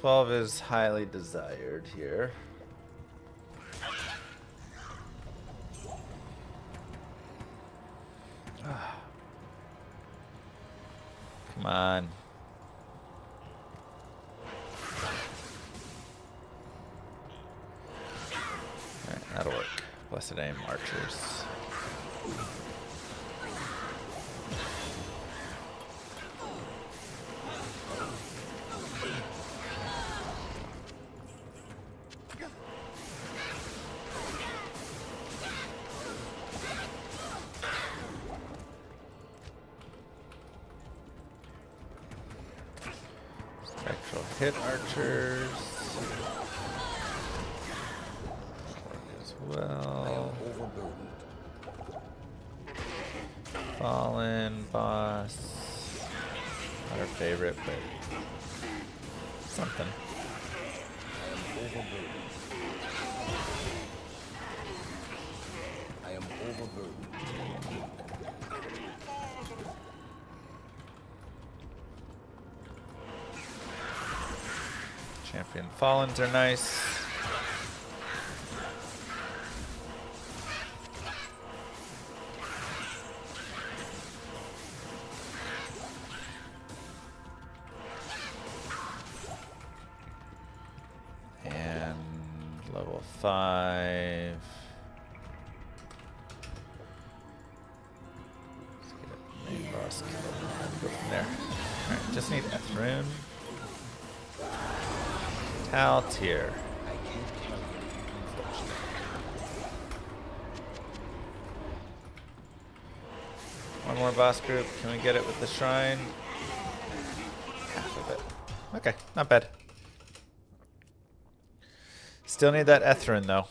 12 is highly desired here. Come on. Alright, that'll work. Blessed aim, archers. Spectral hit archers. As well. Fallen boss. Not our favorite, but something. I am overburdened. Champion Fallens are nice. Level 5. Let's get a main boss killed. Go from there. Alright, just need Ethrune. Taltir. One more boss group. Can we get it with the shrine? Half of it. Okay, not bad. Still need that Ethrune though.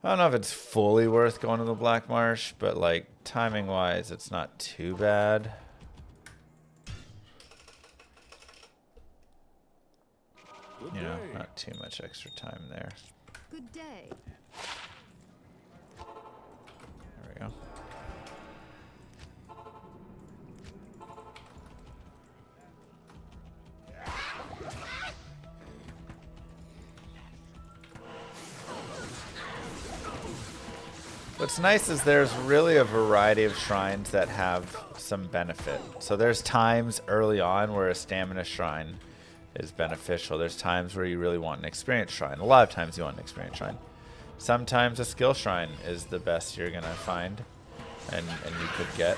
I don't know if it's fully worth going to the Black Marsh, but like timing wise, it's not too bad. You know, not too much extra time there. Good day. There we go. What's nice is there's really a variety of shrines that have some benefit. So there's times early on where a stamina shrine is beneficial. There's times where you really want an experience shrine. A lot of times you want an experience shrine. Sometimes a skill shrine is the best you're gonna find and you could get.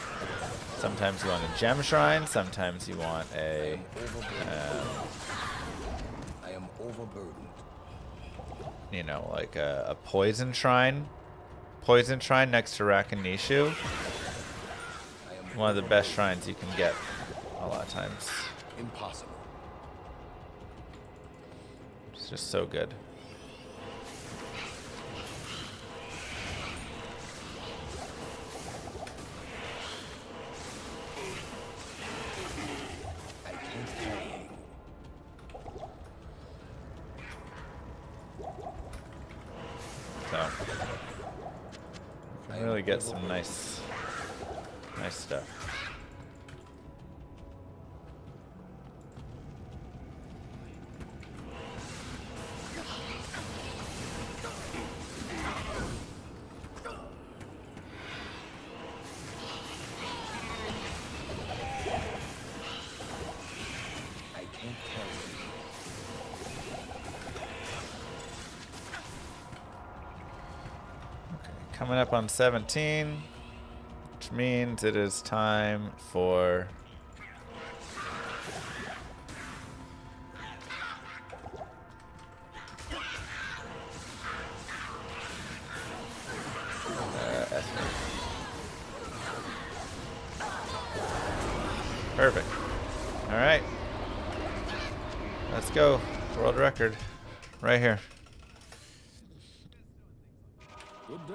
Sometimes you want a gem shrine, sometimes you want a I am overburdened. you know, like a poison shrine. Poison shrine next to Rakanishu. One of the best shrines you can get a lot of times. Impossible. It's just so good. I can't carry. So you can really get some nice stuff. I can't carry. Coming up on 17, which means it is time for perfect. All right, let's go. World record, right here. Good day.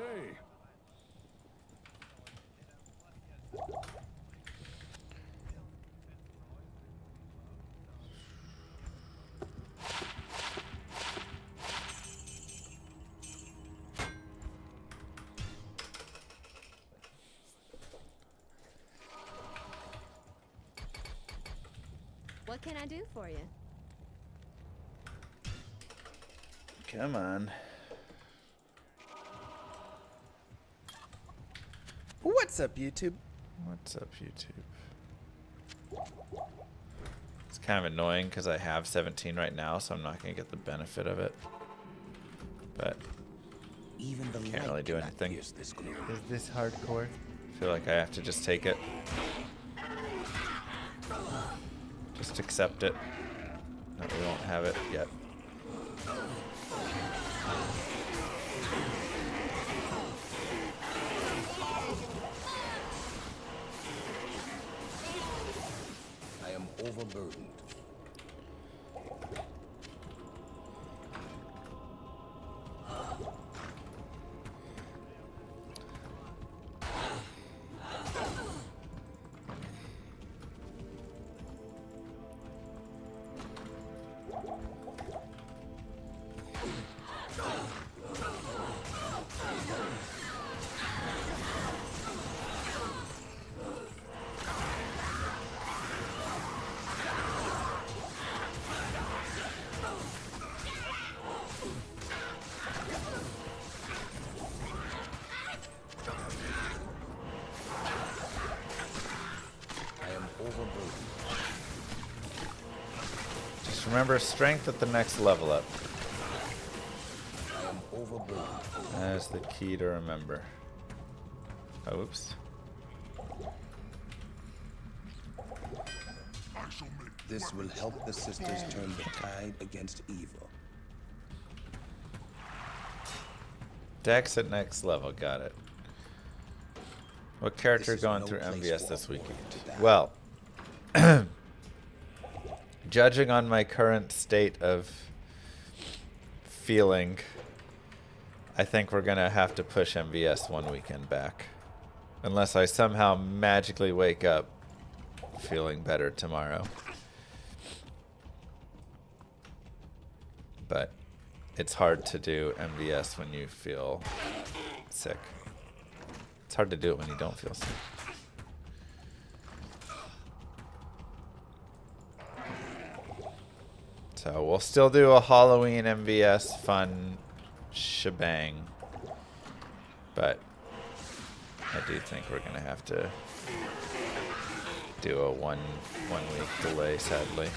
What can I do for you? Come on. What's up, YouTube? What's up, YouTube? It's kind of annoying because I have 17 right now, so I'm not going to get the benefit of it. But Even the can't light really do cannot anything. pierce this gloom. Is this hardcore? I feel like I have to just take it. Just accept it. That we won't have it yet. I am overburdened. Just remember strength at the next level up. I am overburdened. That's the key to remember. Oh, oops. This will help the sisters turn the tide against evil. Dex at next level, got it. What character This is going no through place MVS for this a weekend? warrior to die. Well, judging on my current state of feeling, I think we're gonna have to push MVS one weekend back. Unless I somehow magically wake up feeling better tomorrow. But it's hard to do MVS when you feel sick. It's hard to do it when you don't feel sick. So we'll still do a Halloween MVS fun shebang. But I do think we're gonna have to do a one week delay, sadly.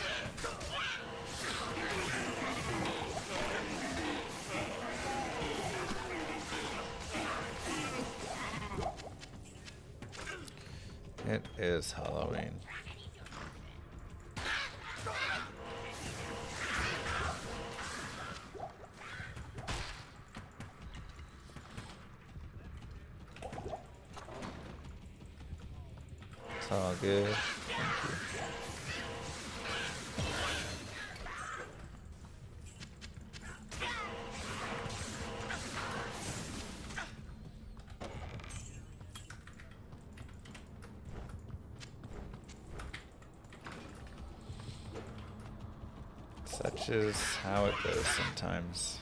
It is Halloween. It's all good. Thank you. Such is how it goes sometimes.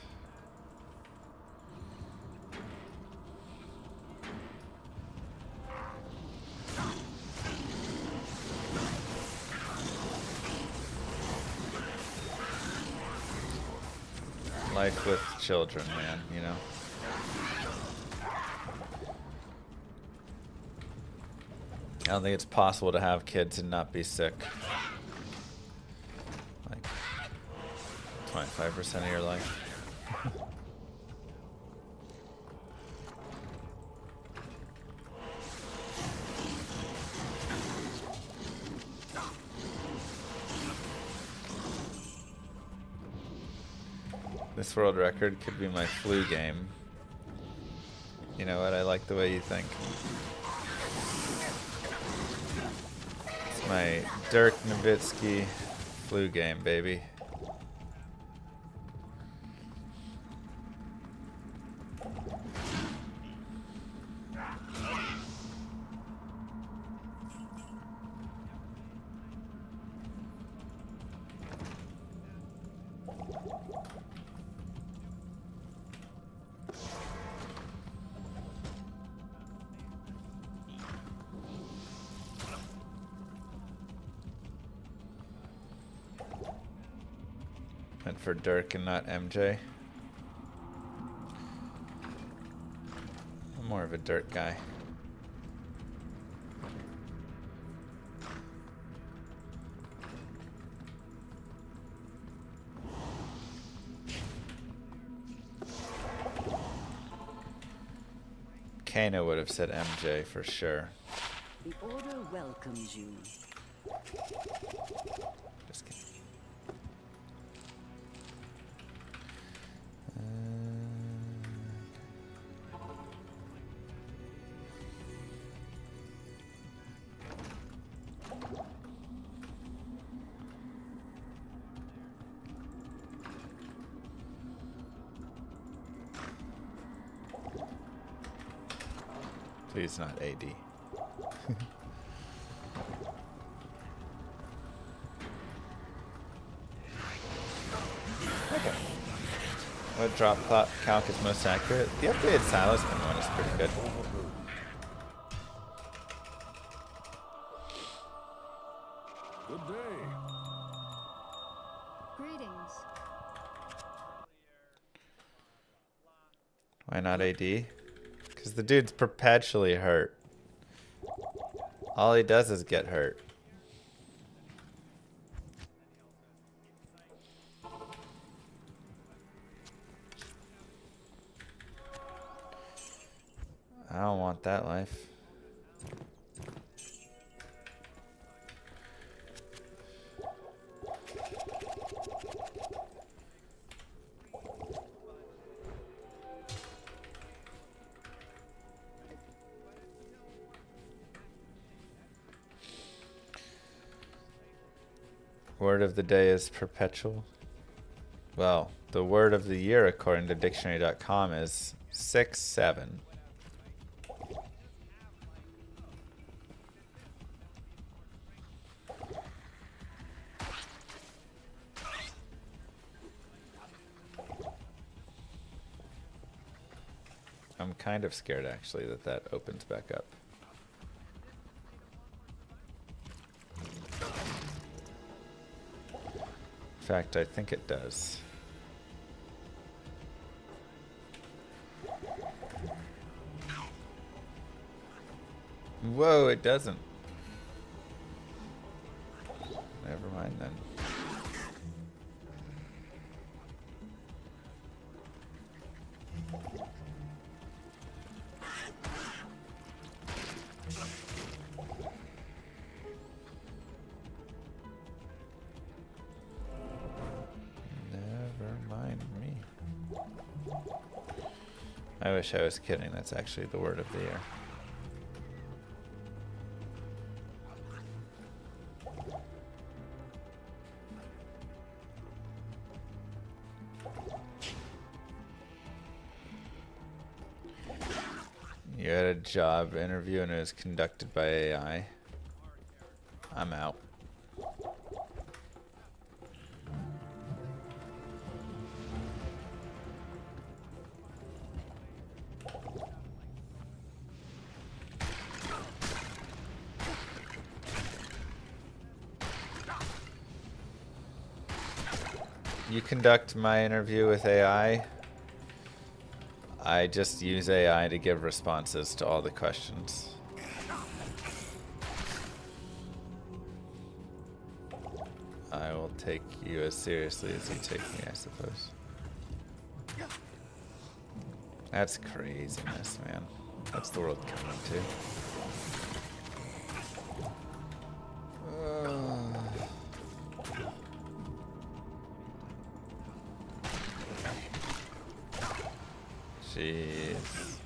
Life with children, man, you know. I don't think it's possible to have kids and not be sick. Like 25% of your life. This world record could be my flu game. You know what? I like the way you think. It's my Dirk Nowitzki flu game, baby. Went for Dirk and not MJ. I'm more of a Dirk guy. Kano would have said MJ for sure. The Order welcomes you. Just kidding. Please not AD. Okay. What drop calc is most accurate? The updated Silasman one is pretty good. Good day. Greetings. Why not AD? Because the dude's perpetually hurt. All he does is get hurt. want that life. Word of the day is perpetual. Well, the word of the year according to dictionary.com is 6-7. I'm kind of scared actually that opens back up. In fact, I think it does. Whoa, it doesn't. Never mind then. I wish I was kidding. That's actually the word of the year. You had a job interview and it was conducted by AI. I'm out. You conduct my interview with AI. I just use AI to give responses to all the questions. I will take you as seriously as you take me, I suppose. That's craziness, man. What's the world coming to? Jeez.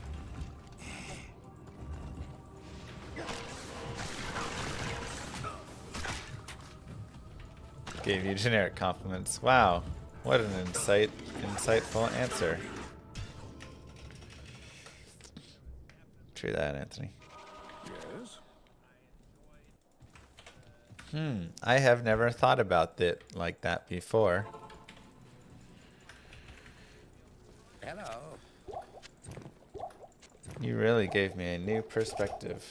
Gave you generic compliments. Wow, what an insightful answer. True that, Anthony. Yes? I have never thought about it like that before. Hello. You really gave me a new perspective.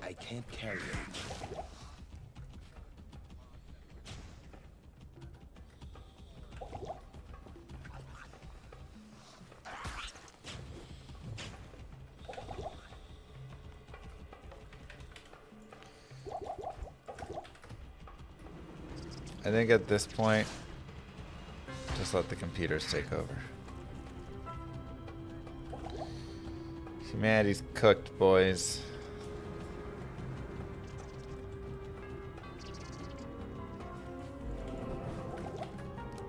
I can't carry it. I think at this point, just let the computers take over. Humanity's cooked, boys.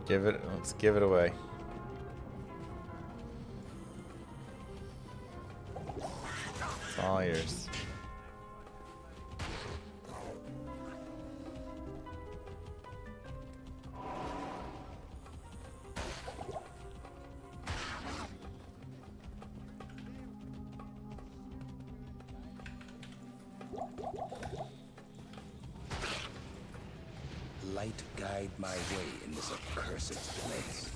Let's give it away. It's all yours. Light guide my way in this accursed place.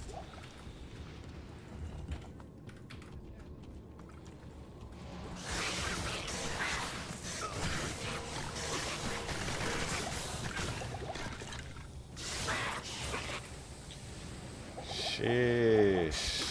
Sheesh.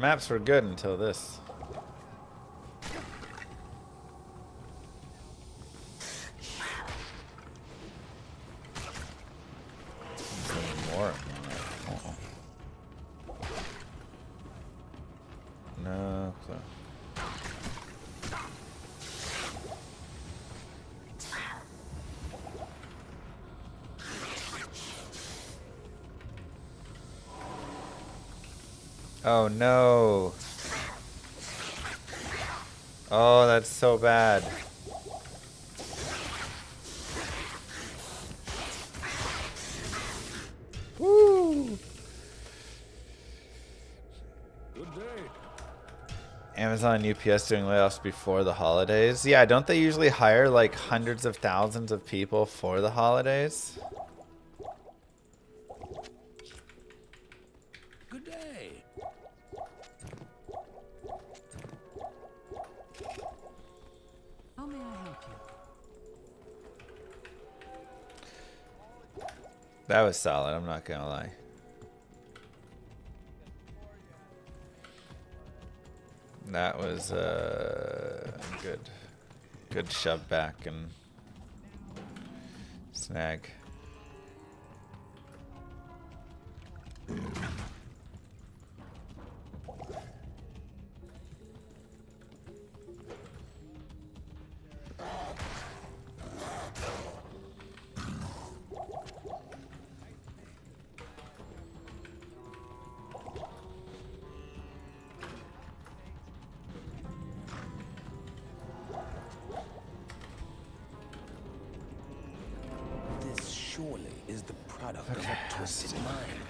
Maps were good until this. There's more. No. Oh no. Oh, that's so bad. Woo! Good day. Amazon and UPS doing layoffs before the holidays. Yeah, don't they usually hire like hundreds of thousands of people for the holidays? Good day. How may I help you? That was solid, I'm not gonna lie. That was good shove back and snag. This surely is the product of a twisted mind.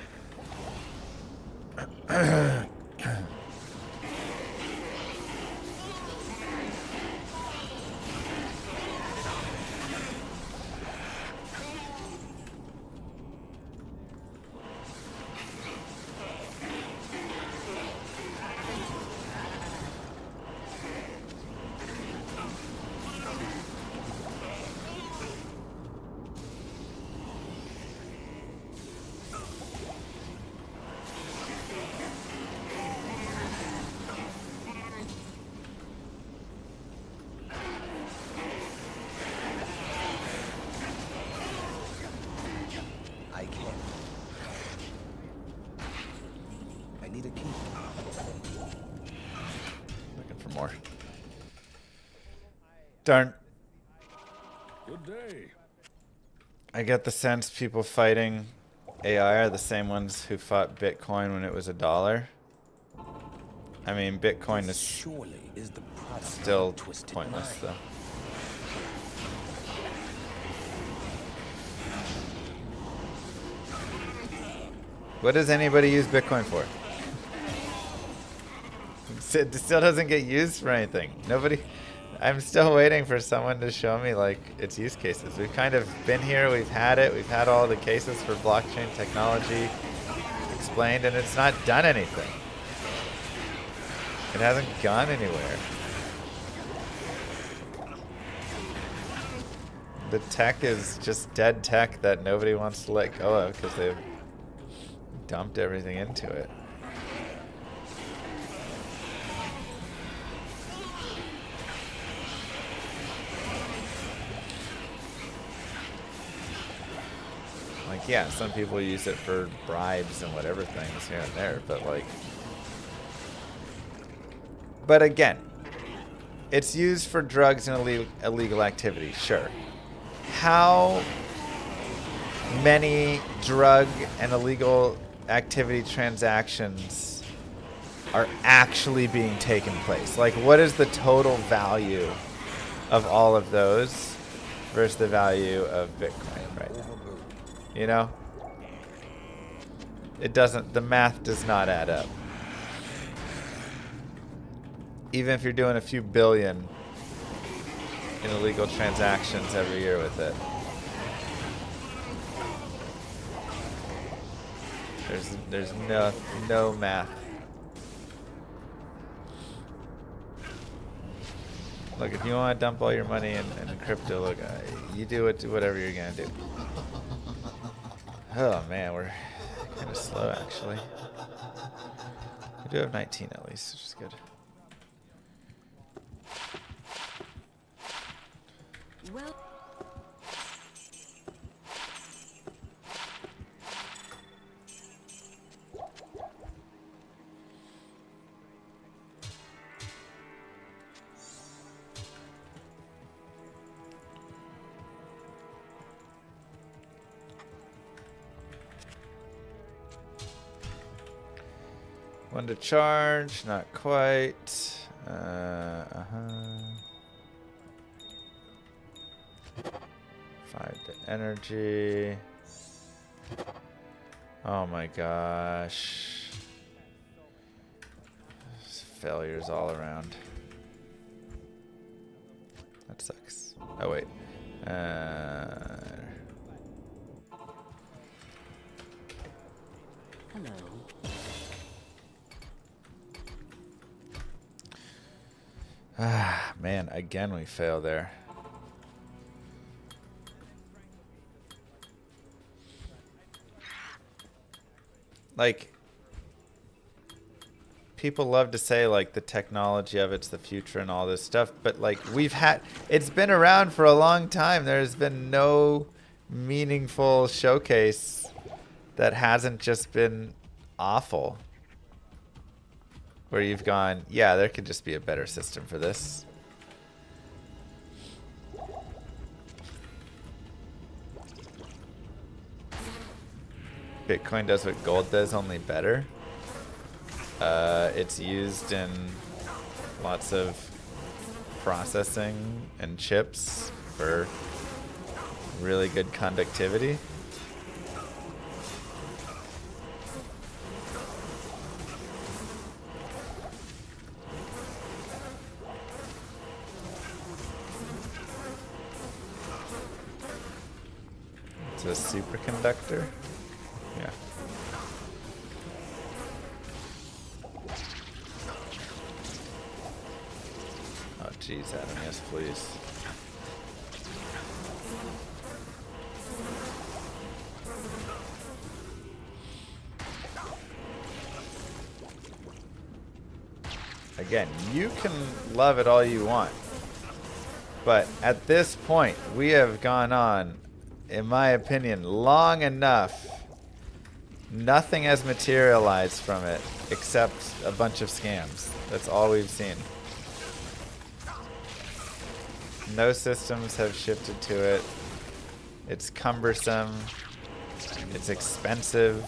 I can't. I need a key. Looking for more. Darn. Good day. I get the sense people fighting AI are the same ones who fought Bitcoin when it was $1. I mean, Bitcoin This is surely is the product still of a twisted pointless, mind. though. What does anybody use Bitcoin for? It still doesn't get used for anything. Nobody. I'm still waiting for someone to show me like its use cases. We've kind of been here, we've had it, we've had all the cases for blockchain technology explained, and it's not done anything. It hasn't gone anywhere. The tech is just dead tech that nobody wants to let go of because they've dumped everything into it. Like, yeah, some people use it for bribes and whatever things here and there, but like... But again, it's used for drugs and illegal activity, sure. How many drug and illegal activity transactions are actually being taken place? Like, what is the total value of all of those versus the value of Bitcoin right now? You know? It doesn't, the math does not add up. Even if you're doing a few billion in illegal transactions every year with it. There's no math. Look, if you want to dump all your money in crypto, look, you do it, whatever you're gonna do. Oh man, we're kind of slow actually. We do have 19 at least, which is good. Well, One to charge, not quite. Uh-huh. 5 to energy. Oh my gosh. Failures all around. That sucks. Oh wait. hello. Ah, man, again we fail there. Like, people love to say, like, the technology of it's the future and all this stuff, but, like, it's been around for a long time. There's been no meaningful showcase that hasn't just been awful. Where you've gone, yeah, there could just be a better system for this. Bitcoin does what gold does, only better. It's used in lots of processing and chips for really good conductivity. It's a superconductor. Yeah. Oh, geez, Adam, yes, please. Again, you can love it all you want, but at this point, we have gone on, in my opinion, long enough. Nothing has materialized from it except a bunch of scams. That's all we've seen. No systems have shifted to it. It's cumbersome. It's expensive.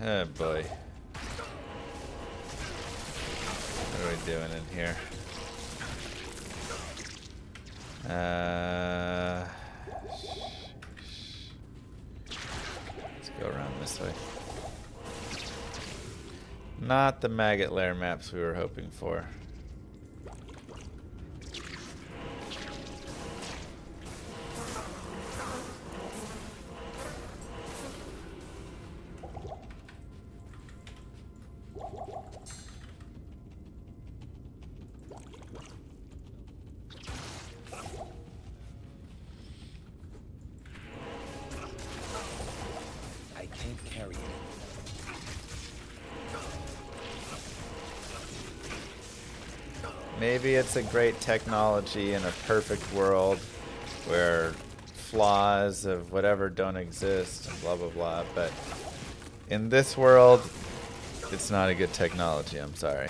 Oh boy. What are we doing in here? Let's go around this way. Not the maggot lair maps we were hoping for. Maybe it's a great technology in a perfect world where flaws of whatever don't exist and blah blah blah, but in this world it's not a good technology, I'm sorry.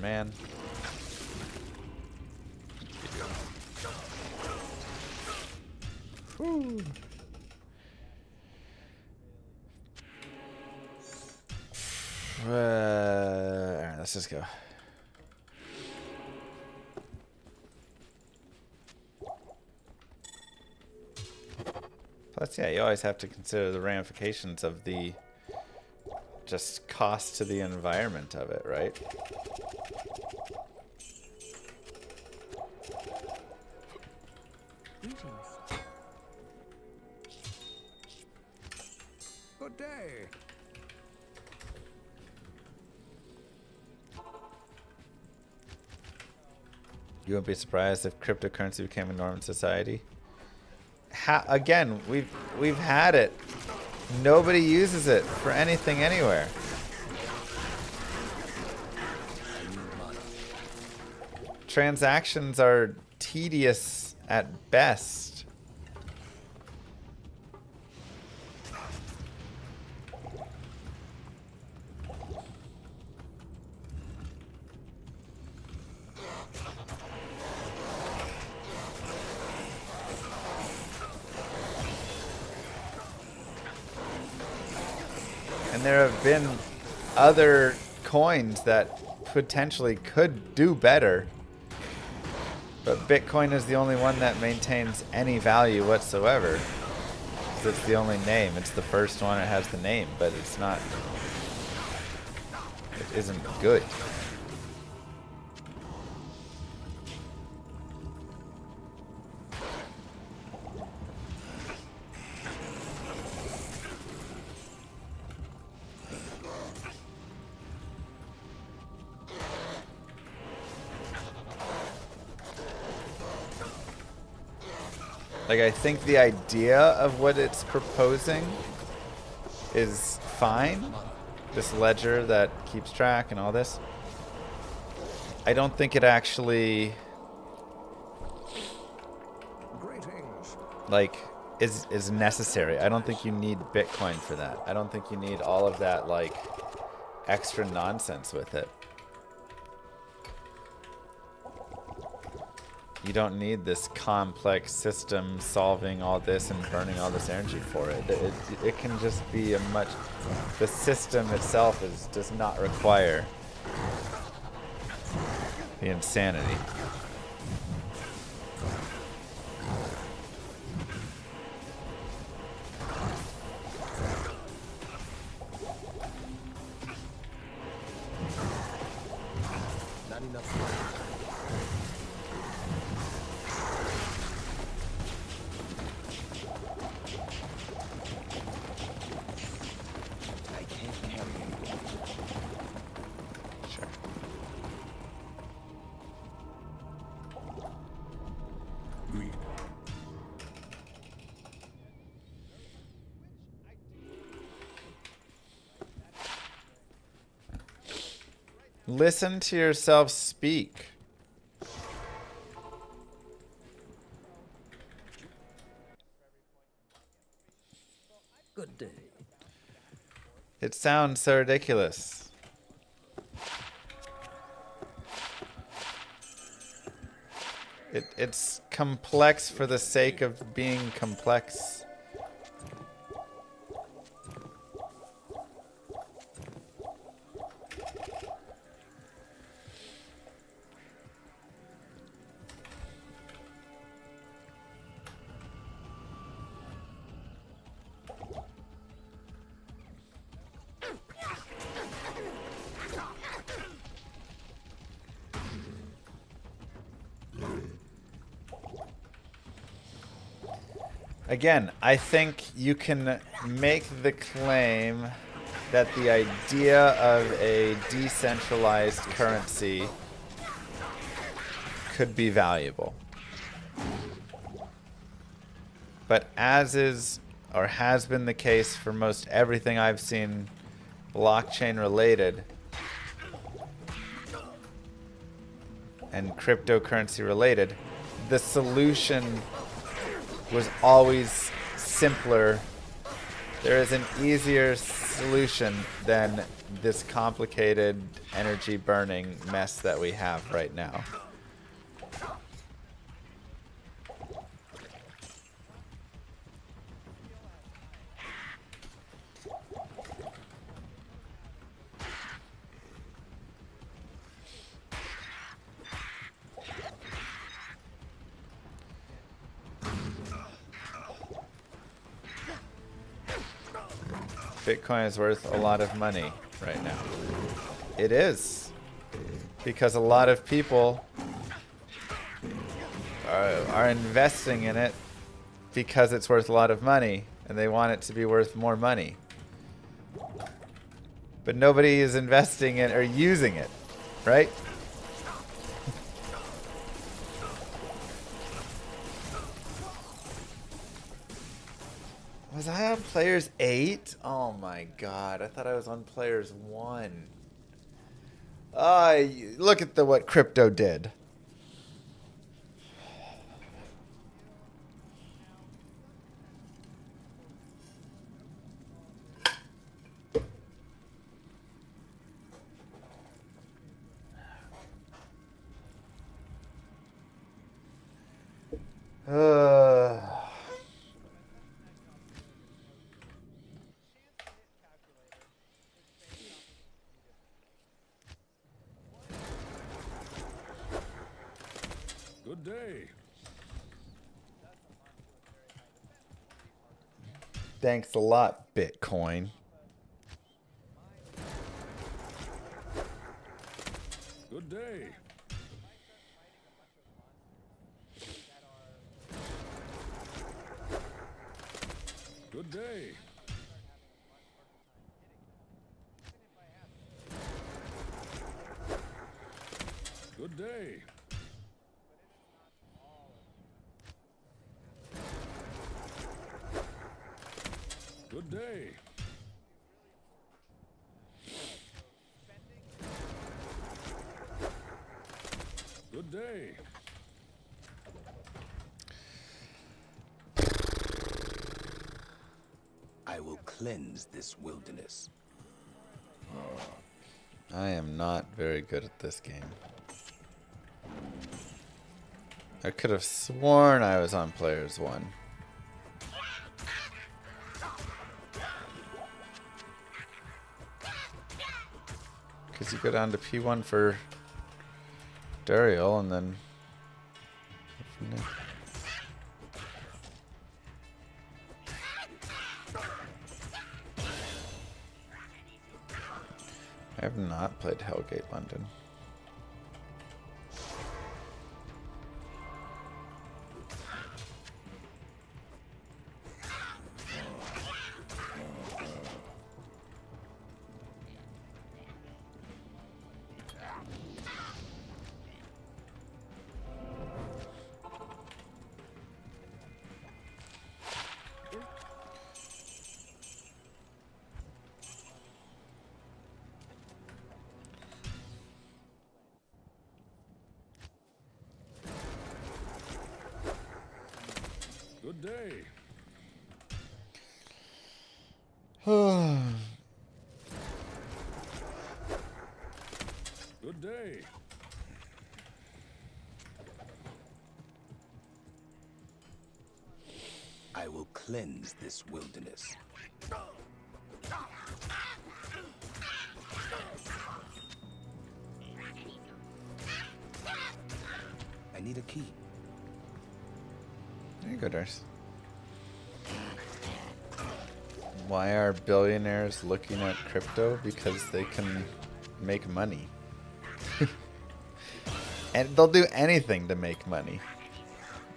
Man. Whew. Let's just go. Plus, yeah, you always have to consider the ramifications of the just cost to the environment of it, right? Greetings. Good day. You wouldn't be surprised if cryptocurrency became a norm in society. Again, we've had it. Nobody uses it for anything anywhere. Transactions are tedious at best. And there have been other coins that potentially could do better. But Bitcoin is the only one that maintains any value whatsoever. 'Cause it's the only name. It's the first one. It has the name, but it's not. It isn't good. Like, I think the idea of what it's proposing is fine. This ledger that keeps track and all this. I don't think it actually, Greetings. like, is necessary. I don't think you need Bitcoin for that. I don't think you need all of that, like, extra nonsense with it. You don't need this complex system solving all this and burning all this energy for it. It can just be a much... The system itself does not require the insanity. Not enough. I can't carry it. Sure. Greet. Listen to yourself speak. Good day. It sounds so ridiculous. It's complex for the sake of being complex. Again, I think you can make the claim that the idea of a decentralized currency could be valuable. But as is or has been the case for most everything I've seen blockchain related and cryptocurrency related, the solution was always simpler. There is an easier solution than this complicated energy burning mess that we have right now. Bitcoin is worth a lot of money right now. It is. Because a lot of people are investing in it because it's worth a lot of money and they want it to be worth more money. But nobody is investing in or using it, right? Was I on players 8? Oh my god, I thought I was on players 1. Look at what crypto did. Good day. Thanks a lot, Bitcoin. Good day. Good day. Good day. Good day. Good day. I will cleanse this wilderness. I am not very good at this game. I could have sworn I was on players 1. Because you go down to P1 for Duriel and then... I have not played Hellgate London. Good day. Good day. I will cleanse this wilderness. I need a key. There you go, Darce. Why are billionaires looking at crypto? Because they can make money. And they'll do anything to make money.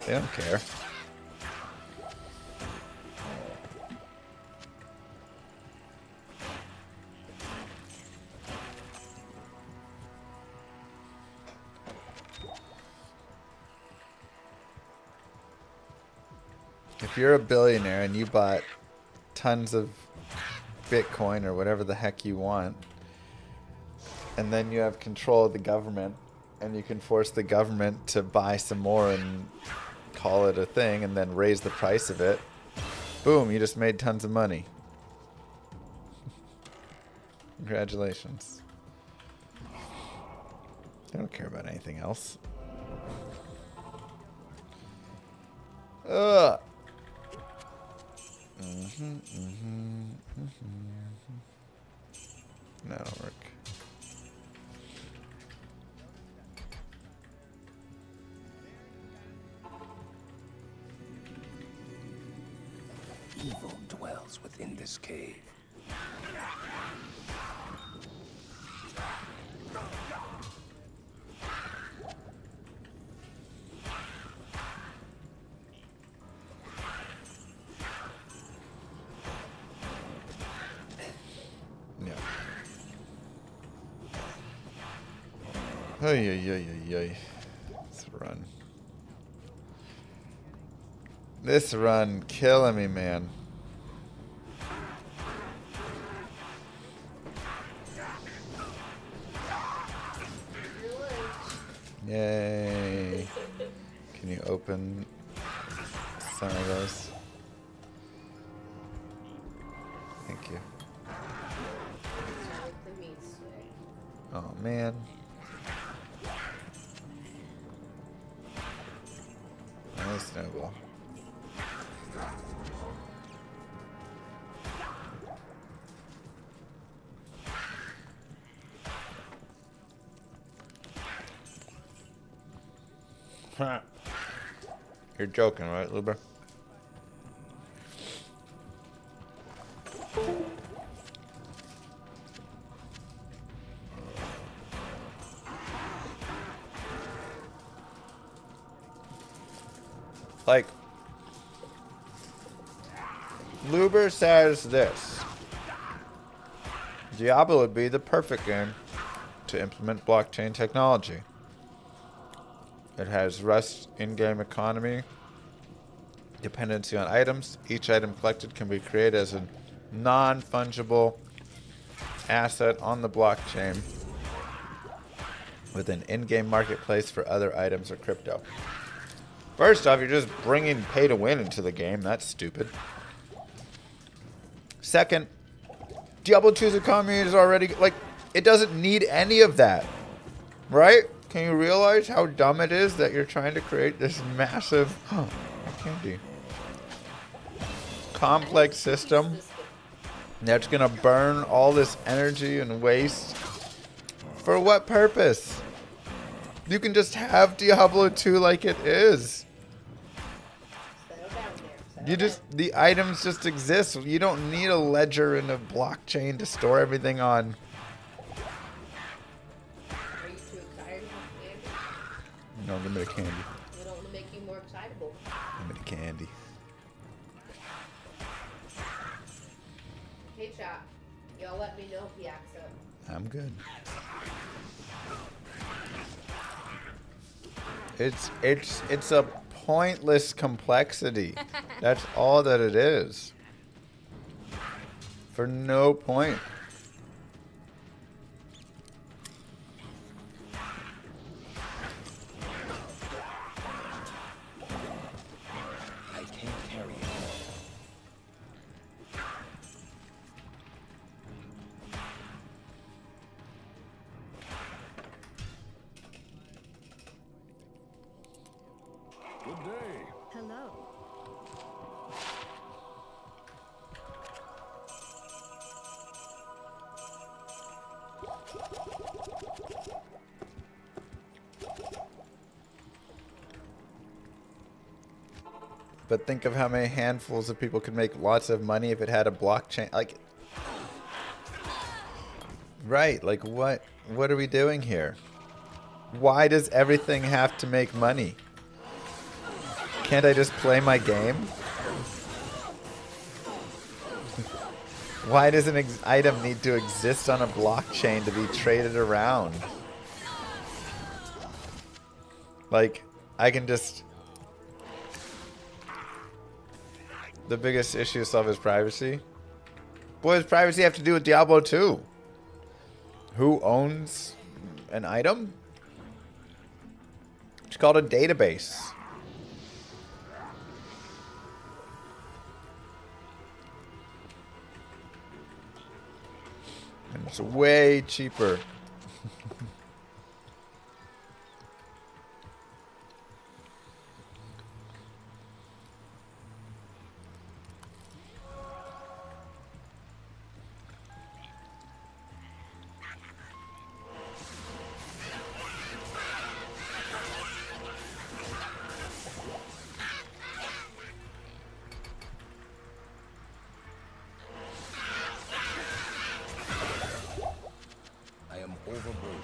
They don't care. If you're a billionaire and you bought tons of Bitcoin or whatever the heck you want, and then you have control of the government, and you can force the government to buy some more and call it a thing and then raise the price of it, boom, you just made tons of money. Congratulations. They don't care about anything else. Ugh. No, that'll work. Evil dwells within this cave. Ay, ay, ay, ay, ay. Let's run. This run killing me, man. Yay. Can you open some of those? Thank you. Oh, man. Nice snowball. You're joking, right, Luber? Like, Luber says this. Diablo would be the perfect game to implement blockchain technology. It has Rust in-game economy, dependency on items. Each item collected can be created as a non-fungible asset on the blockchain with an in-game marketplace for other items or crypto. First off, you're just bringing pay to win into the game. That's stupid. Second, Diablo 2's economy is already, like, it doesn't need any of that. Right? Can you realize how dumb it is that you're trying to create this massive candy complex system that's gonna burn all this energy and waste? For what purpose? You can just have Diablo 2 like it is. The items just exist. You don't need a ledger and a blockchain to store everything on. Are you too excited about candy? No, give me the candy. I don't want to make you more excitable. Give me the candy. Hey, chat. Y'all let me know if he acts up. I'm good. It's a pointless complexity. That's all that it is. For no point. I can't carry it. Good day. Hello. But think of how many handfuls of people could make lots of money if it had a blockchain. Like, right? Like, what are we doing here? Why does everything have to make money? Can't I just play my game? Why does an item need to exist on a blockchain to be traded around? Like, I can just... The biggest issue to solve is privacy. What does privacy have to do with Diablo 2? Who owns an item? It's called a database. And it's way cheaper. I am overboard.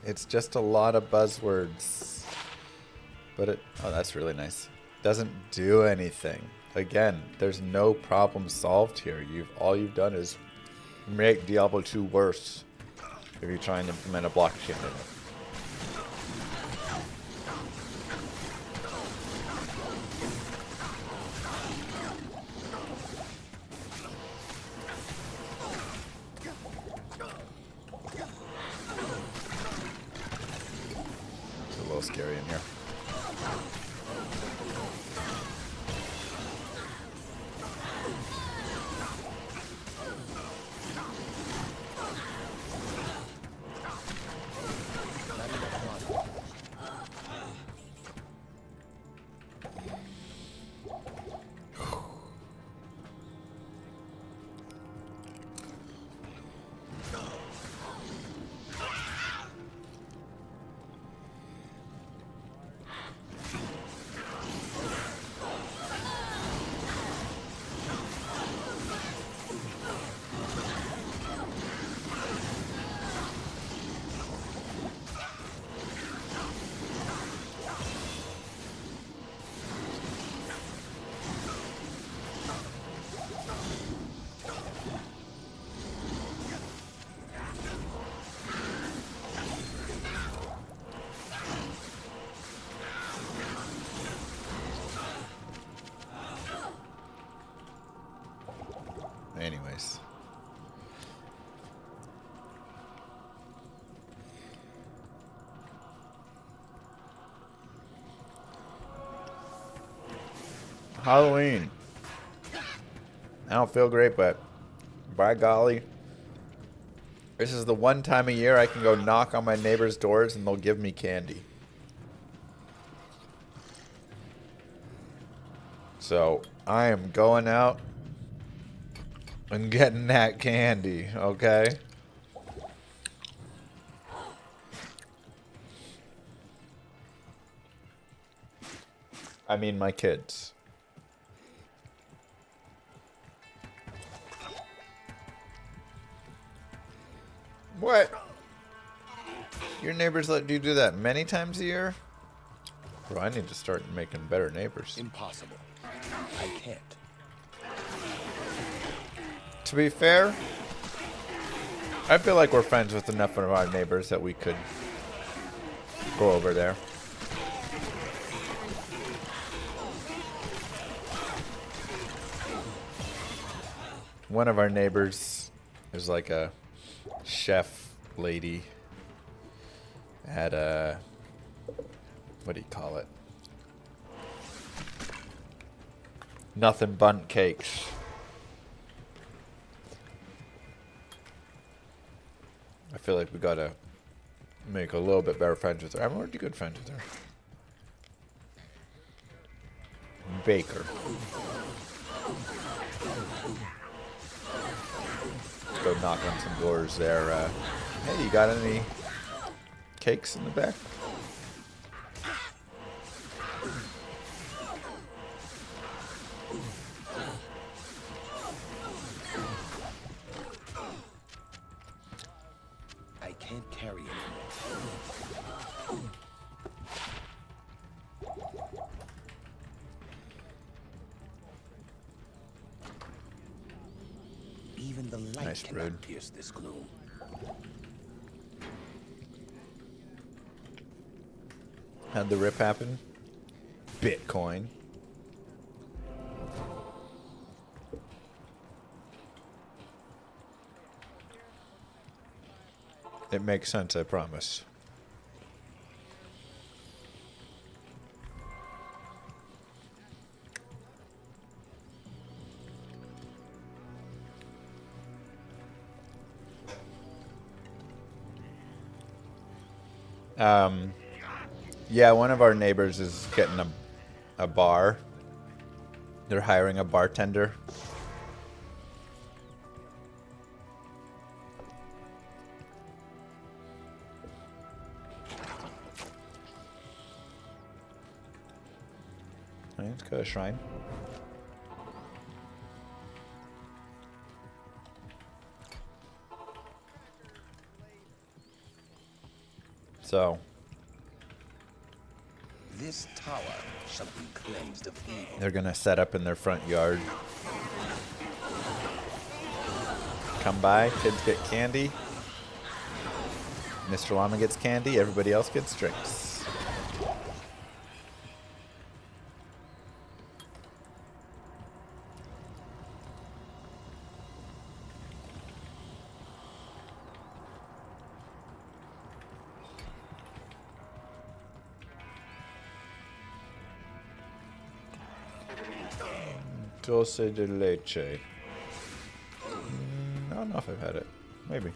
It's just a lot of buzzwords. But it, oh, that's really nice. Doesn't do anything. Again, there's no problem solved here. All you've done is make Diablo 2 worse if you try and implement a blockchain in it. It's a little scary in here. Anyways. Halloween. I don't feel great, but by golly, this is the one time a year I can go knock on my neighbor's doors and they'll give me candy. So I am going out and getting that candy, okay? I mean my kids. What? Your neighbors let you do that many times a year? Bro, I need to start making better neighbors. Impossible. I can't. To be fair, I feel like we're friends with enough of our neighbors that we could go over there. One of our neighbors is like a chef lady at a, what do you call it? Nothing Bundt Cakes. I feel like we gotta make a little bit better friends with her. I'm already good friends with her. Baker. Let's go knock on some doors there. Hey, you got any cakes in the back? I can't carry it. Even the light Nice cannot brood. pierce this gloom. How'd the rip happen? Bitcoin. It makes sense, I promise. Yeah, one of our neighbors is getting a bar. They're hiring a bartender. Okay, let's go to shrine. So This tower shall be cleansed of evil. they're gonna set up in their front yard, come by, kids get candy. Mr. Llama gets candy, everybody else gets drinks. Dulce de leche. I don't know if I've had it. Maybe.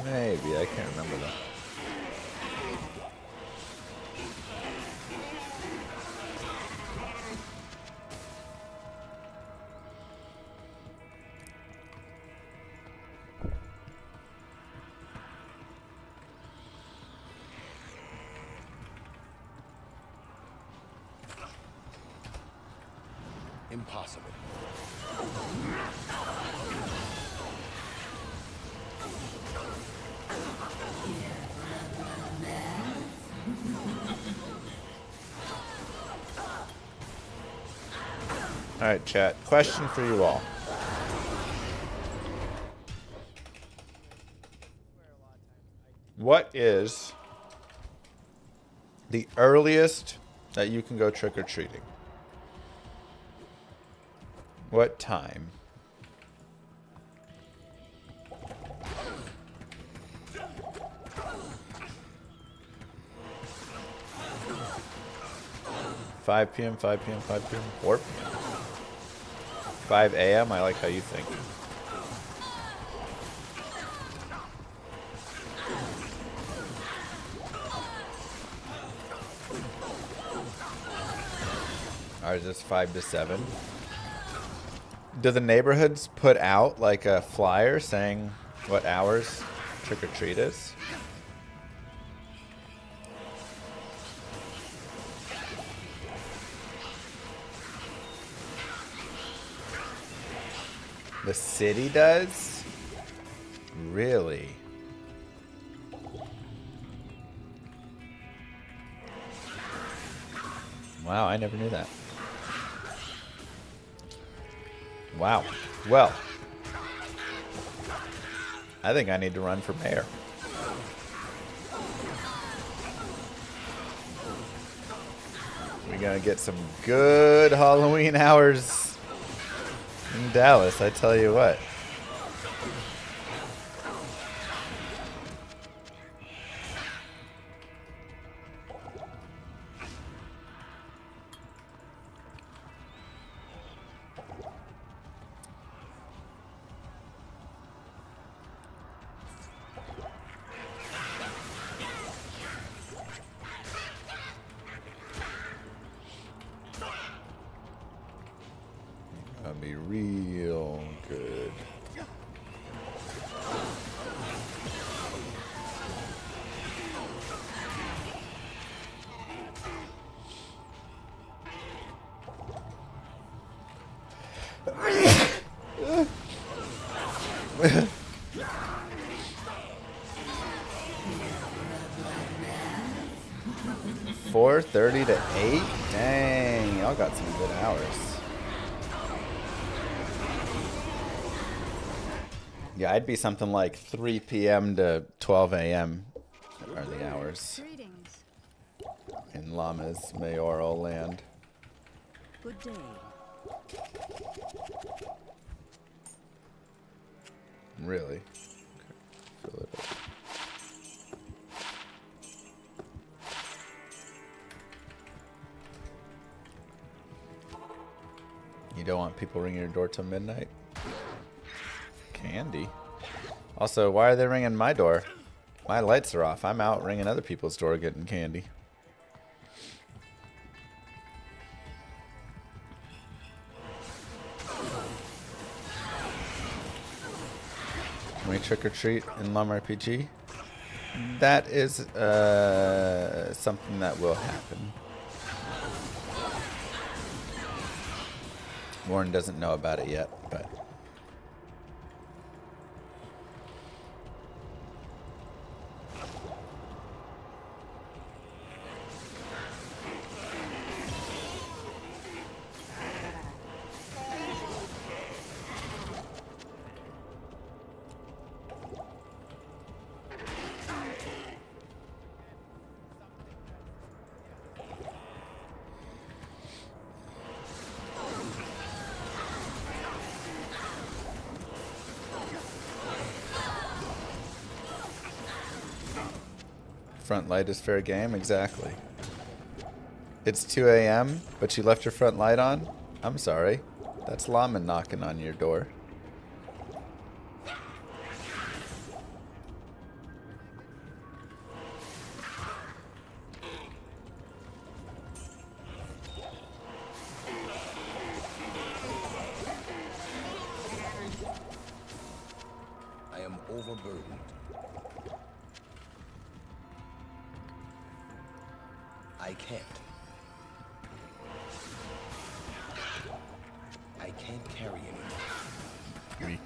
Maybe, I can't remember that. Impossible. Alright, chat. Question for you all. What is the earliest that you can go trick-or-treating? What time? $5 p.m., 5 p.m., 5 p.m., 4 p.m. 5 a.m. I like how you think. Ours is 5 to 7. Do the neighborhoods put out like a flyer saying what hours trick or treat is? The city does? Really? Wow, I never knew that. Wow. Well, I think I need to run for mayor. We're gonna get some good Halloween hours in Dallas, I tell you what. That'd be real good. $4:30 to 8? Dang, y'all got some good hours. Yeah, I'd be something like 3 p.m. to 12 a.m. are the hours Greetings. in Llama's mayoral land. Good day. Really? Okay. Fill it up. You don't want people ringing your door till midnight? Candy. Also, why are they ringing my door? My lights are off. I'm out ringing other people's door getting candy. Can we trick or treat in Llama RPG? That is something that will happen. Warren doesn't know about it yet, but front light is fair game, exactly. It's 2 a.m., but you left your front light on? I'm sorry. That's Llama knocking on your door. I am overburdened. I can't. I can't carry anymore. Weak.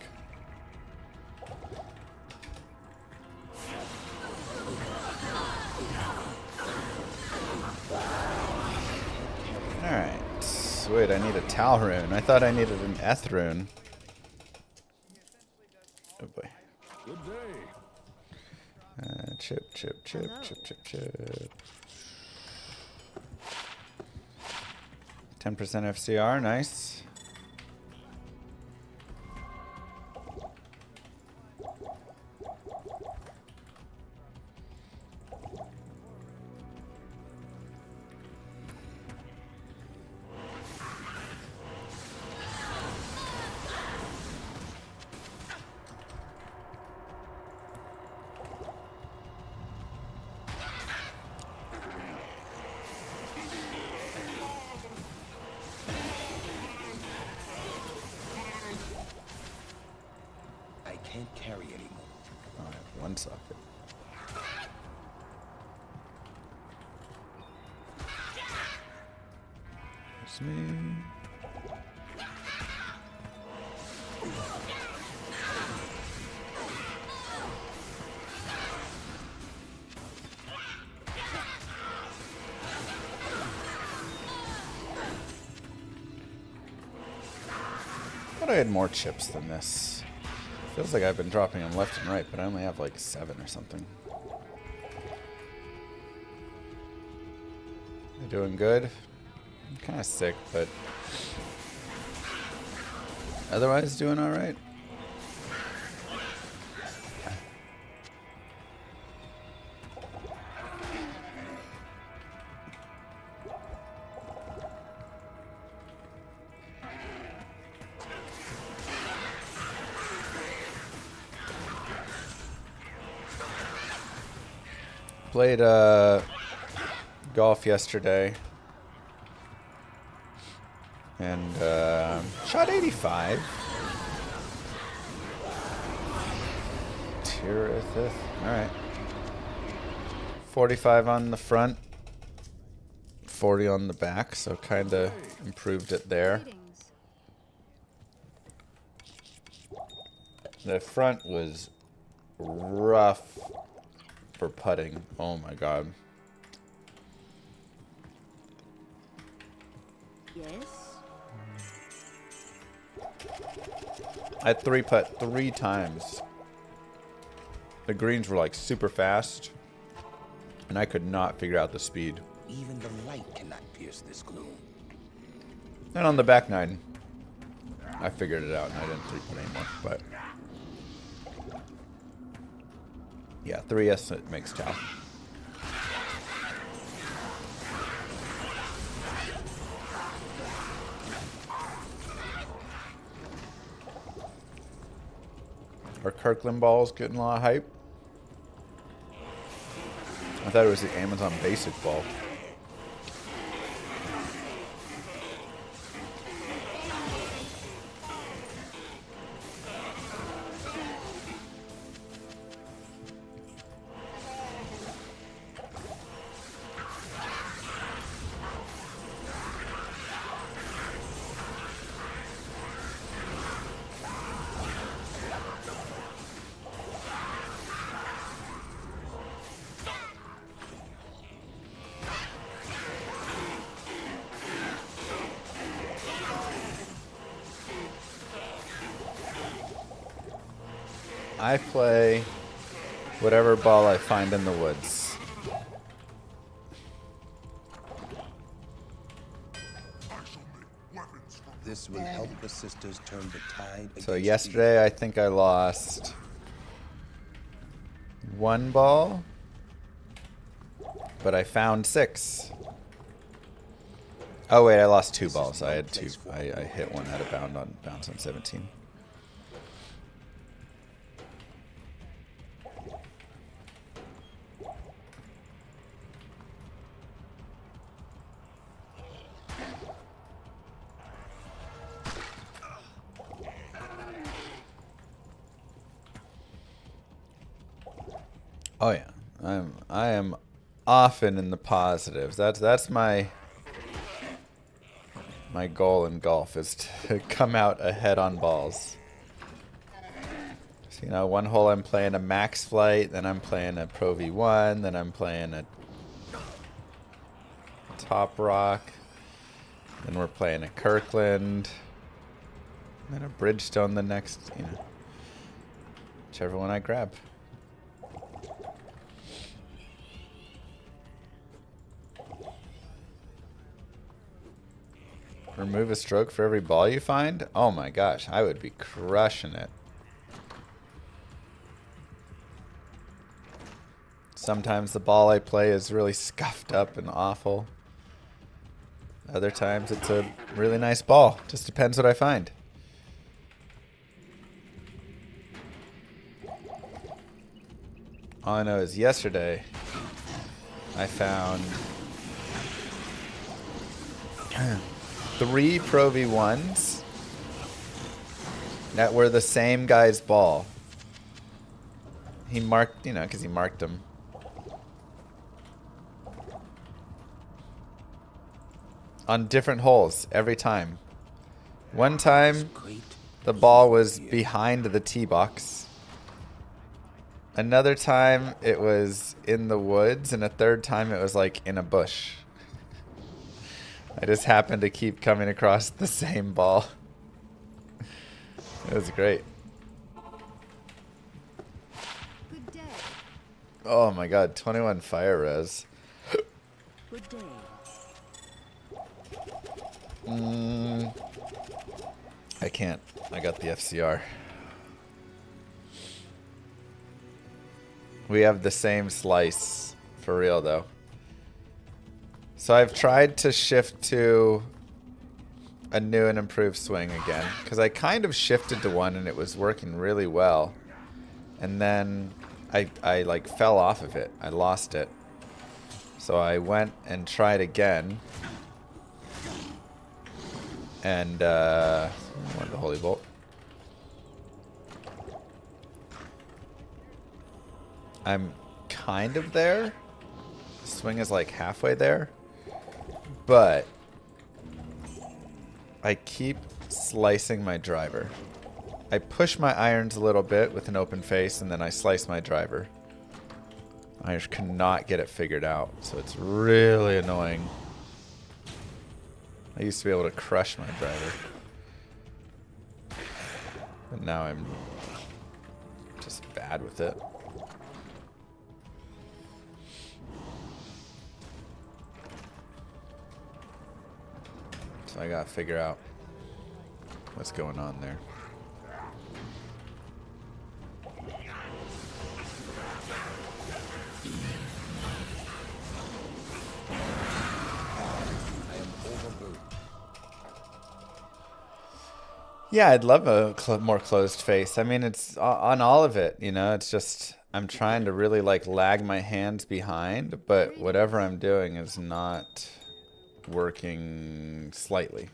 Alright. Wait, I need a Tal rune. I thought I needed an Eth rune. Oh boy. Good day. Chip, chip, chip, chip, chip, chip. 10% FCR, nice. I can't carry anymore. Alright, one socket. There's me. Thought I had more chips than this. Feels like I've been dropping them left and right, but I only have like 7 or something. You doing good? I'm kind of sick, but otherwise doing all right. Played golf yesterday and shot 85. Tirithith. All right. 45 on the front, 40 on the back, so kind of improved it there. The front was rough for putting. Oh my god. Yes. I had 3-putt 3 times. The greens were like super fast, and I could not figure out the speed. Even the light cannot pierce this gloom. And on the back 9, I figured it out and I didn't 3-putt anymore. But yeah, 3S it makes Tal. Our Kirkland ball's getting a lot of hype. I thought it was the Amazon Basic ball. I play whatever ball I find in the woods. This will help the sisters turn the tide So against yesterday I think I lost 1 ball, but I found 6. Oh wait, I lost 2 balls. I had 2. I hit one out of bounds on 17. Oh yeah, I am often in the positives. That's my goal in golf, is to come out ahead on balls. So, you know, one hole I'm playing a max flight, then I'm playing a Pro V1, then I'm playing a top rock, then we're playing a Kirkland, then a Bridgestone the next, you know, whichever one I grab. Remove a stroke for every ball you find? Oh my gosh, I would be crushing it. Sometimes the ball I play is really scuffed up and awful. Other times it's a really nice ball. Just depends what I find. All I know is yesterday I found 3 Pro V1s that were the same guy's ball. He marked, you know, because he marked them. On different holes every time. One time, the ball was behind the tee box. Another time, it was in the woods. And a third time, it was like in a bush. I just happened to keep coming across the same ball. It was great. Good day. Oh my god, 21 fire res. Good day. I can't. I got the FCR. We have the same slice. For real, though. So I've tried to shift to a new and improved swing again. Because I kind of shifted to one and it was working really well. And then I like fell off of it. I lost it. So I went and tried again. And wanted the Holy Bolt. I'm kind of there. Swing is like halfway there. But I keep slicing my driver. I push my irons a little bit with an open face and then I slice my driver. I just cannot get it figured out. So it's really annoying. I used to be able to crush my driver. But now I'm just bad with it. So I gotta figure out what's going on there. Yeah, I'd love a more closed face. I mean, it's on all of it, you know. It's just I'm trying to really like lag my hands behind, but whatever I'm doing is not working slightly.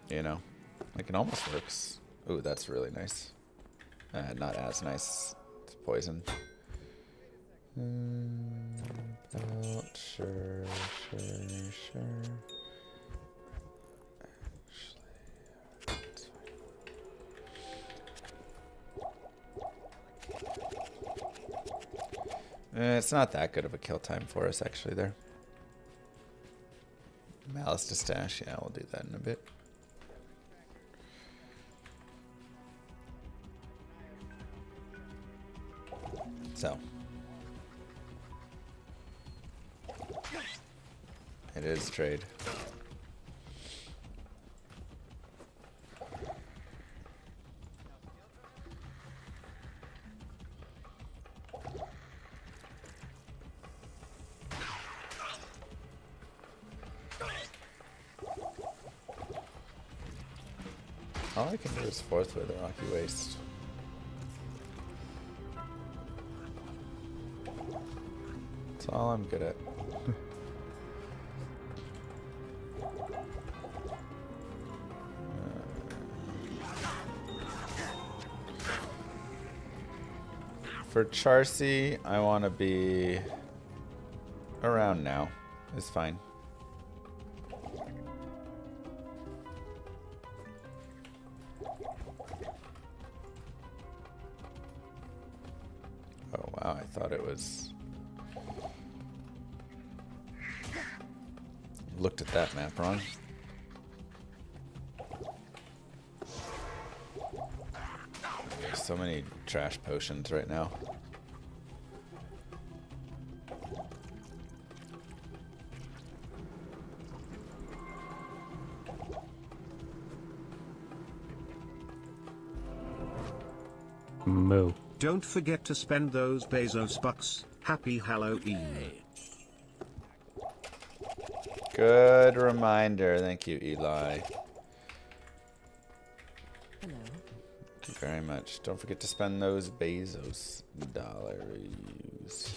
You know, like it almost works. Ooh, that's really nice. Not as nice. It's poison. Sure. It's not that good of a kill time for us, actually, there. Malice to stash. Yeah, we'll do that in a bit. So it is trade. All I can do is fourth with a rocky waste. That's all I'm good at. For Charcy, I want to be around now. Is fine. Oh wow, I thought it was... Looked at that map wrong. So many trash potions right now. Moo. Don't forget to spend those Bezos bucks. Happy Halloween. Good reminder. Thank you, Eli. Hello. Thank you very much. Don't forget to spend those Bezos dollars.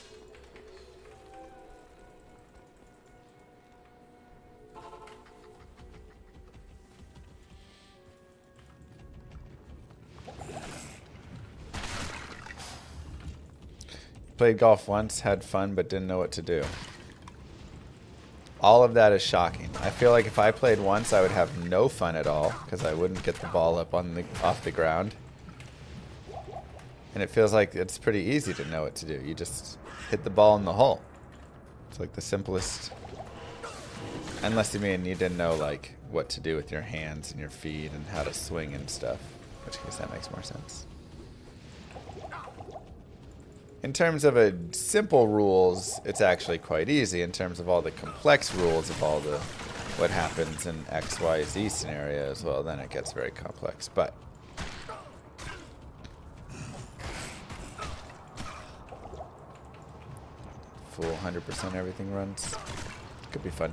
Played golf once, had fun, but didn't know what to do. All of that is shocking. I feel like if I played once, I would have no fun at all because I wouldn't get the ball up on the off the ground. And it feels like it's pretty easy to know what to do. You just hit the ball in the hole. It's like the simplest. Unless you mean you didn't know like what to do with your hands and your feet and how to swing and stuff, in which case that makes more sense. In terms of a simple rules, it's actually quite easy. In terms of all the complex rules of all the what happens in X, Y, Z scenarios, well, then it gets very complex. But full 100% everything runs. Could be fun.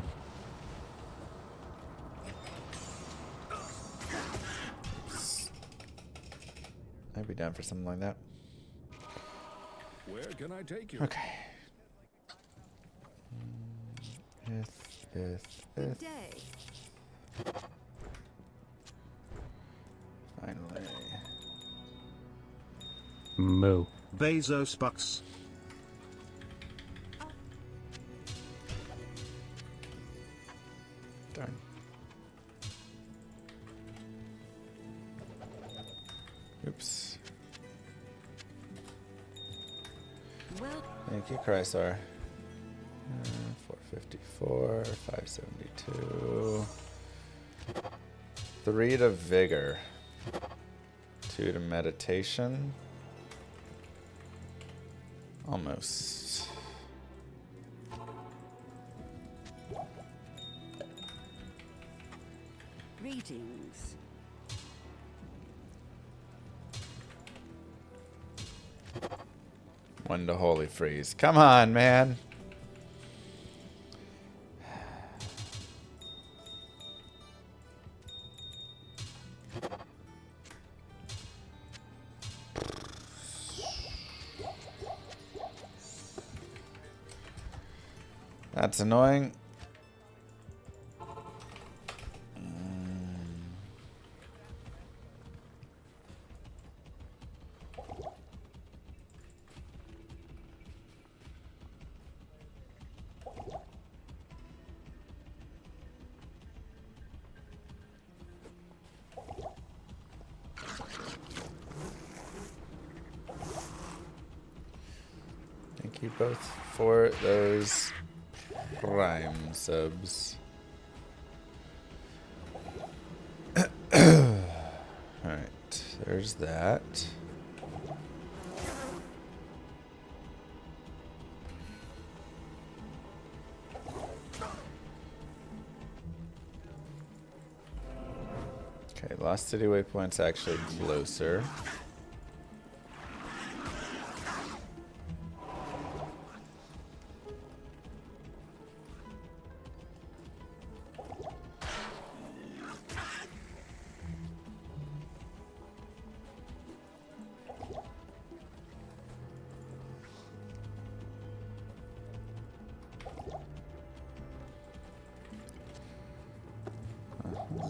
I'd be down for something like that. Where can I take you? Okay. Good day. Finally. Moo. Bezos bucks. Darn. Oops. Well, Thank you, Chrysler. 454, 572. 3 to vigor. 2 to meditation. Almost. greetings. One to holy freeze. Come on, man. That's annoying. Thank you both for those Prime subs. Alright, there's that. Okay, Lost City waypoint's actually closer.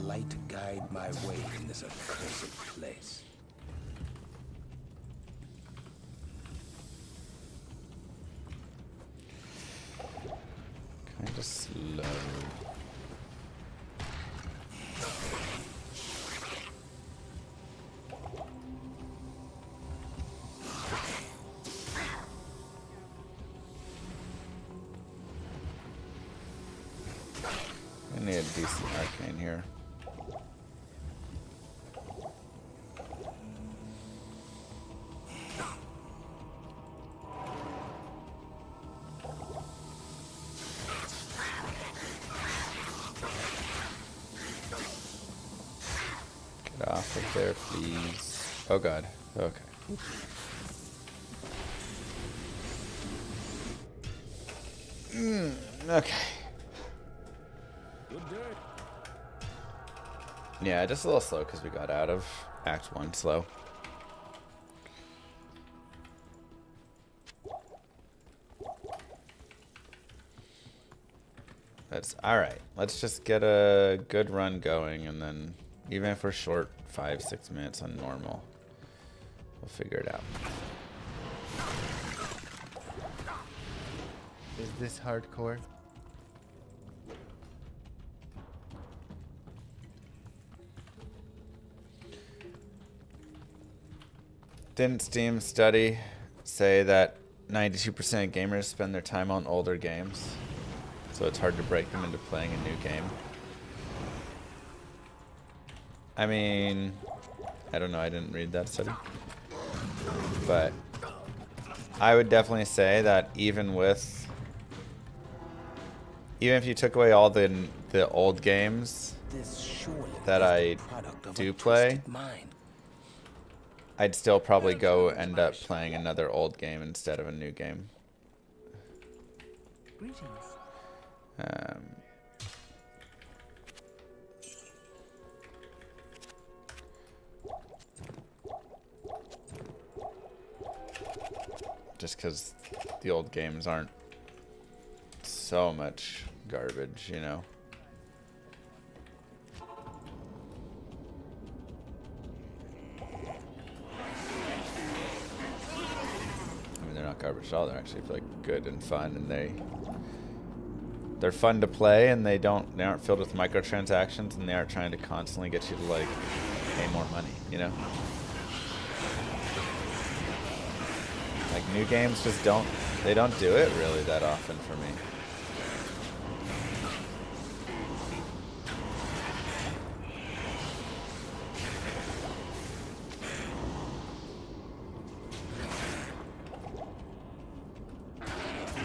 Light guide my way in this accursed place. Kind of slow. I need a decent arcane here. Get off of there, please. Oh god. Okay. Okay. Good day. Yeah, just a little slow because we got out of Act 1 slow. That's alright. Let's just get a good run going, and then even if we're short 5-6 minutes on normal, we'll figure it out. Is this hardcore? Didn't Steam study say that 92% of gamers spend their time on older games? So it's hard to break them into playing a new game. I mean, I don't know, I didn't read that study. But I would definitely say that even if you took away all the old games that I do play, I'd still probably go end up playing another old game instead of a new game. Greetings. Just because the old games aren't so much garbage, you know. I mean, they're not garbage at all. They're actually like good and fun, and they're fun to play, and they aren't filled with microtransactions, and they aren't trying to constantly get you to like pay more money, you know. Like new games just don't do it really that often for me.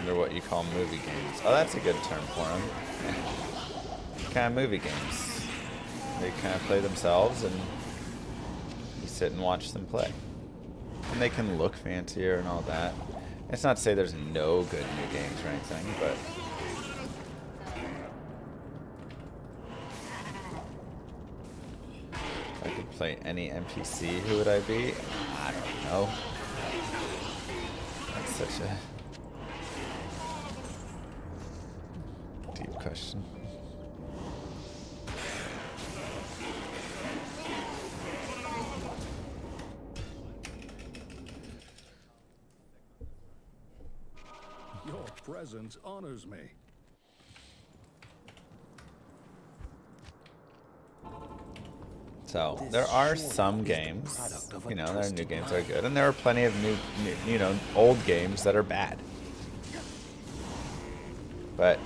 They're what you call movie games. Oh, that's a good term for them. Kind of movie games. They kind of play themselves, and you sit and watch them play. And they can look fancier and all that. It's not to say there's no good new games or anything, but if I could play any NPC, who would I be? I don't know. That's such a deep question. Your presence honors me. So there are some games, you know, there are new games that are good, and there are plenty of new, you know, old games that are bad. But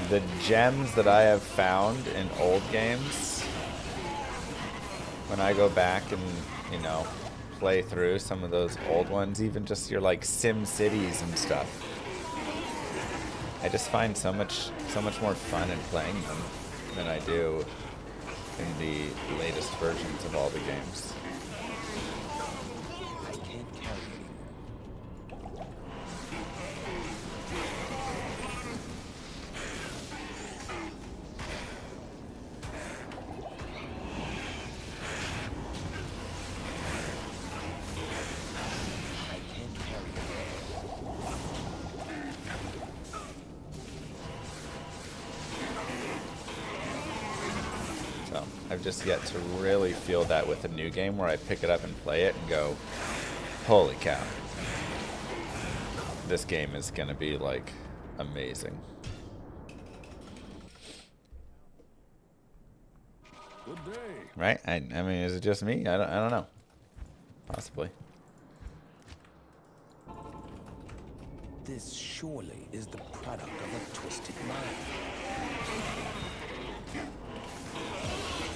the gems that I have found in old games, when I go back and, you know, play through some of those old ones, even just your like Sim Cities and stuff, I just find so much more fun in playing them than I do in the latest versions of all the games. I can't carry anymore. I can't carry anymore. So I've just yet to really feel that with a new game where I pick it up and play it and go, holy cow. This game is going to be like amazing. Good day. Right? I mean, is it just me? I don't know. Possibly. This surely is the product of a twisted mind.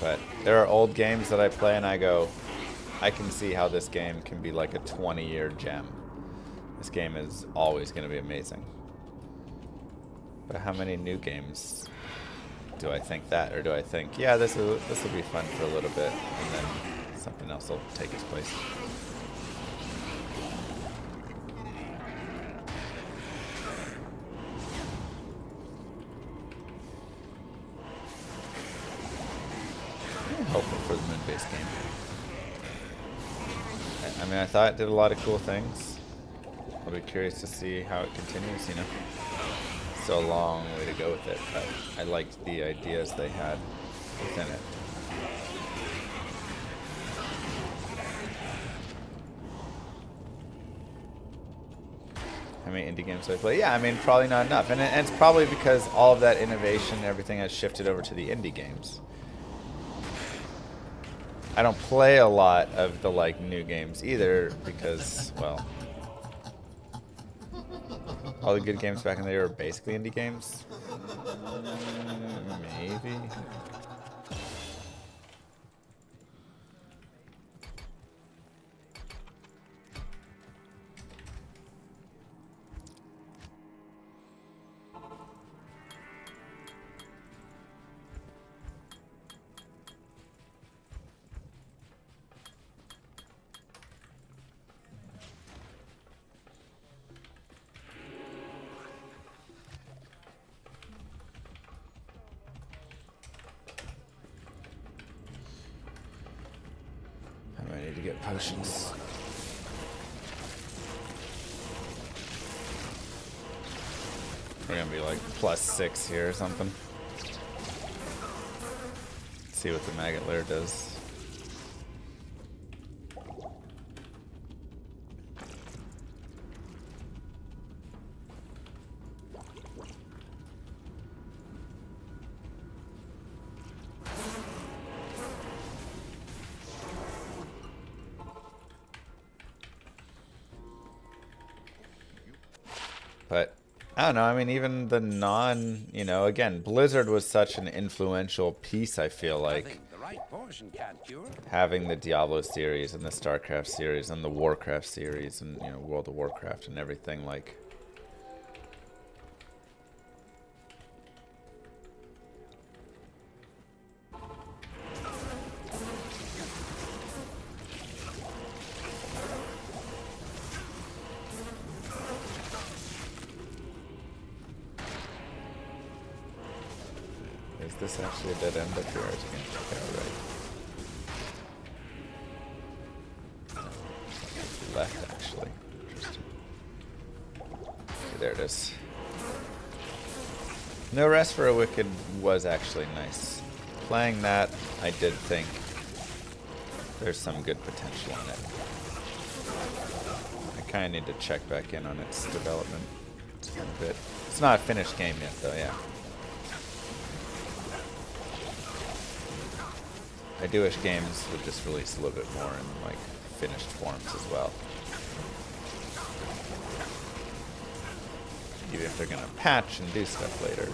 But there are old games that I play and I go, I can see how this game can be like a 20-year gem. This game is always going to be amazing. But how many new games do I think that? Or do I think, yeah, this will be fun for a little bit, and then something else will take its place? I'm hopeful for the moon-based game. I mean, I thought it did a lot of cool things. I'll be curious to see how it continues, you know. Still a long way to go with it, but I liked the ideas they had within it. How many indie games do I play? Yeah, I mean, probably not enough. And it's probably because all of that innovation and everything has shifted over to the indie games. I don't play a lot of the, like, new games either because, well, all the good games back in the day were basically indie games. Maybe. I need to get potions. We're gonna be like +6 here or something. See what the maggot lair does. But I don't know. I mean, even the again, Blizzard was such an influential piece, I feel like. Having the Diablo series and the StarCraft series and the Warcraft series and, World of Warcraft and everything, like. Is this actually a dead end up here? Or is it going to check out right? No, left, actually. Interesting. Okay, there it is. No Rest for a Wicked was actually nice. Playing that, I did think there's some good potential in it. I kind of need to check back in on its development a bit. It's not a finished game yet, though, yeah. I do wish games would just release a little bit more in, like, finished forms as well. Even if they're gonna patch and do stuff later.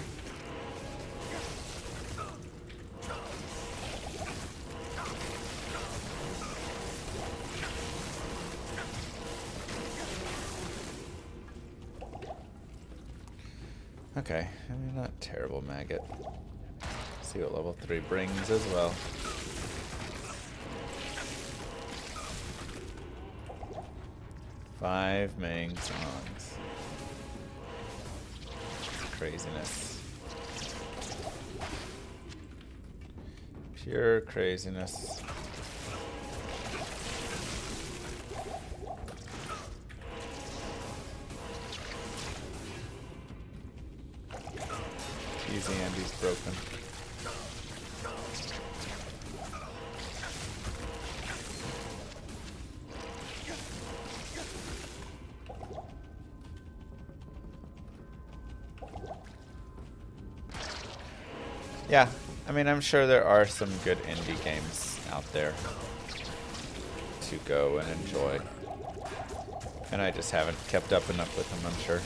Okay, I mean, not terrible maggot. see what level 3 brings as well. Five Mang songs. Craziness. Pure craziness. Easy Andy's broken. Yeah, I mean, I'm sure there are some good indie games out there to go and enjoy. And I just haven't kept up enough with them, I'm sure.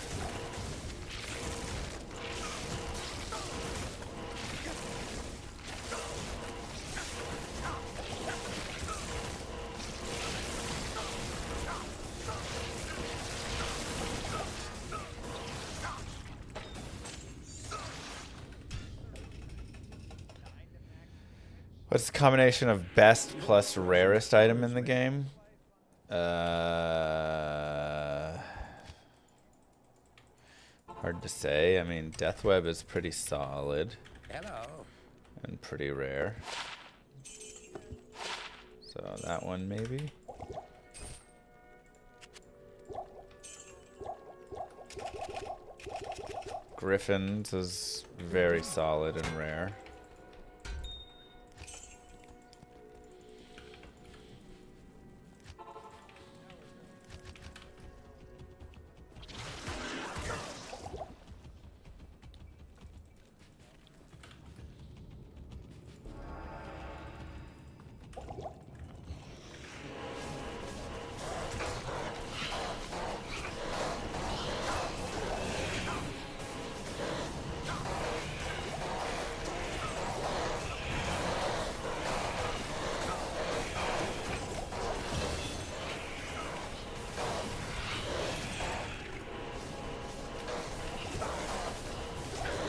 What's the combination of best plus rarest item in the game? Hard to say. I mean, Death Web is pretty solid. Hello. And pretty rare. So that one maybe. Griffin's is very solid and rare.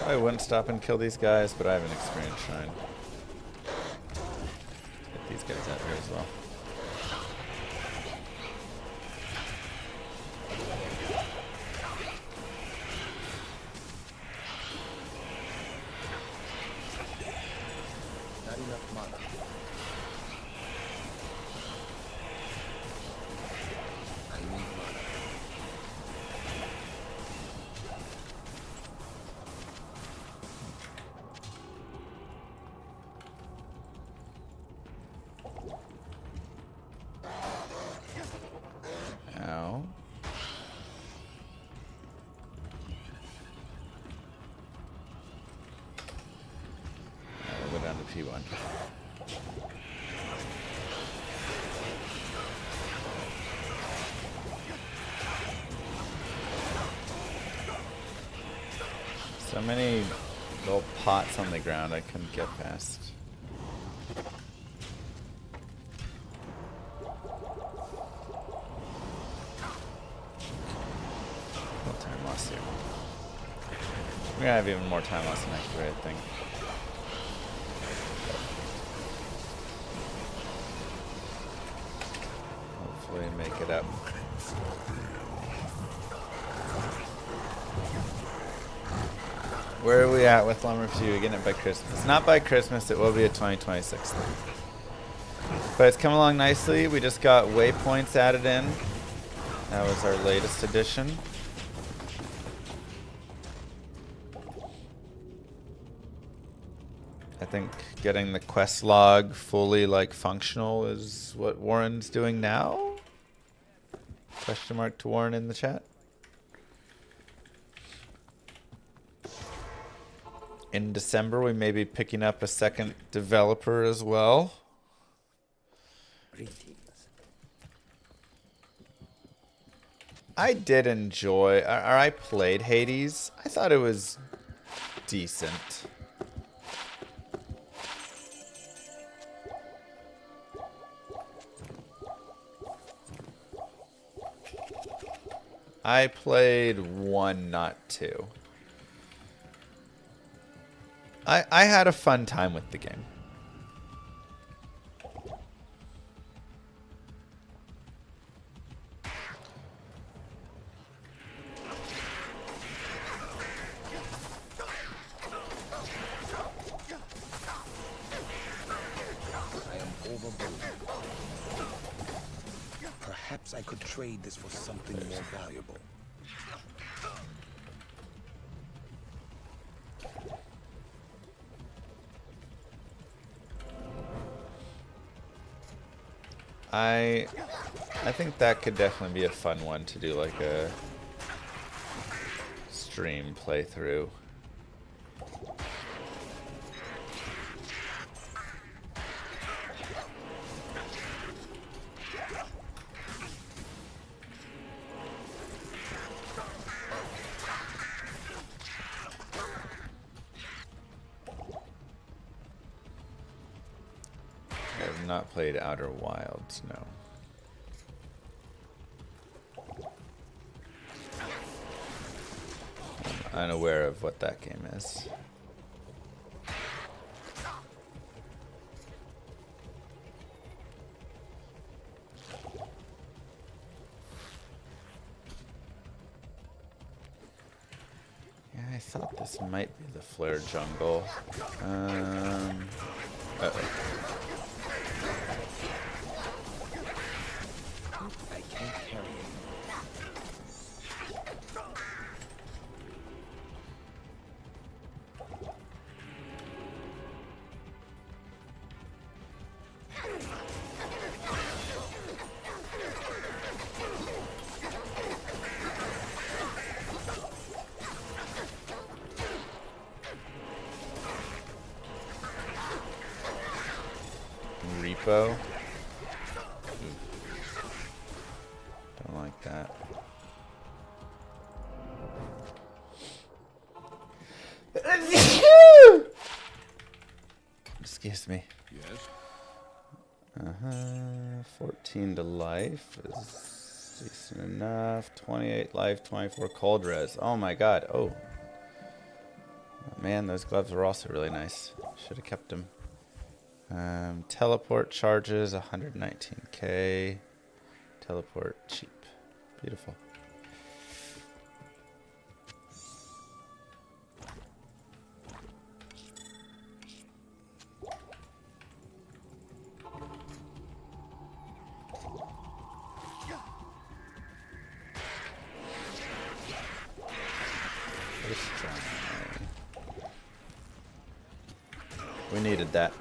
I wouldn't stop and kill these guys, but I have an experience shrine. Get these guys out here as well. Not enough mana. I need mana. Ow. We'll go down to P1. So many little pots on the ground I couldn't get past. Time loss here. We're gonna have even more time loss next raid, I think. Hopefully make it up. Where are we at with Llama Few? Getting it by Christmas. Not by Christmas, it will be a 2026 thing. But it's come along nicely. We just got waypoints added in. That was our latest addition. I think getting the quest log fully functional is what Warren's doing now? Question mark to Warren in the chat. In December we may be picking up a second developer as well. Greetings. I did enjoy, or I played Hades. I thought it was decent. I played 1, not 2. I had a fun time with the game. I am overburdened. Perhaps I could trade this for something more valuable. I think that could definitely be a fun one to do, like a stream playthrough. I have not played Outer Wilds, no. I'm unaware of what that game is. Yeah, I thought this might be the Flare Jungle. Uh-oh. I can't carry it. Repo. Don't like that. Excuse me. Yes. 14 to life is decent enough. 28 life, 24 cold res. Oh my god. Oh. Man, those gloves were also really nice. Should have kept them. Teleport charges 119k. Teleport cheap. Beautiful. First try. We needed that.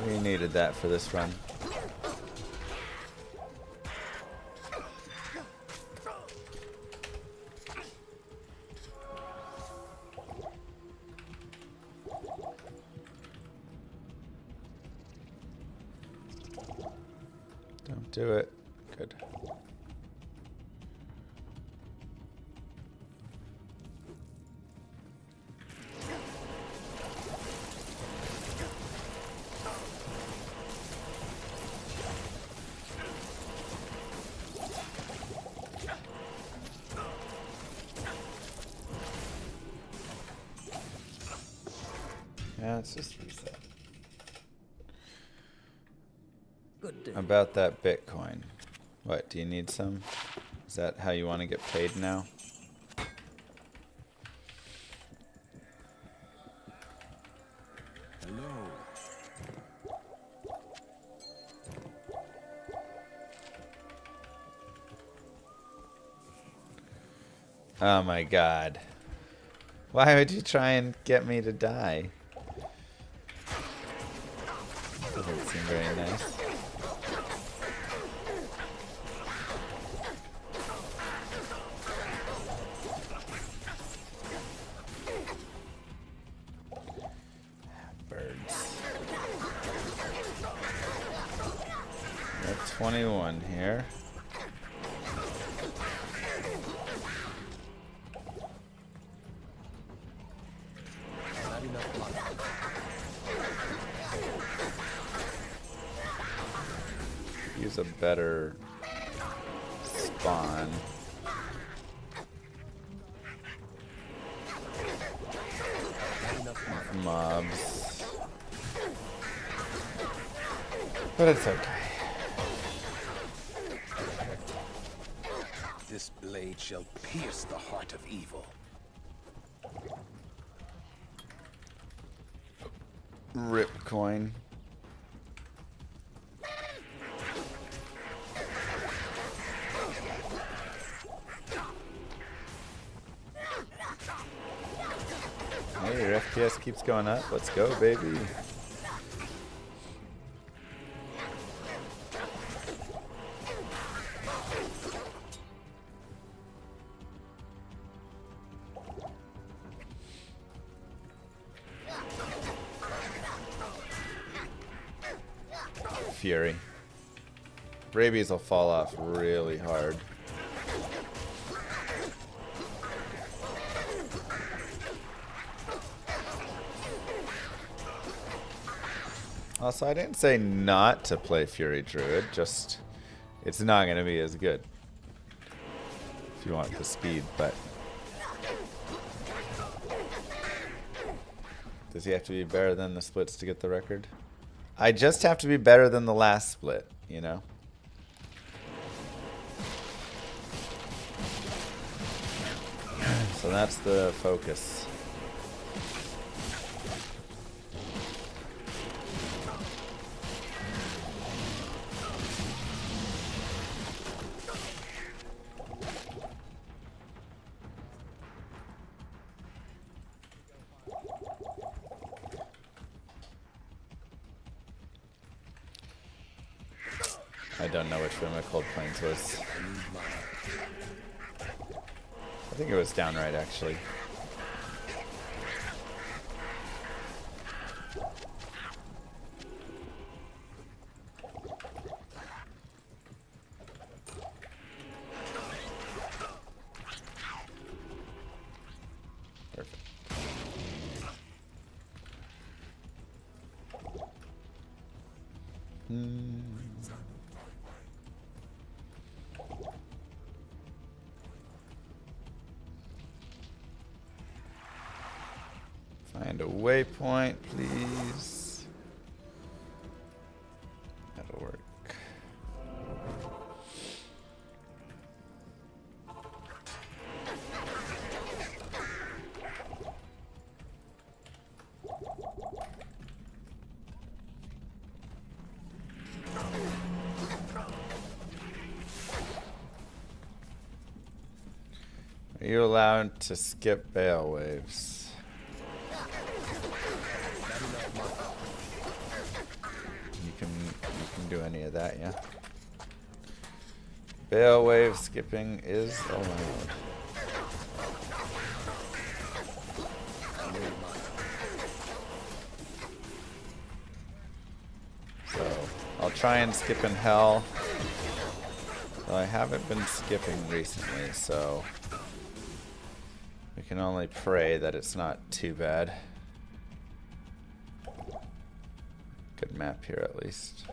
We needed that for this run. Don't do it. Good. Yeah, let's just reset. Good day. About that Bitcoin. What, do you need some? Is that how you want to get paid now? Hello. Oh my god. Why would you try and get me to die? Doesn't seem very nice. Birds. We have 21 here. Not enough money. Use a better spawn. mobs. But it's okay. This blade shall pierce the heart of evil. Rip coin. Hey, your FPS keeps going up. Let's go, baby. Fury. Rabies will fall off really hard. Also, I didn't say not to play Fury Druid, just it's not going to be as good if you want the speed, but does he have to be better than the splits to get the record? I just have to be better than the last split, you know? So that's the focus. I don't know which one my Cold Plains was. I think it was downright, actually. Perfect. Find a waypoint, please. That'll work. Are you allowed to skip bale waves? You can do any of that, yeah. Bale wave skipping is allowed. So I'll try and skip in hell. Though I haven't been skipping recently, so we can only pray that it's not too bad. Good map here at least.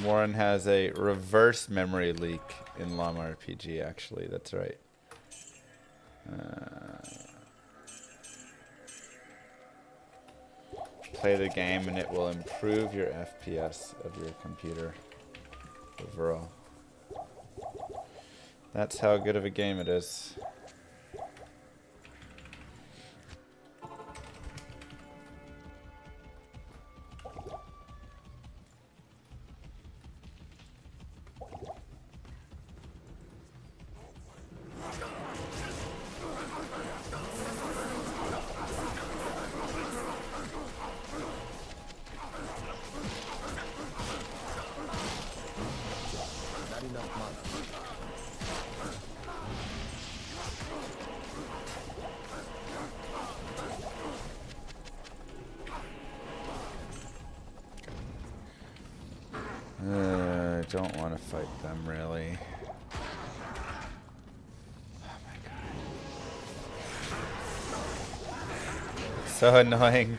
Warren has a reverse memory leak in Llama RPG, actually. That's right. Play the game and it will improve your FPS of your computer overall. That's how good of a game it is. I don't want to fight them really. Oh my god. So annoying.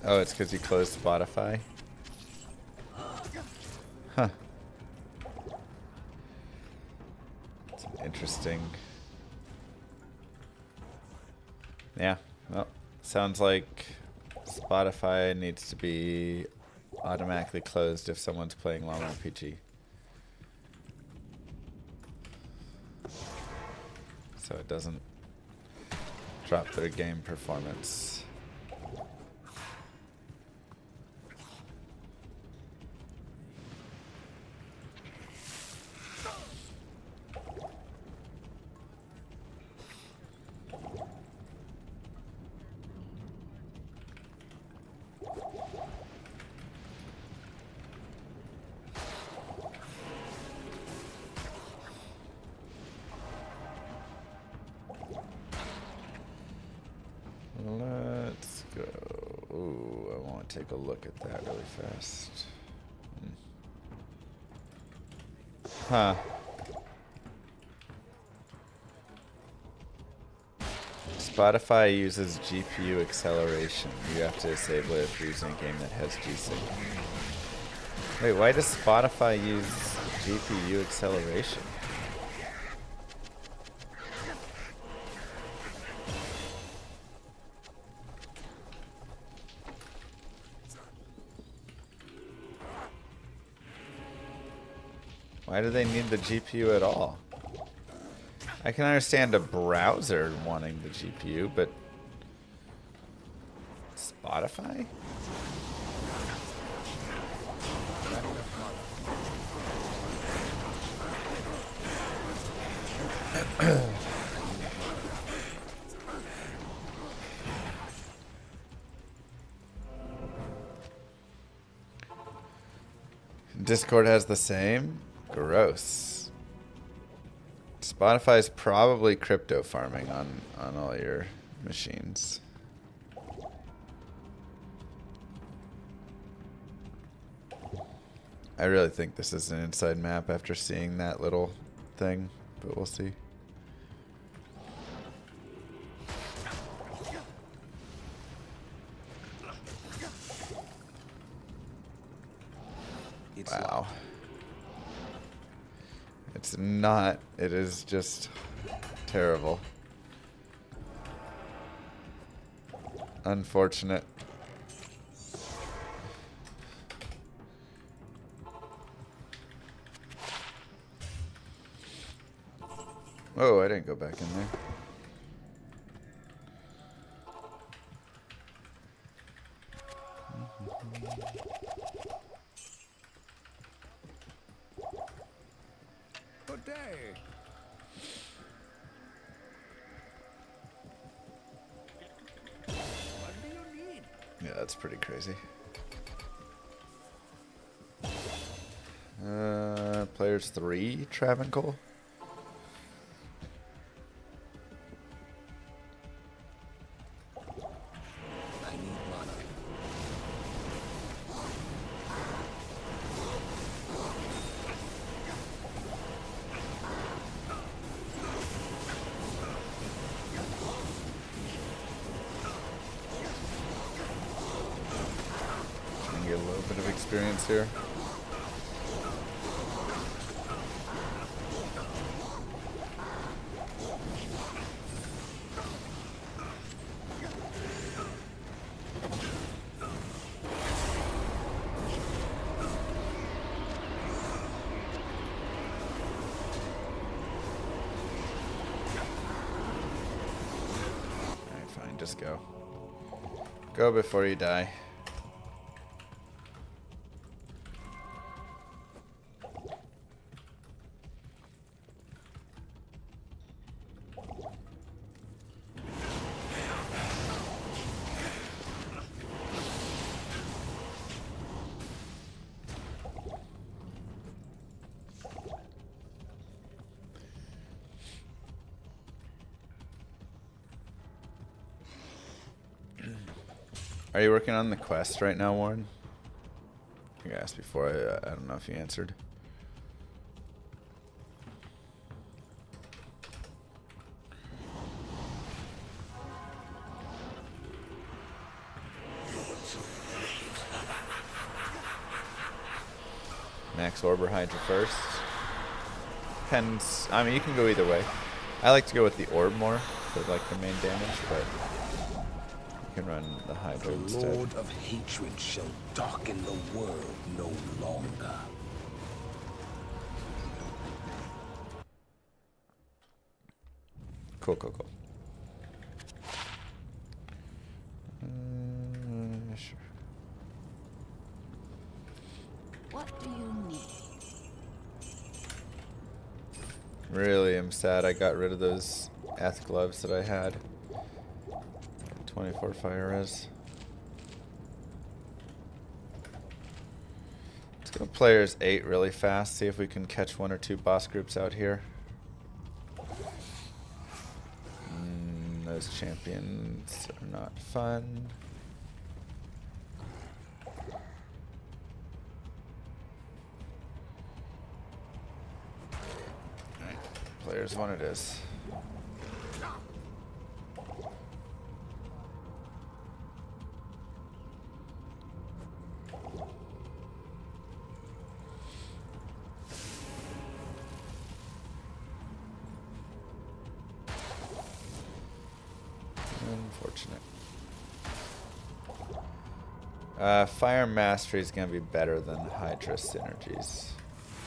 Oh, it's because you closed Spotify? Huh. It's interesting. Yeah, well, sounds like Spotify needs to be automatically closed if someone's playing Llama RPG. So it doesn't drop their game performance. Let's go. Ooh, I want to take a look at that really fast. Huh. Spotify uses GPU acceleration. You have to disable it if you're using a game that has G-Sync. Wait, why does Spotify use GPU acceleration? Why do they need the GPU at all? I can understand a browser wanting the GPU, but Spotify? Discord has the same? Gross. Spotify's probably crypto farming on all your machines. I really think this is an inside map after seeing that little thing, but we'll see. Wow. It's not. It is just terrible. Unfortunate. Oh, I didn't go back in there. Good day. What do you need? Yeah, that's pretty crazy. Players 3, Travancore. I need mana. Trying to get a little bit of experience here. Just go. Go before you die. Are you working on the quest right now, Warren? I think I asked before. I don't know if you answered. Max Orb or Hydra first. Depends. I mean, you can go either way. I like to go with the Orb more for like the main damage, but you can run the Hydra The instead. Lord of Hatred shall darken the world no longer. Cool, cool, cool. Sure. What do you need? Really, I'm sad I got rid of those Eth gloves that I had. 24 fire res. Let's go players 8 really fast, see if we can catch 1 or 2 boss groups out here. Those champions are not fun. Alright, players 1 it is. Unfortunate. Fire Mastery is going to be better than Hydra Synergies.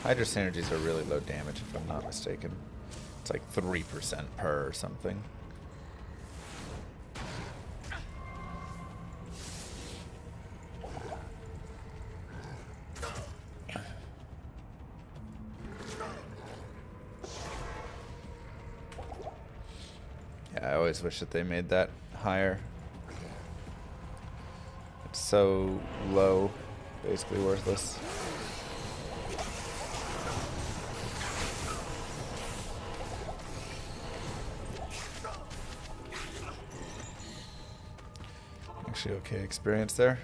Hydra Synergies are really low damage if I'm not mistaken. It's like 3% per or something. Yeah, I always wish that they made that higher. It's so low, basically worthless. Actually, okay experience there.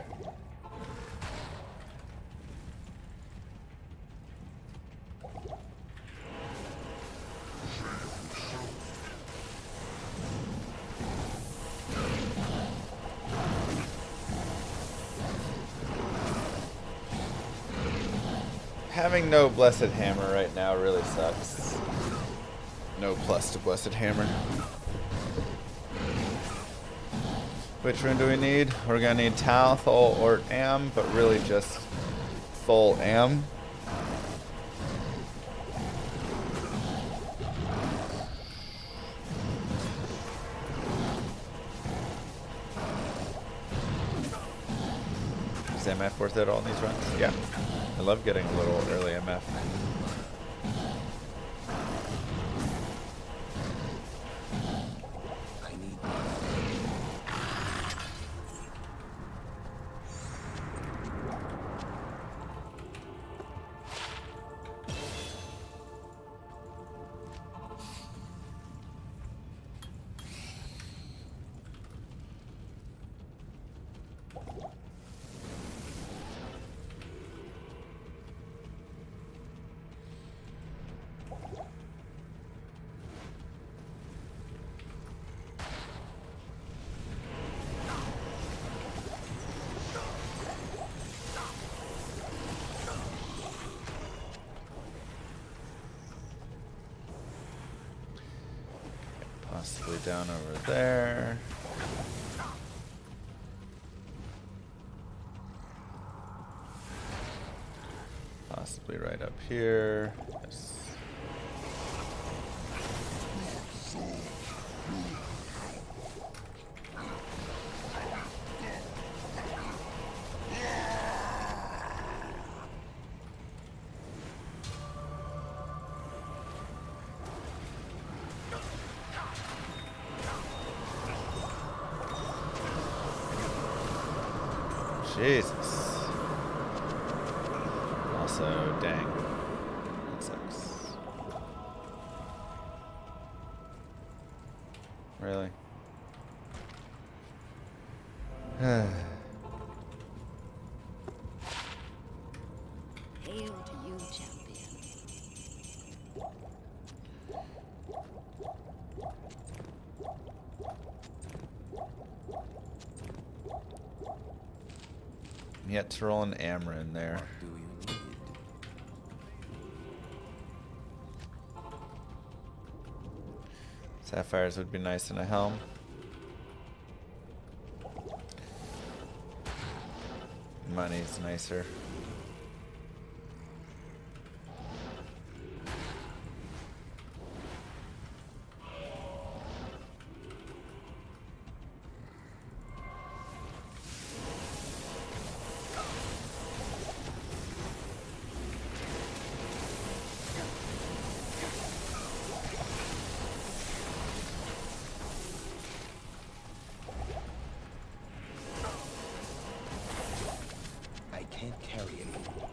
Having no Blessed Hammer right now really sucks. No plus to Blessed Hammer. Which rune do we need? We're gonna need Tal, Thol, or Am, but really just Thol, Am. Is MF worth it all in these runs? Yeah. I love getting a little early MF. I need Possibly down over there. Possibly right up here. Yes. Jesus. Also, dang. That sucks. Really? Hail to you, champion. Yet to roll an Amber in there. Do you need? Sapphires would be nice in a helm. Money's nicer. I can't carry anymore.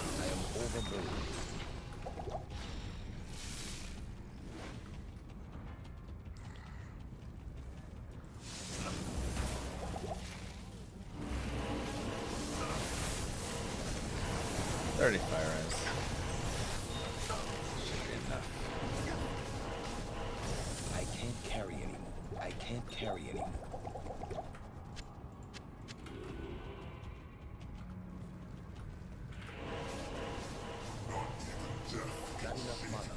I am overburdened. Fire is. Should be enough. I can't carry anymore. I can't carry anymore. Not enough mana.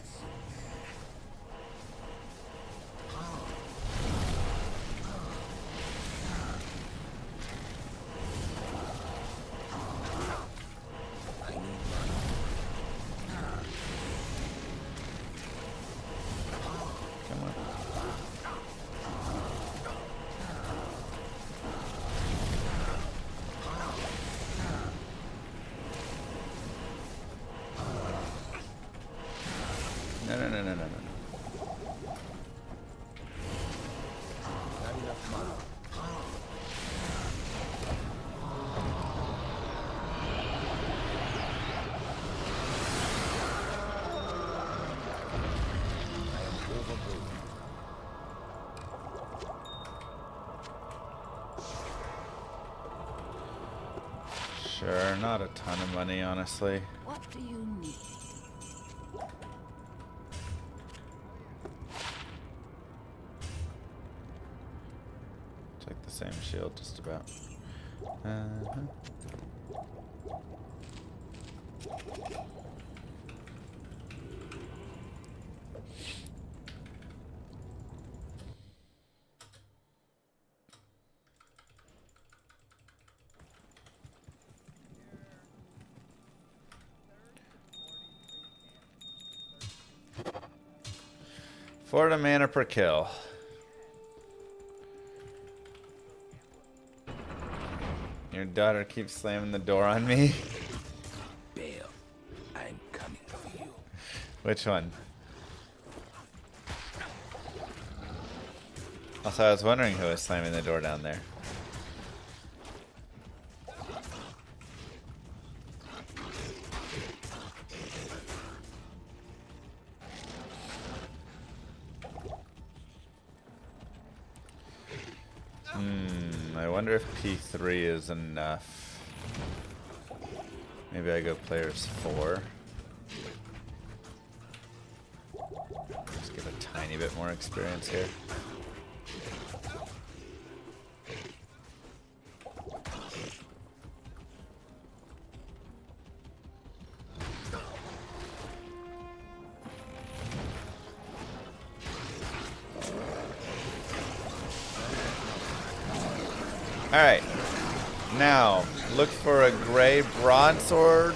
I need mana. Come on. No. Not enough mana. I am overburdened. Sure, not a ton of money, honestly. What do you need? Take the same shield, just about. For the mana per kill. Your daughter keeps slamming the door on me. Bail. I'm coming for you. Which one? Also, I was wondering who was slamming the door down there. I wonder if P3 is enough. Maybe I go players 4. Just get a tiny bit more experience here. Alright, now look for a gray broadsword,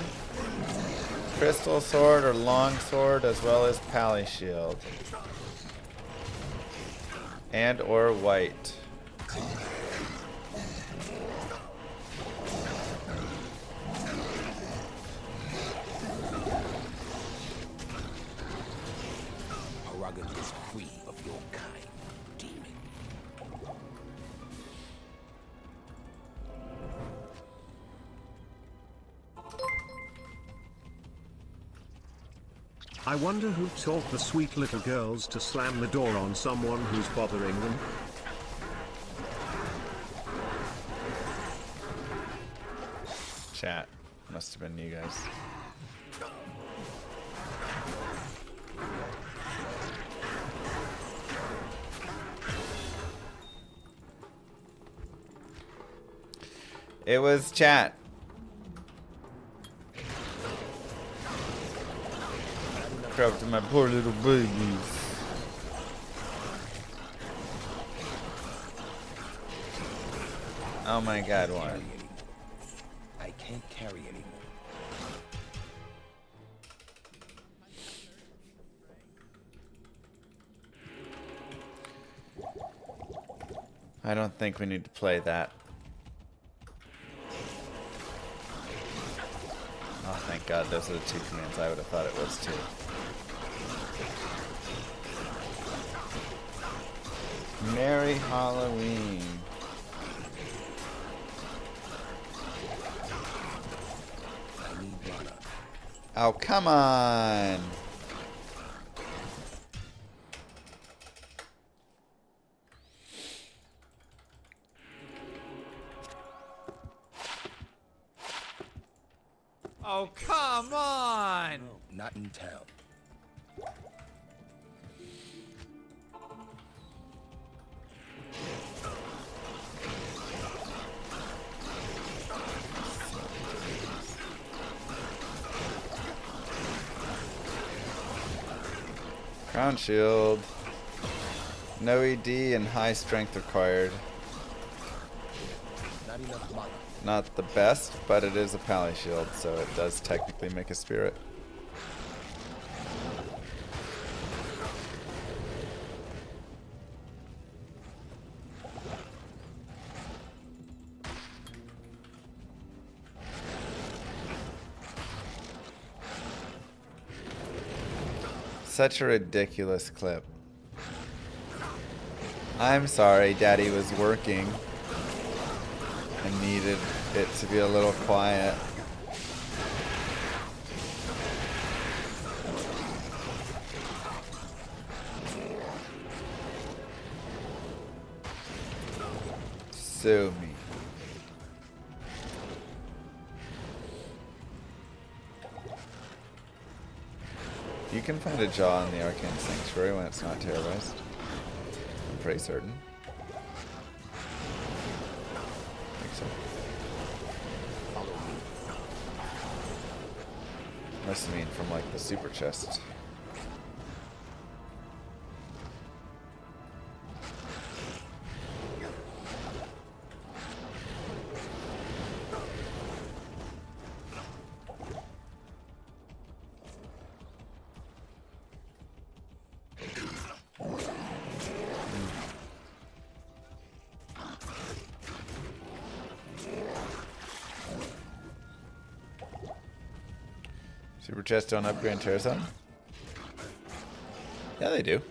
crystal sword, or long sword, as well as pally shield. And or white. Prerogative is free of your kind, demon. I wonder who taught the sweet little girls to slam the door on someone who's bothering them. Chat. Must have been you guys. It was chat. Crap to my poor little babies. Oh my god, why? I can't carry anymore. I don't think we need to play that. Oh, thank God, those are the 2 commands. I would have thought it was 2. Merry Halloween. I need mana. Oh, come on. Oh, come on! Not in town. Crown shield. No ED and high strength required. Not enough mana. Not the best, but it is a pally shield, so it does technically make a spirit. Such a ridiculous clip. I'm sorry, Daddy was working and needed it to be a little quiet. Sue me. You can find a jaw in the Arcane Sanctuary when it's not terrorized. I'm pretty certain. I think so. Must mean from like the super chest. Super chests don't upgrade Terrazone? Yeah, they do.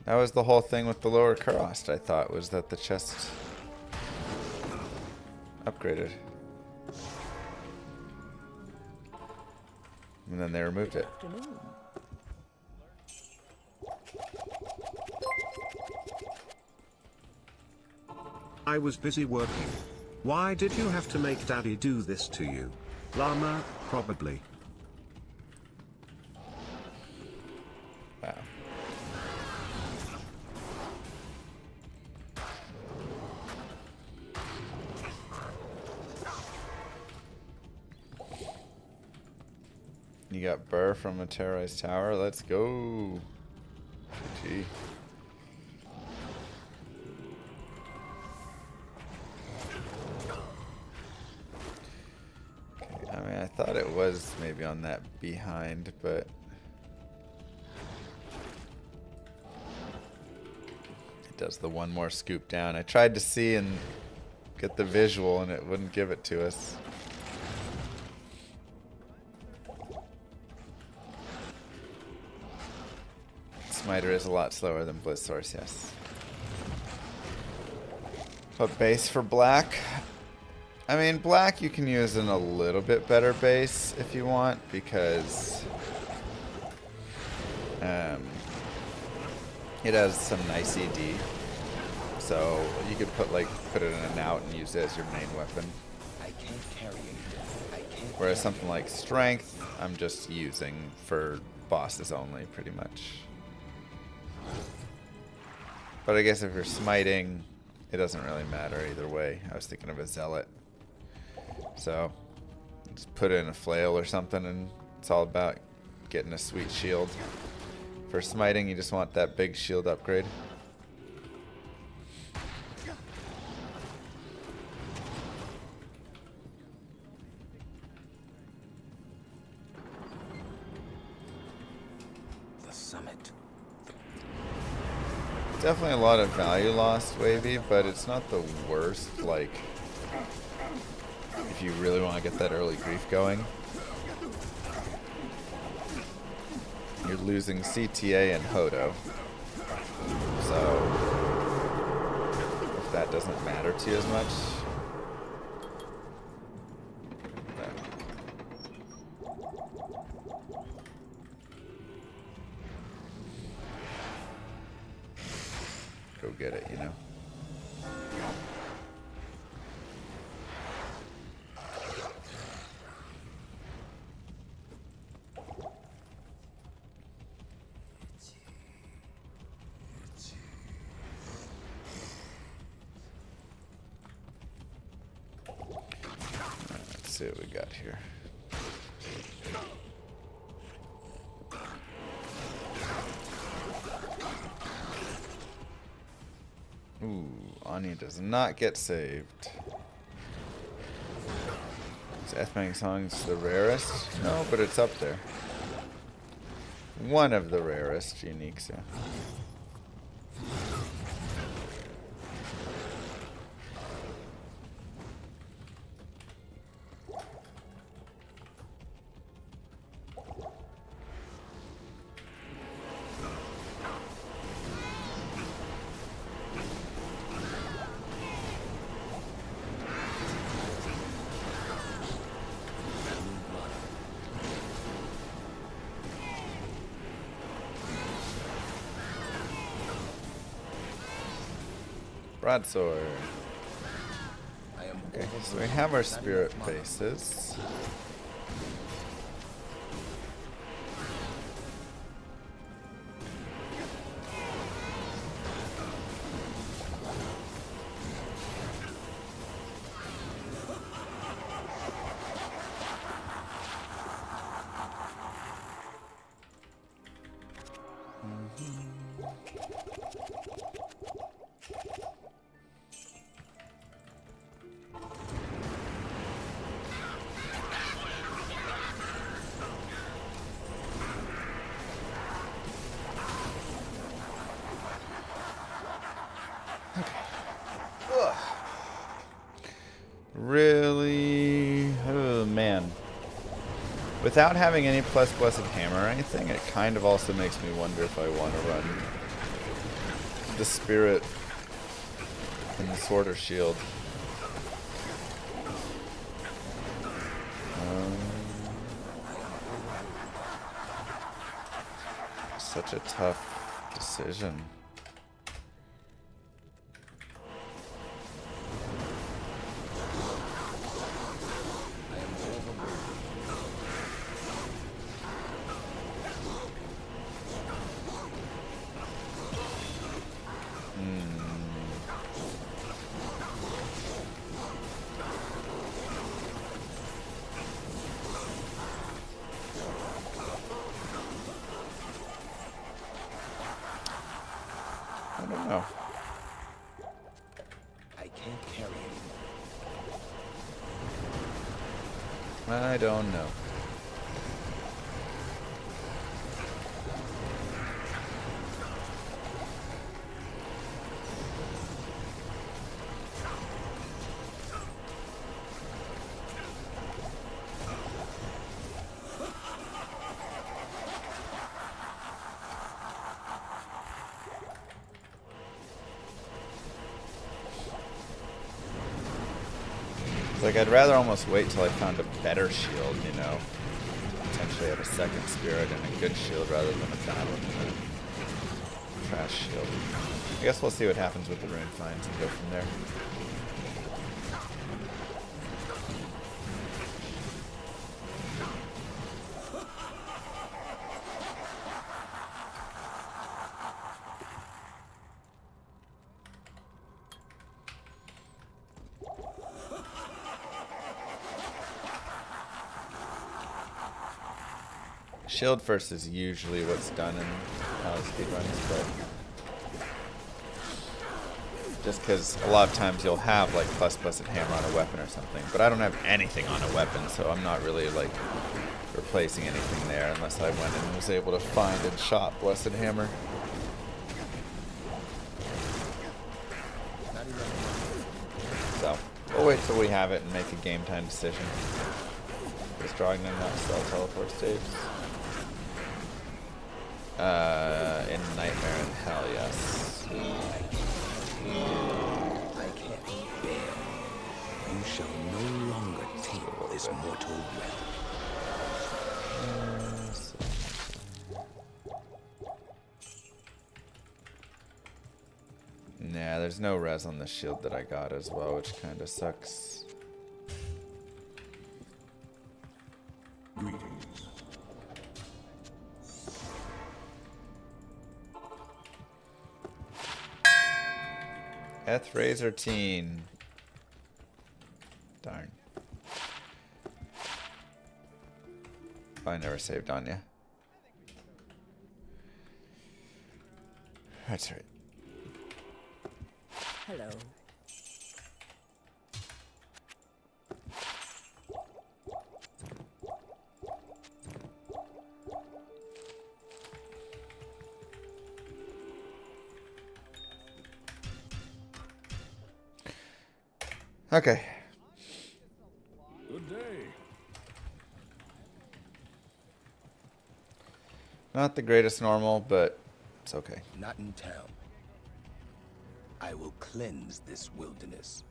That was the whole thing with the lower cost, I thought, was that the chest upgraded. And then they removed it. I was busy working. Why did you have to make Daddy do this to you? Llama, probably. Wow. You got Burr from a terrorized tower. Let's go. Gee. I mean, I thought it was maybe on that behind, but it does the one more scoop down. I tried to see and get the visual, and it wouldn't give it to us. Smiter is a lot slower than Blizz Source, yes. But base for black. I mean, black you can use in a little bit better base if you want, because it has some nice ED. So you could put it in an out and use it as your main weapon. I can't carry it. Whereas something like strength, I'm just using for bosses only, pretty much. But I guess if you're smiting, it doesn't really matter either way. I was thinking of a zealot. So just put in a flail or something, and it's all about getting a sweet shield. For smiting, you just want that big shield upgrade. The summit. Definitely a lot of value lost, Wavy, but it's not the worst, like, if you really want to get that early grief going. You're losing CTA and Hodo. So, if that doesn't matter to you as much. Go get it, you know. Let's see what we got here. Ooh, Ani does not get saved. Is Ethmang Song's the rarest? No, but it's up there. One of the rarest uniques, yeah. Broadsword. Okay, so we have our spirit bases. Really? Oh, man. Without having any plus blessed hammer or anything, it kind of also makes me wonder if I want to run the spirit and the sword or shield. Such a tough decision. I don't know. I can't carry it. I don't know. Like, I'd rather almost wait till I found a better shield, you know? Potentially have a second spirit and a good shield rather than a bad one and a trash shield. I guess we'll see what happens with the rune finds and go from there. Shield first is usually what's done in speedruns, but just because a lot of times you'll have like plus blessed hammer on a weapon or something, but I don't have anything on a weapon, so I'm not really like replacing anything there unless I went and was able to find and shot blessed hammer. So we'll wait till we have it and make a game time decision. Is drawing them not sell teleport saves? In Nightmare in Hell, yes. I can't bear. You shall no longer take this mortal realm. Nah, there's no res on the shield that I got as well, which kind of sucks. Razor Teen. Darn. I never saved on ya. That's right. Hello. Okay. Good day. Not the greatest normal, but it's okay. Not in town. I will cleanse this wilderness.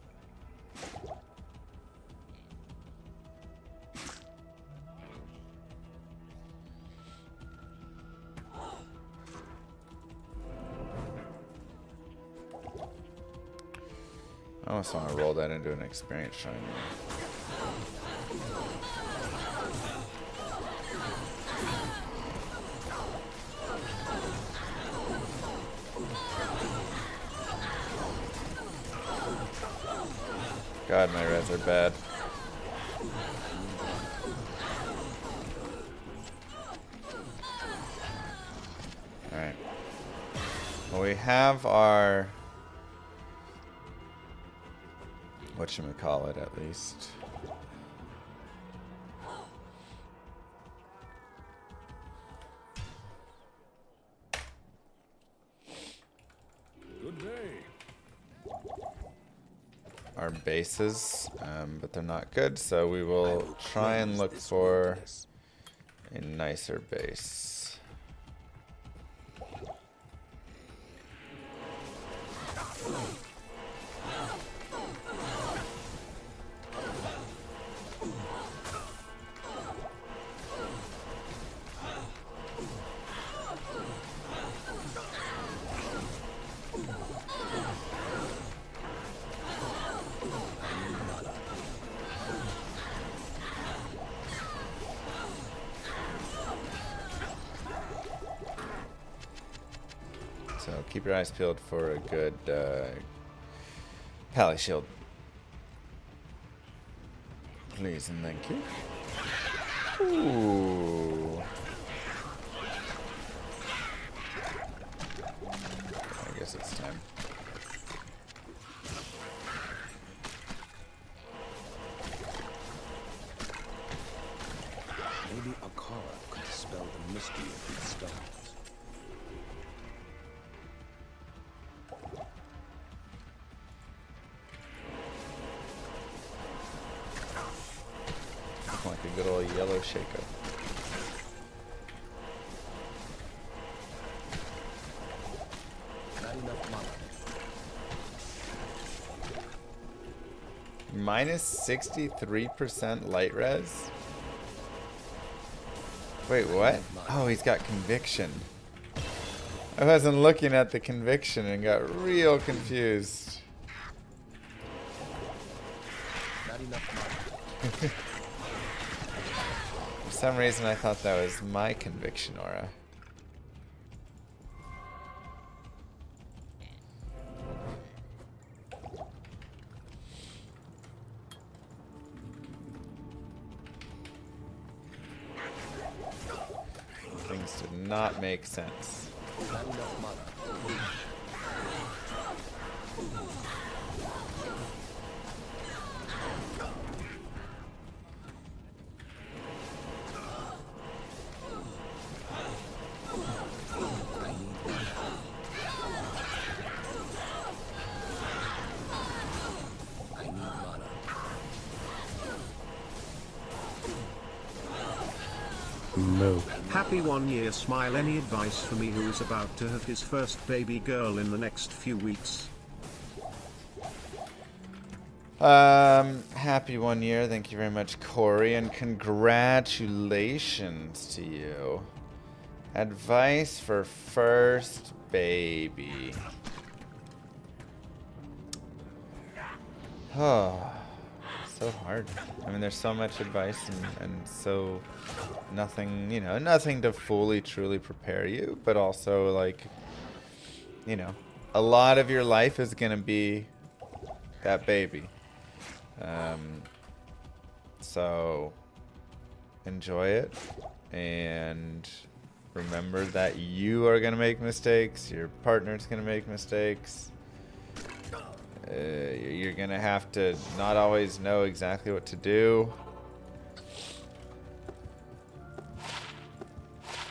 I almost want to roll that into an experience shine. God, my reds are bad. Alright. Well, we have our... whatchamacallit, at least. Good day. Our bases, but they're not good, so we will try and look for a nicer base. So keep your eyes peeled for a good pally shield. Please and thank you. Ooh. I guess it's time. Maybe Akara could dispel the mystery of these stones. Like a good old yellow shake-up. Not enough mana. Minus 63% light res? Wait, what? Oh, he's got conviction. I wasn't looking at the conviction and got real confused. Not enough money. For some reason I thought that was my conviction aura. Things did not make sense. Not enough mana. No. Happy 1 year smile. Any advice for me who is about to have his first baby girl in the next few weeks? Happy 1 year. Thank you very much, Corey, and congratulations to you. Advice for first baby. Oh, so hard. I mean, there's so much advice and so nothing, you know, nothing to fully, truly prepare you, but also, like, you know, a lot of your life is going to be that baby. So enjoy it and remember that you are going to make mistakes, your partner's going to make mistakes. You're going to have to not always know exactly what to do.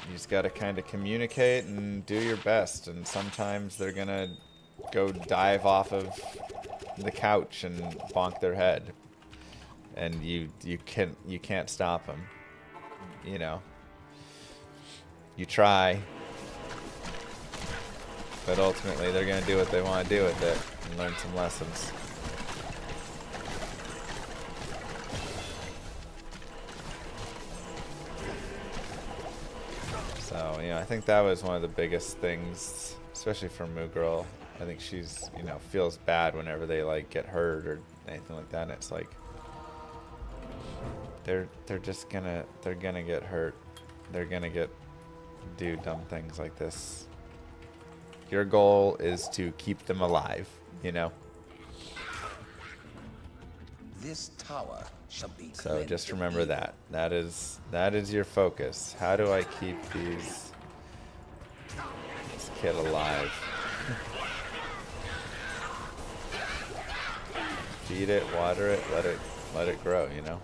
You just got to kind of communicate and do your best, and sometimes they're going to go dive off of the couch and bonk their head, and you can't stop them. You know, you try, but ultimately they're gonna do what they want to do with it and learn some lessons. So, you know, I think that was one of the biggest things, especially for Moo Girl. I think she's, you know, feels bad whenever they, like, get hurt or anything like that, and it's like they're gonna get hurt. They're gonna do dumb things like this. Your goal is to keep them alive, you know? This tower shall be So just remember that. That is your focus. How do I keep this kid alive? Feed it, water it, let it grow, you know?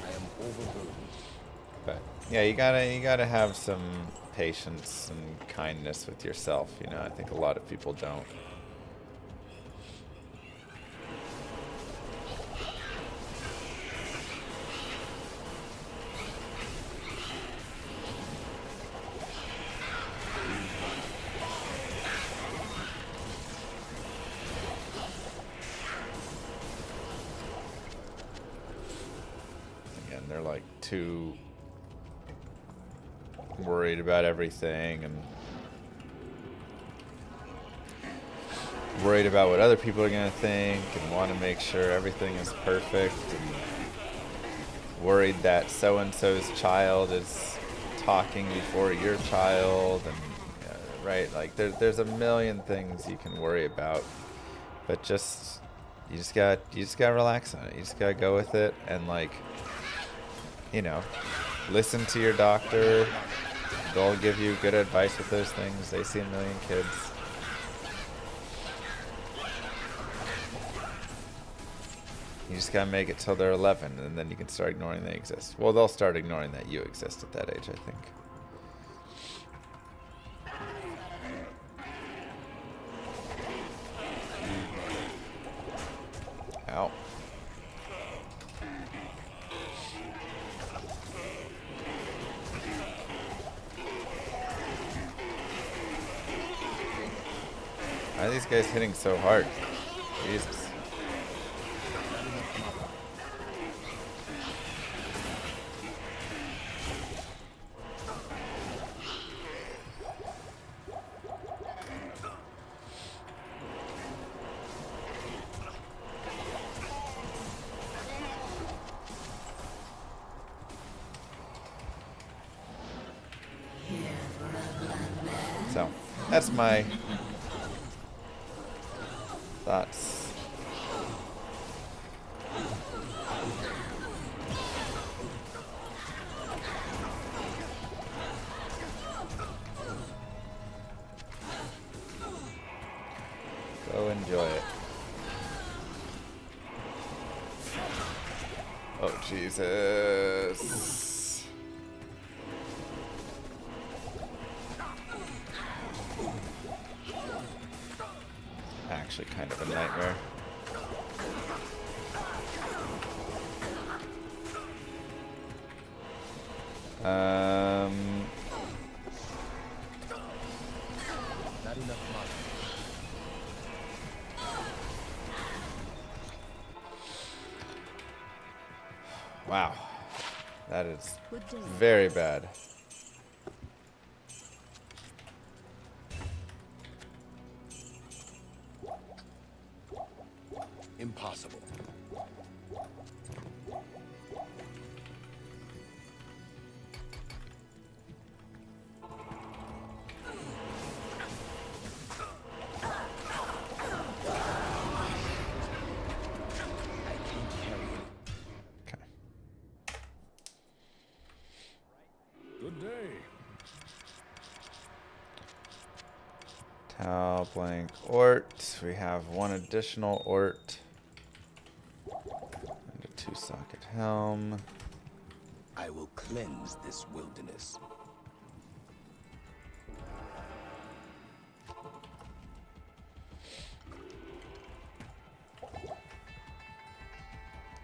I am overburdened. But yeah, you gotta have some patience and kindness with yourself, you know. I think a lot of people don't. Again, they're like too worried about everything and worried about what other people are going to think and want to make sure everything is perfect and worried that so-and-so's child is talking before your child and right, like there's a million things you can worry about, but you just got relax on it. You just got to go with it and, like, you know, listen to your doctor. They'll give you good advice with those things. They see a million kids. You just gotta make it till they're 11, and then you can start ignoring they exist. Well, they'll start ignoring that you exist at that age, I think. Ow. Why are these guys hitting so hard? Jesus. So, that's my thoughts. Go enjoy it. Oh, Jesus. Actually kind of a nightmare. Not enough money. Wow. That is Good day. very bad. Impossible. Okay. Good day. Tau blank Ort. We have one additional Ort. And a 2-socket helm. I will cleanse this wilderness.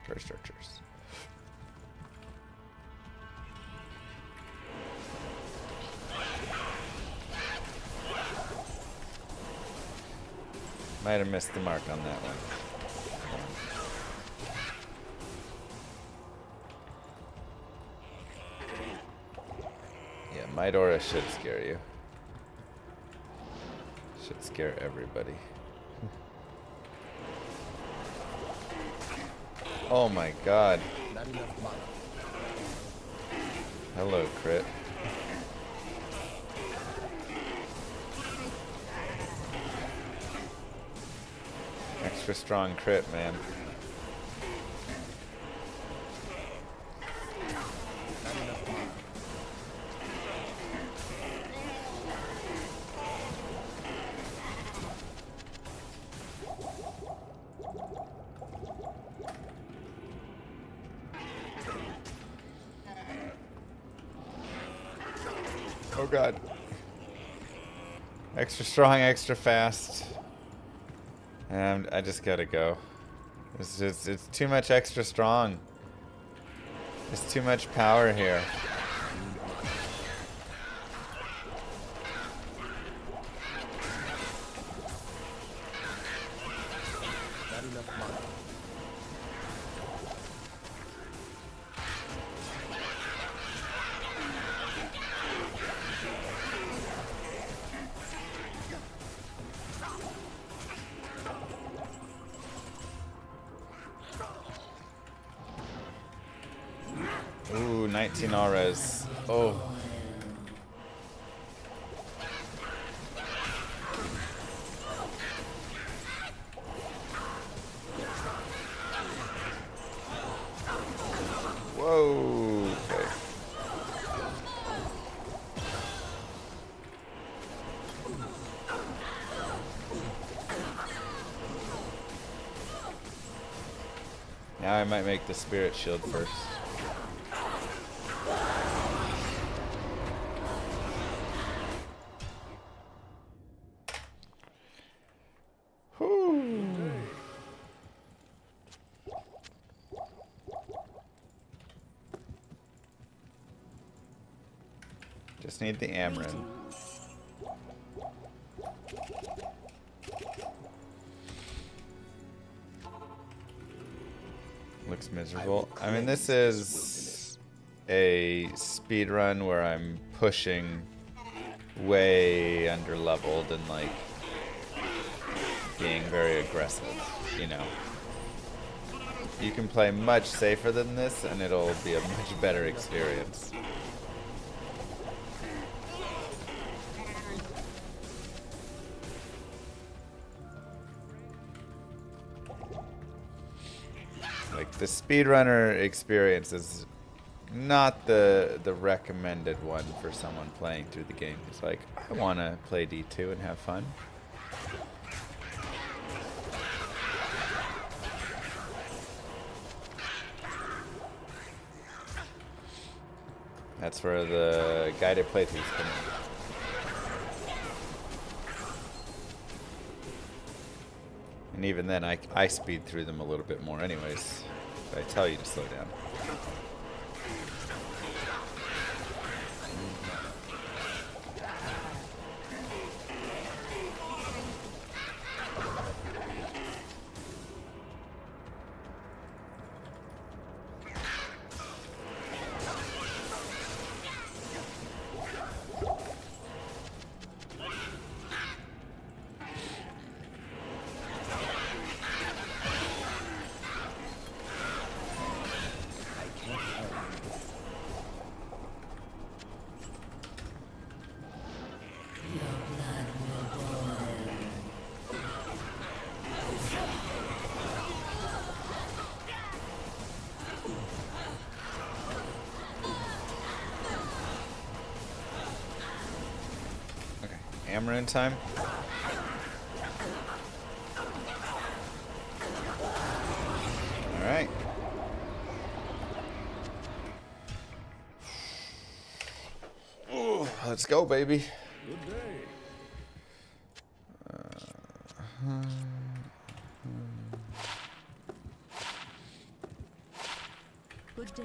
Curse archers. Might have missed the mark on that one. Yeah, Midora should scare you. Should scare everybody. Oh my god. Not enough money. Hello, crit. Extra strong crit, man. Oh god. Extra strong, extra fast. And I just gotta go. It's too much extra strong. There's too much power here. Not enough money. Ooh, 19 auras. Oh. Whoa. Okay. Now I might make the spirit shield first. Just need the Amarin. looks miserable. I mean, this is a speed run where I'm pushing way under leveled and like being very aggressive, you know. You can play much safer than this and it'll be a much better experience. Like the speedrunner experience is not the recommended one for someone playing through the game. It's like, I want to play D2 and have fun. That's where the guided playthroughs come in. And even then, I speed through them a little bit more anyways. But I tell you to slow down. Amarin time. All right. Ooh, let's go, baby. Good day. Good day.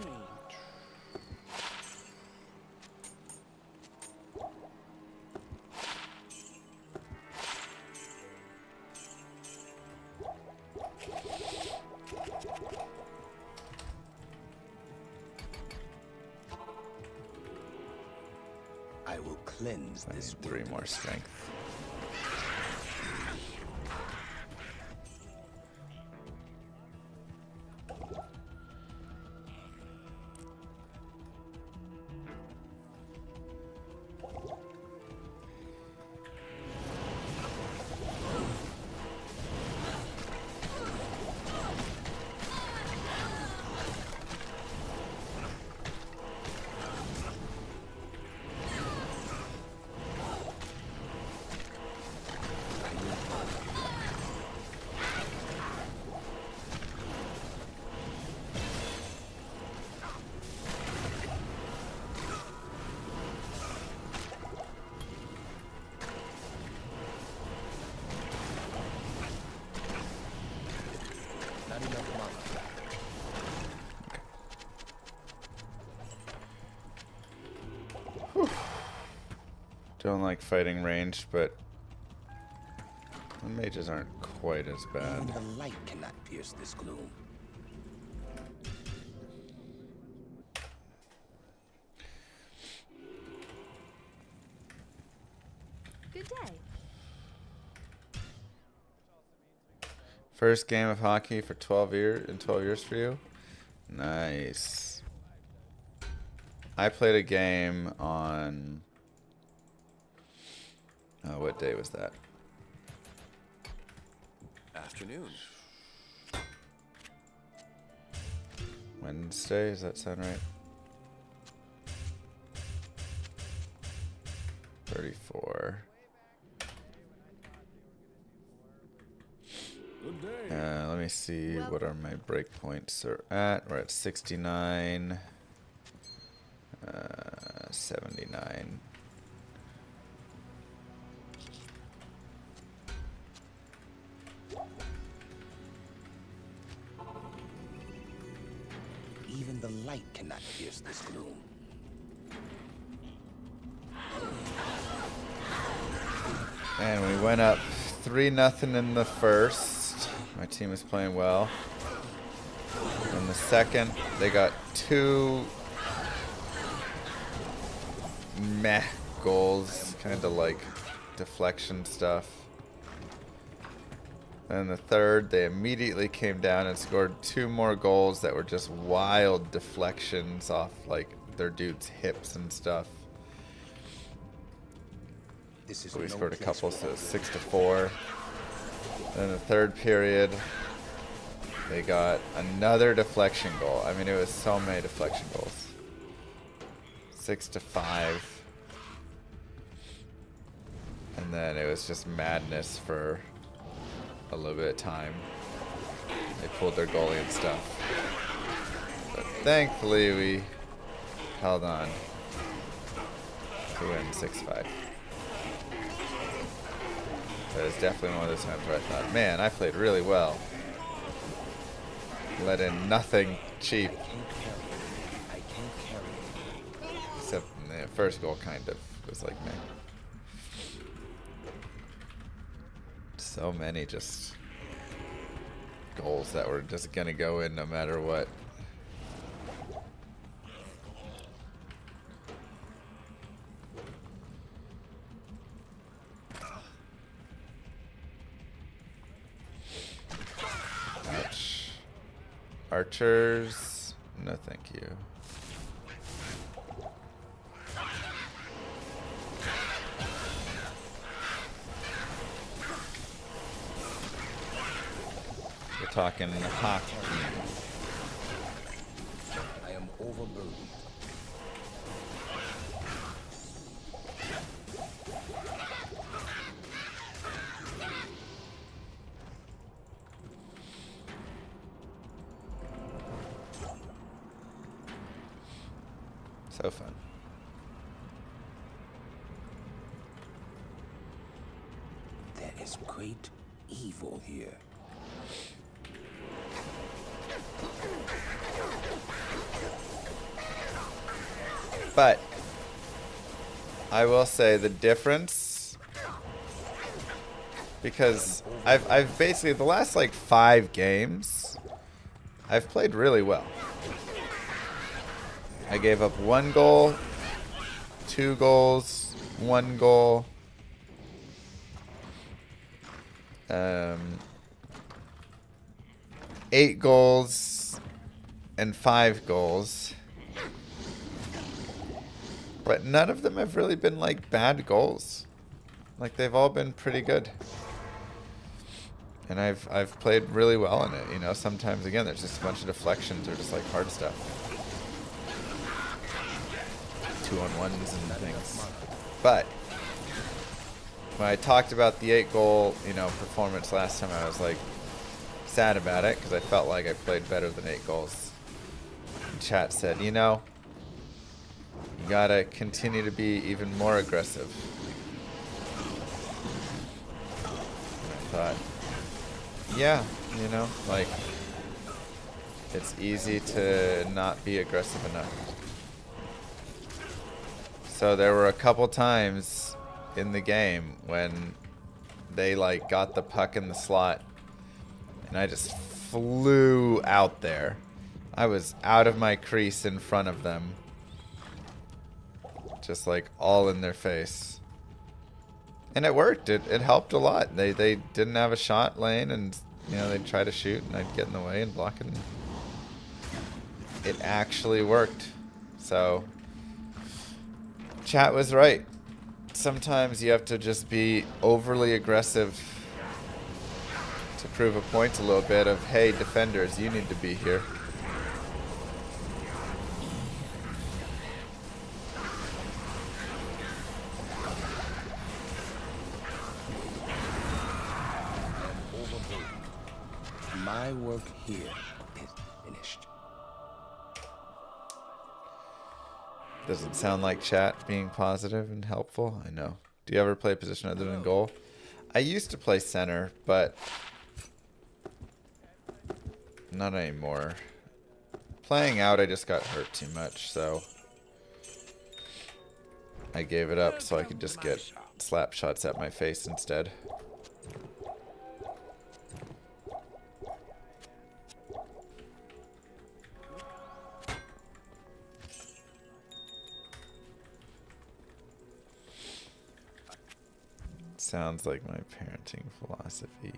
I will cleanse I need this 3 more strength. Not enough mana. Don't like fighting ranged, but the mages aren't quite as bad. Even the light cannot pierce this gloom. Good day. First game of hockey for 12 years for you? Nice. I played a game on what day was that? Afternoon. Wednesday, does that sound right? 34. Good day. Let me see what are my breakpoints are at. We're at 69, 79. Even the light cannot pierce this gloom. And we went up 3-0 in the first. My team is playing well. In the second, they got 2 meh goals, kind of like deflection stuff. And the third, they immediately came down and scored 2 more goals that were just wild deflections off like their dude's hips and stuff. So we scored a couple, so 6-4. Then the third period, they got another deflection goal. I mean, it was so many deflection goals. 6-5. And then it was just madness for a little bit of time. They pulled their goalie and stuff. But thankfully, we held on to win 6-5. It was definitely one of those times where I thought, man, I played really well. Let in nothing cheap. Except the first goal kind of was like, man. So many just goals that were just gonna go in no matter what. Ouch. Archers, no thank you. We're talking hockey. I am overburdened. So fun. There is great evil here. But I will say the difference, because I've basically the last like 5 games I've played really well. I gave up 1 goal, 2 goals, 1 goal, 8 goals and 5 goals. But none of them have really been like bad goals. Like they've all been pretty good. And I've played really well in it, you know. Sometimes again there's just a bunch of deflections or just like hard stuff. 2-on-1s and things. But when I talked about the 8-goal, you know, performance last time, I was like sad about it because I felt like I played better than 8 goals. And chat said, you know, you gotta continue to be even more aggressive. And I thought, yeah, you know, like it's easy to not be aggressive enough. So there were a couple times in the game when they like got the puck in the slot and I just flew out there. I was out of my crease in front of them. Just like all in their face. And it worked. It helped a lot. They didn't have a shot lane and you know they'd try to shoot and I'd get in the way and block it. And it actually worked. So chat was right. Sometimes you have to just be overly aggressive to prove a point a little bit of, hey, defenders, you need to be here. My work here is finished. Doesn't sound like chat being positive and helpful. I know. Do you ever play a position other than goal? I used to play center, but not anymore. Playing out, I just got hurt too much, so I gave it up so I could just get slap shots at my face instead. Sounds like my parenting philosophy.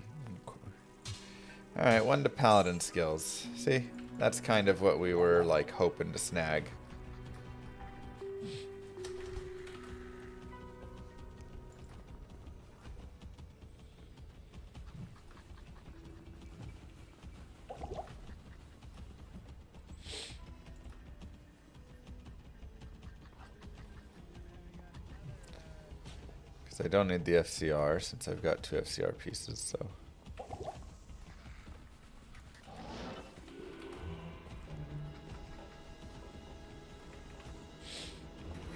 Alright, 1 to paladin skills. See? That's kind of what we were like hoping to snag. Because I don't need the FCR since I've got 2 FCR pieces, so.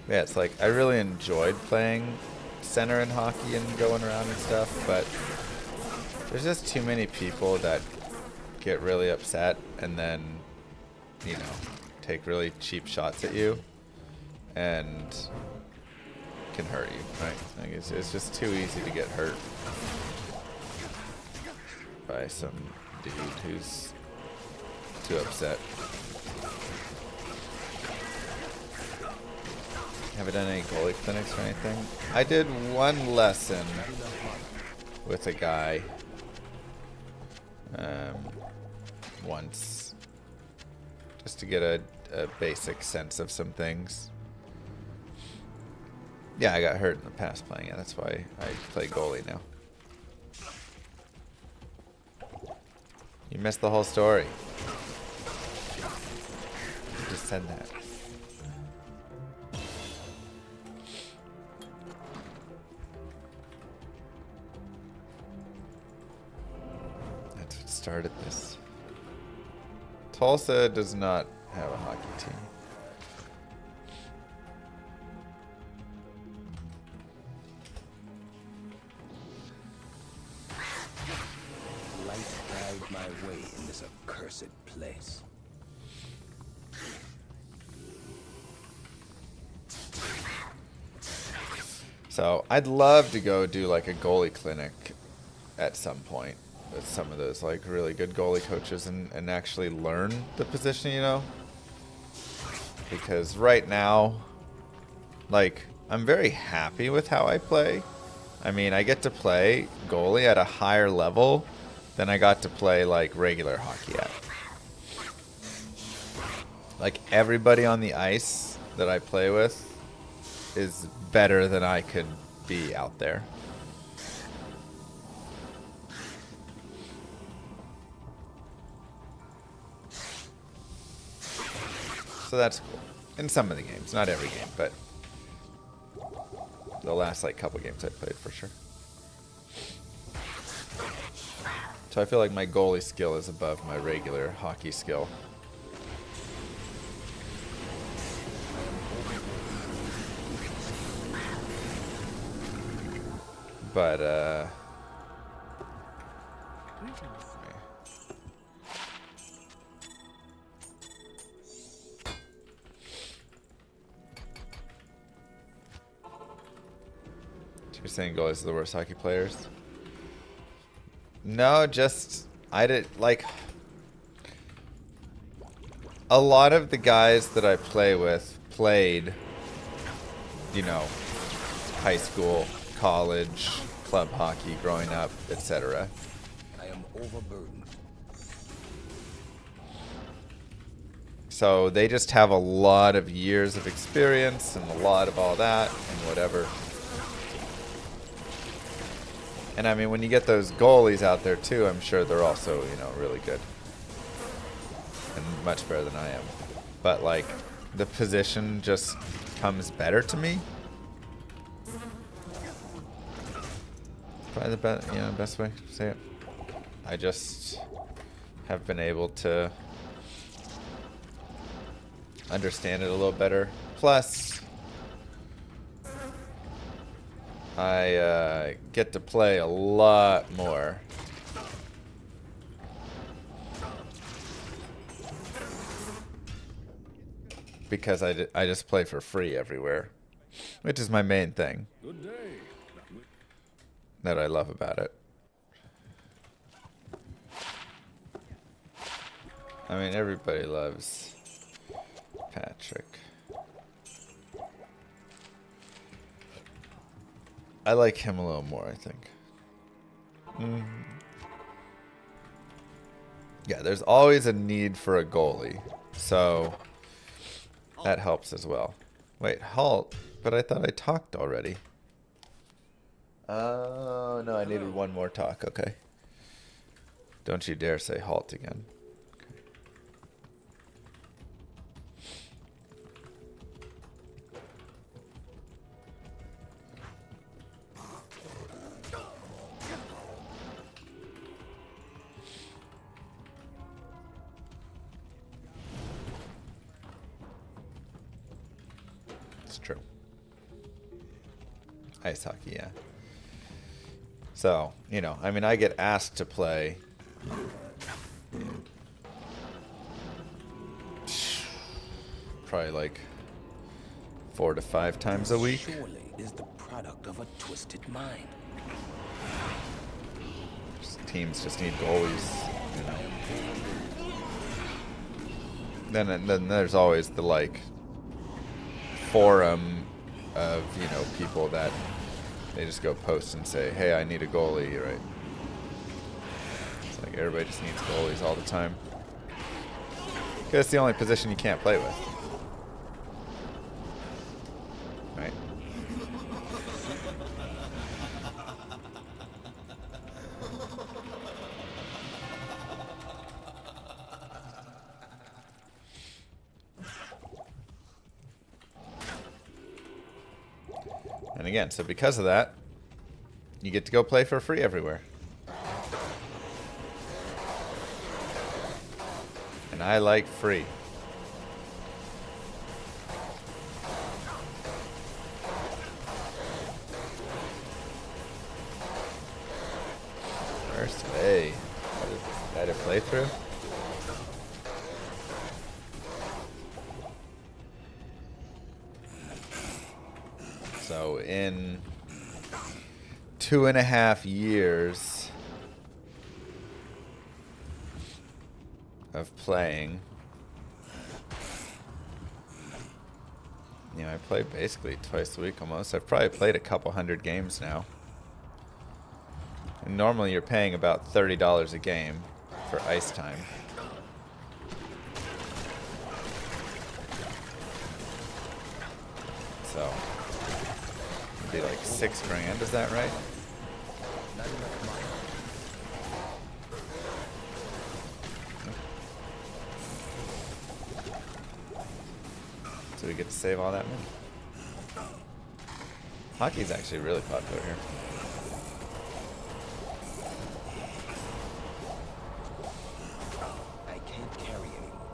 Yeah, it's like I really enjoyed playing center in hockey and going around and stuff, but there's just too many people that get really upset and then, you know, take really cheap shots at you and can hurt you, right? Like it's just too easy to get hurt by some dude who's too upset. Have I done any goalie clinics or anything? I did 1 lesson with a guy once, just to get a basic sense of some things. Yeah, I got hurt in the past playing it. That's why I play goalie now. You missed the whole story. You just said that. Started this. Tulsa does not have a hockey team. Light guide my way in this accursed place. So I'd love to go do like a goalie clinic at some point with some of those like really good goalie coaches and actually learn the position, you know? Because right now, like, I'm very happy with how I play. I mean, I get to play goalie at a higher level than I got to play like regular hockey at. Like everybody on the ice that I play with is better than I could be out there. So that's cool. In some of the games, not every game, but the last like couple games I played for sure. So I feel like my goalie skill is above my regular hockey skill. But you're saying goalies are the worst hockey players? No, just I did like a lot of the guys that I play with played, you know, high school, college, club hockey growing up, etc. I am overburdened. So they just have a lot of years of experience and a lot of all that and whatever. And I mean, when you get those goalies out there too, I'm sure they're also, you know, really good. And much better than I am. But like, the position just comes better to me. Probably the best way to say it. I just have been able to understand it a little better. Plus, I get to play a lot more. Because I just play for free everywhere, which is my main thing Good day. that I love about it. I mean, everybody loves Patrick. I like him a little more, I think. Yeah, there's always a need for a goalie. So that helps as well. Wait, halt. But I thought I talked already. Oh, no, I needed one more talk. Okay. Don't you dare say halt again. It's true. Ice hockey, yeah. So, you know, I mean, I get asked to play probably like 4 to 5 times a week. Surely is the product of a twisted mind. Teams just need goalies, you know. Then there's always the like forum of, you know, people that they just go post and say, hey, I need a goalie, right? It's like everybody just needs goalies all the time. Because it's the only position you can't play with. Right? And again, so because of that, you get to go play for free everywhere. And I like free. First, hey, had a playthrough. So in 2.5 years of playing, you know, I play basically twice a week almost. I've probably played a couple hundred games now. And normally you're paying about $30 a game for ice time. So it'd be like $6 grand, is that right? So we get to save all that money. Hockey's actually really popular here. I can't carry anymore.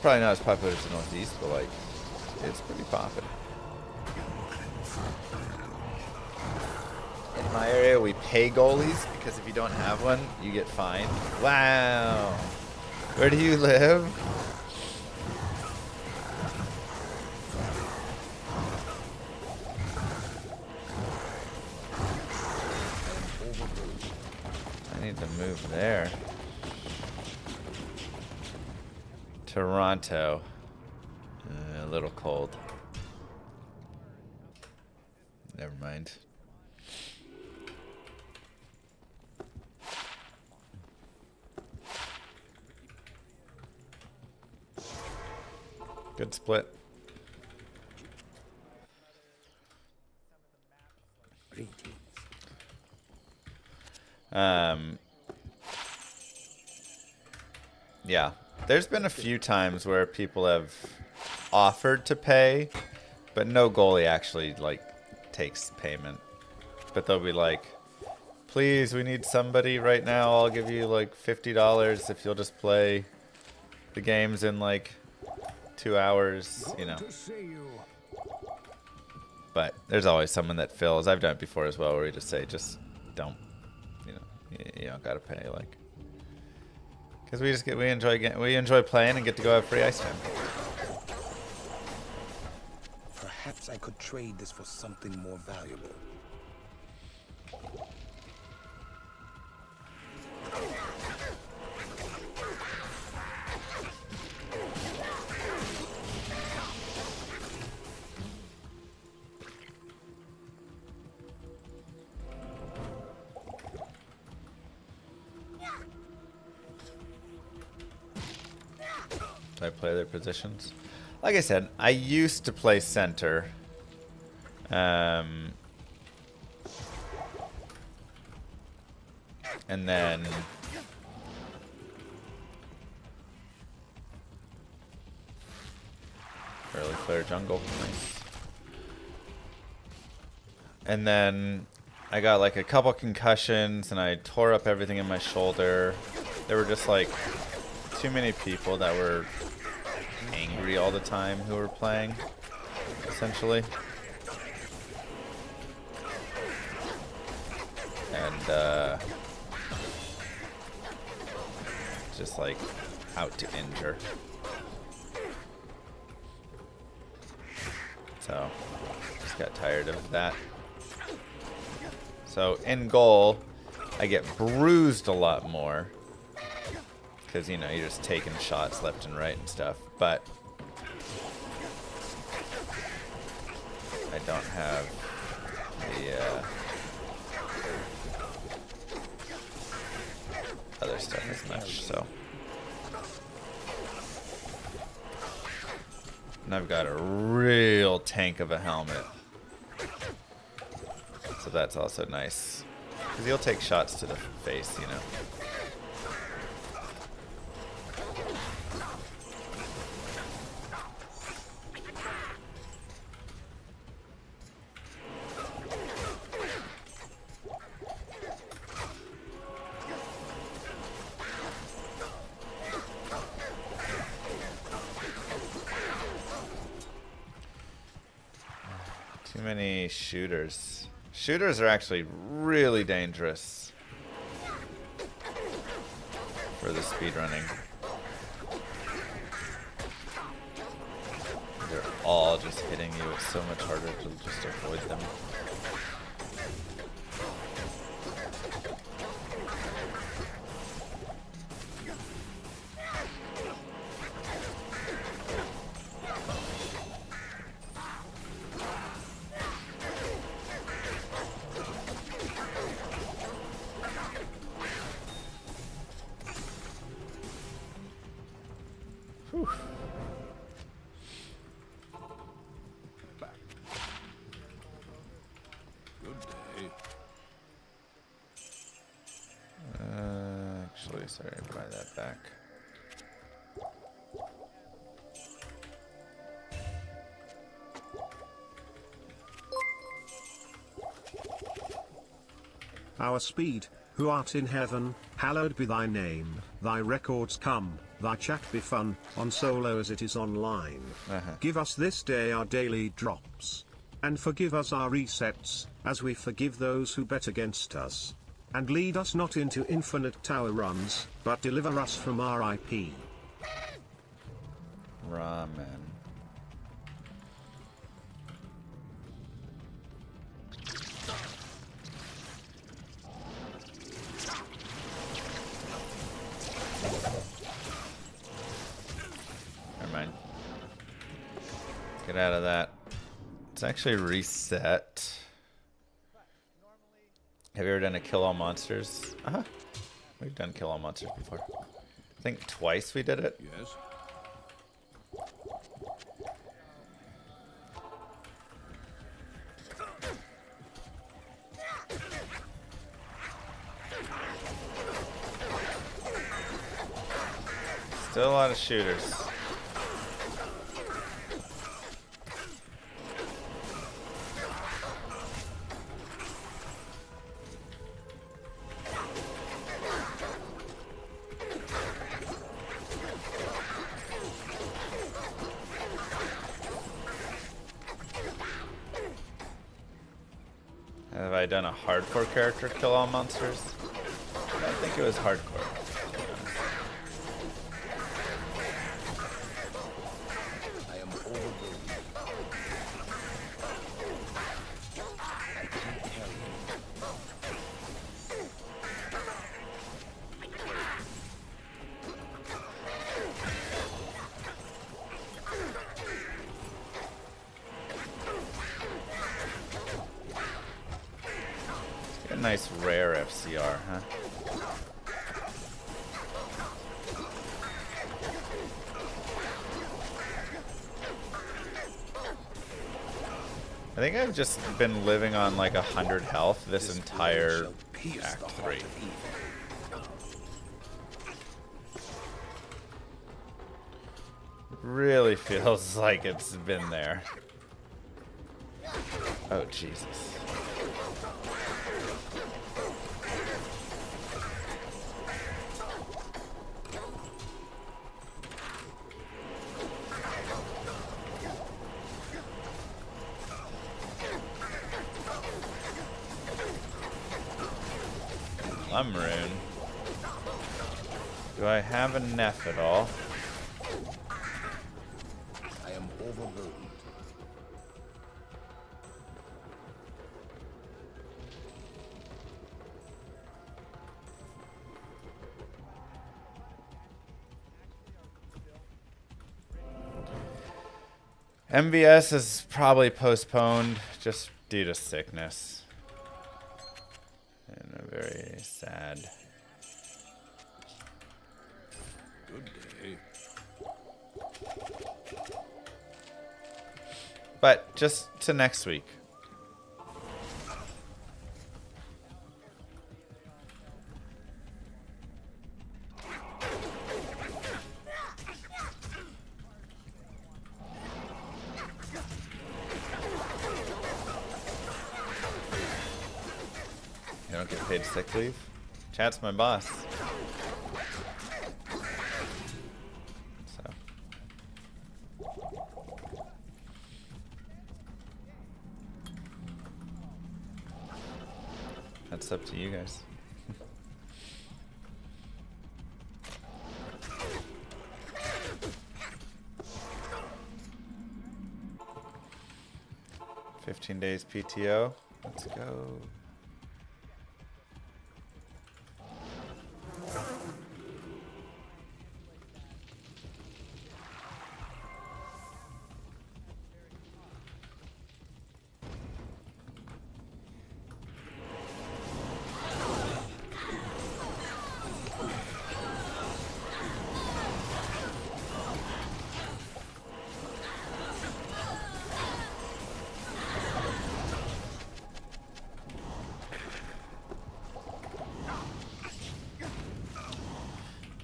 Probably not as popular as the Northeast, but like, it's pretty popular. In my area, we pay goalies because if you don't have one, you get fined. Wow. Where do you live? I need to move there. Toronto. A little cold. Never mind. Good split. Yeah. There's been a few times where people have offered to pay, but no goalie actually like takes payment. But they'll be like, please, we need somebody right now. I'll give you like $50 if you'll just play the games in like 2 hours, you know. But there's always someone that fills. I've done it before as well, where we just say, just don't, you know, you don't gotta pay, like, because we enjoy playing and get to go have free ice time. Perhaps I could trade this for something more valuable. Do I play their positions? Like I said, I used to play center. And then early flare jungle. Nice. And then I got like a couple concussions and I tore up everything in my shoulder. There were just like too many people that were angry all the time who were playing, essentially. And just like out to injure. So just got tired of that. So in goal, I get bruised a lot more because, you know, you're just taking shots left and right and stuff. But I don't have the other stuff as much. So, and I've got a real tank of a helmet. So that's also nice. Because he'll take shots to the face, you know. Too many shooters. Shooters are actually really dangerous for the speedrunning. They're all just hitting you. It's so much harder to just avoid them. Actually, sorry, buy that back. Our Speed, who art in heaven, hallowed be thy name, thy records come, thy chat be fun, on solo as it is online. Give us this day our daily drops. And forgive us our resets, as we forgive those who bet against us. And lead us not into infinite tower runs, but deliver us from RIP. Ramen. Never mind. Get out of that. It's actually reset. Have you ever done a kill all monsters? We've done kill all monsters before. I think twice we did it. Yes. Still a lot of shooters. Have I done a hardcore character kill all monsters? I don't think it was hardcore. I am overwhelmed. I can't carry A nice rare FCR, huh? think I've just been living on like 100 health this entire Act 3. Really feels like it's been there. Oh, Jesus. Maroon. Do I have a Neff at all? I am overburdened. MVS is probably postponed just due to sickness. And a very sad. Good day. But just to next week. You don't get paid sick leave? Chat's my boss. So. That's up to you guys. $15 PTO. Let's go.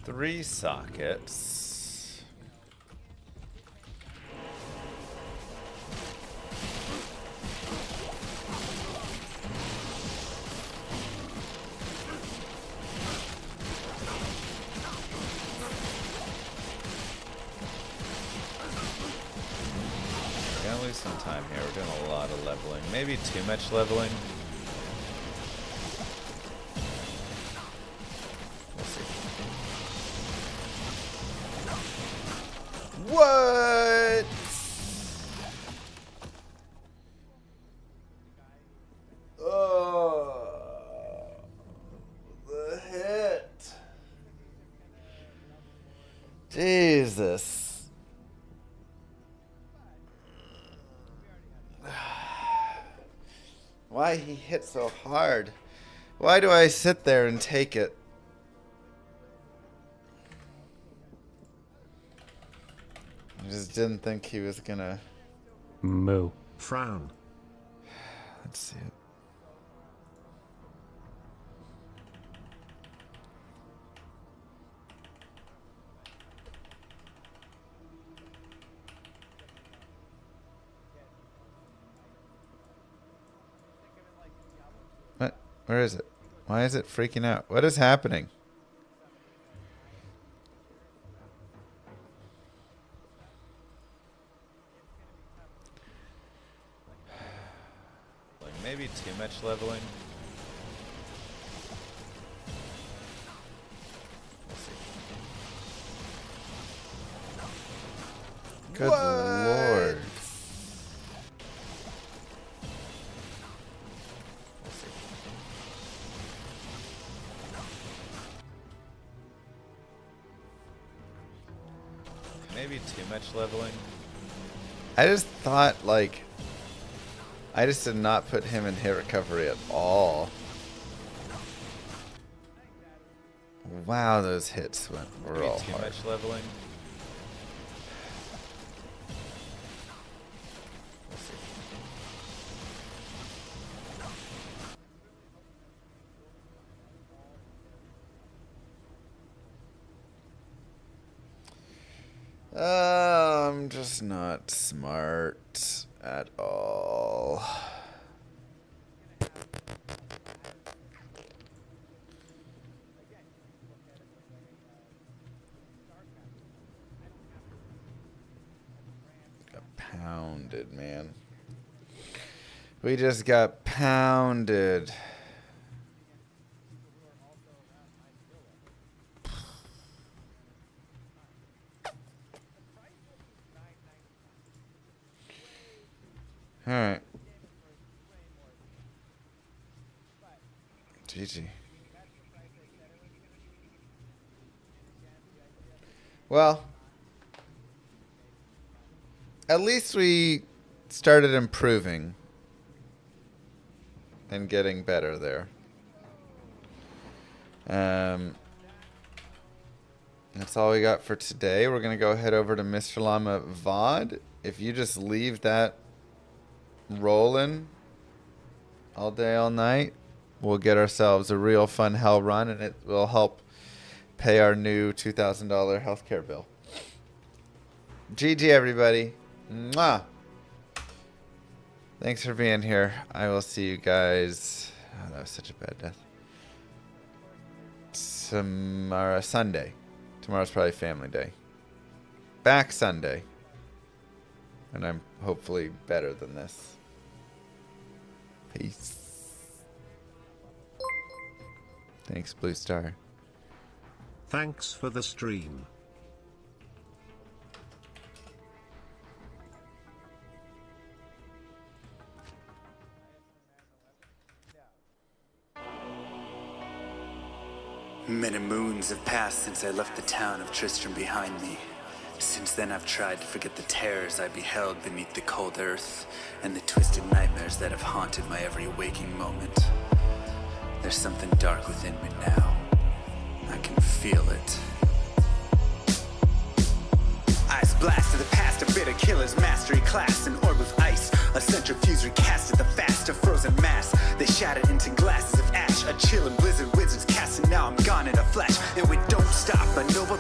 Three sockets. We're gonna lose some time here. We're doing a lot of leveling. Maybe too much leveling. What? Oh, the hit. Jesus. Why he hit so hard? Why do I sit there and take it? I just didn't think he was gonna Moo. Frown. Let's see it. What? Where is it? Why is it freaking out? What is happening? Maybe too much leveling. We'll see. Good lord. We'll see. Maybe too much leveling. I just thought, like, I just did not put him in hit recovery at all. Wow, those hits were all too hard. Much leveling. That's not smart at all. Got pounded, man. We just got pounded. All right. GG. Well, at least we started improving and getting better there. That's all we got for today. We're going to go head over to Mr. Llama VOD. If you just leave that rolling all day, all night, we'll get ourselves a real fun hell run, and it will help pay our new $2,000 healthcare bill. GG, everybody. Mwah. Thanks for being here. I will see you guys. Oh, that was such a bad death. Tomorrow, Sunday. Tomorrow's probably family day. Back Sunday. And I'm hopefully better than this. Peace. Thanks, Blue Star. Thanks for the stream. Many moons have passed since I left the town of Tristram behind me. Since then I've tried to forget the terrors I beheld beneath the cold earth and the twisted nightmares that have haunted my every waking moment. There's something dark within me now. I can feel it. Ice blast to the past, a bitter killer's mastery class, an orb of ice, a centrifuge recast at the fast, a frozen mass. They shattered into glasses of ash, a chill and blizzard wizards cast, and now I'm gone in a flash. And we don't stop, a nova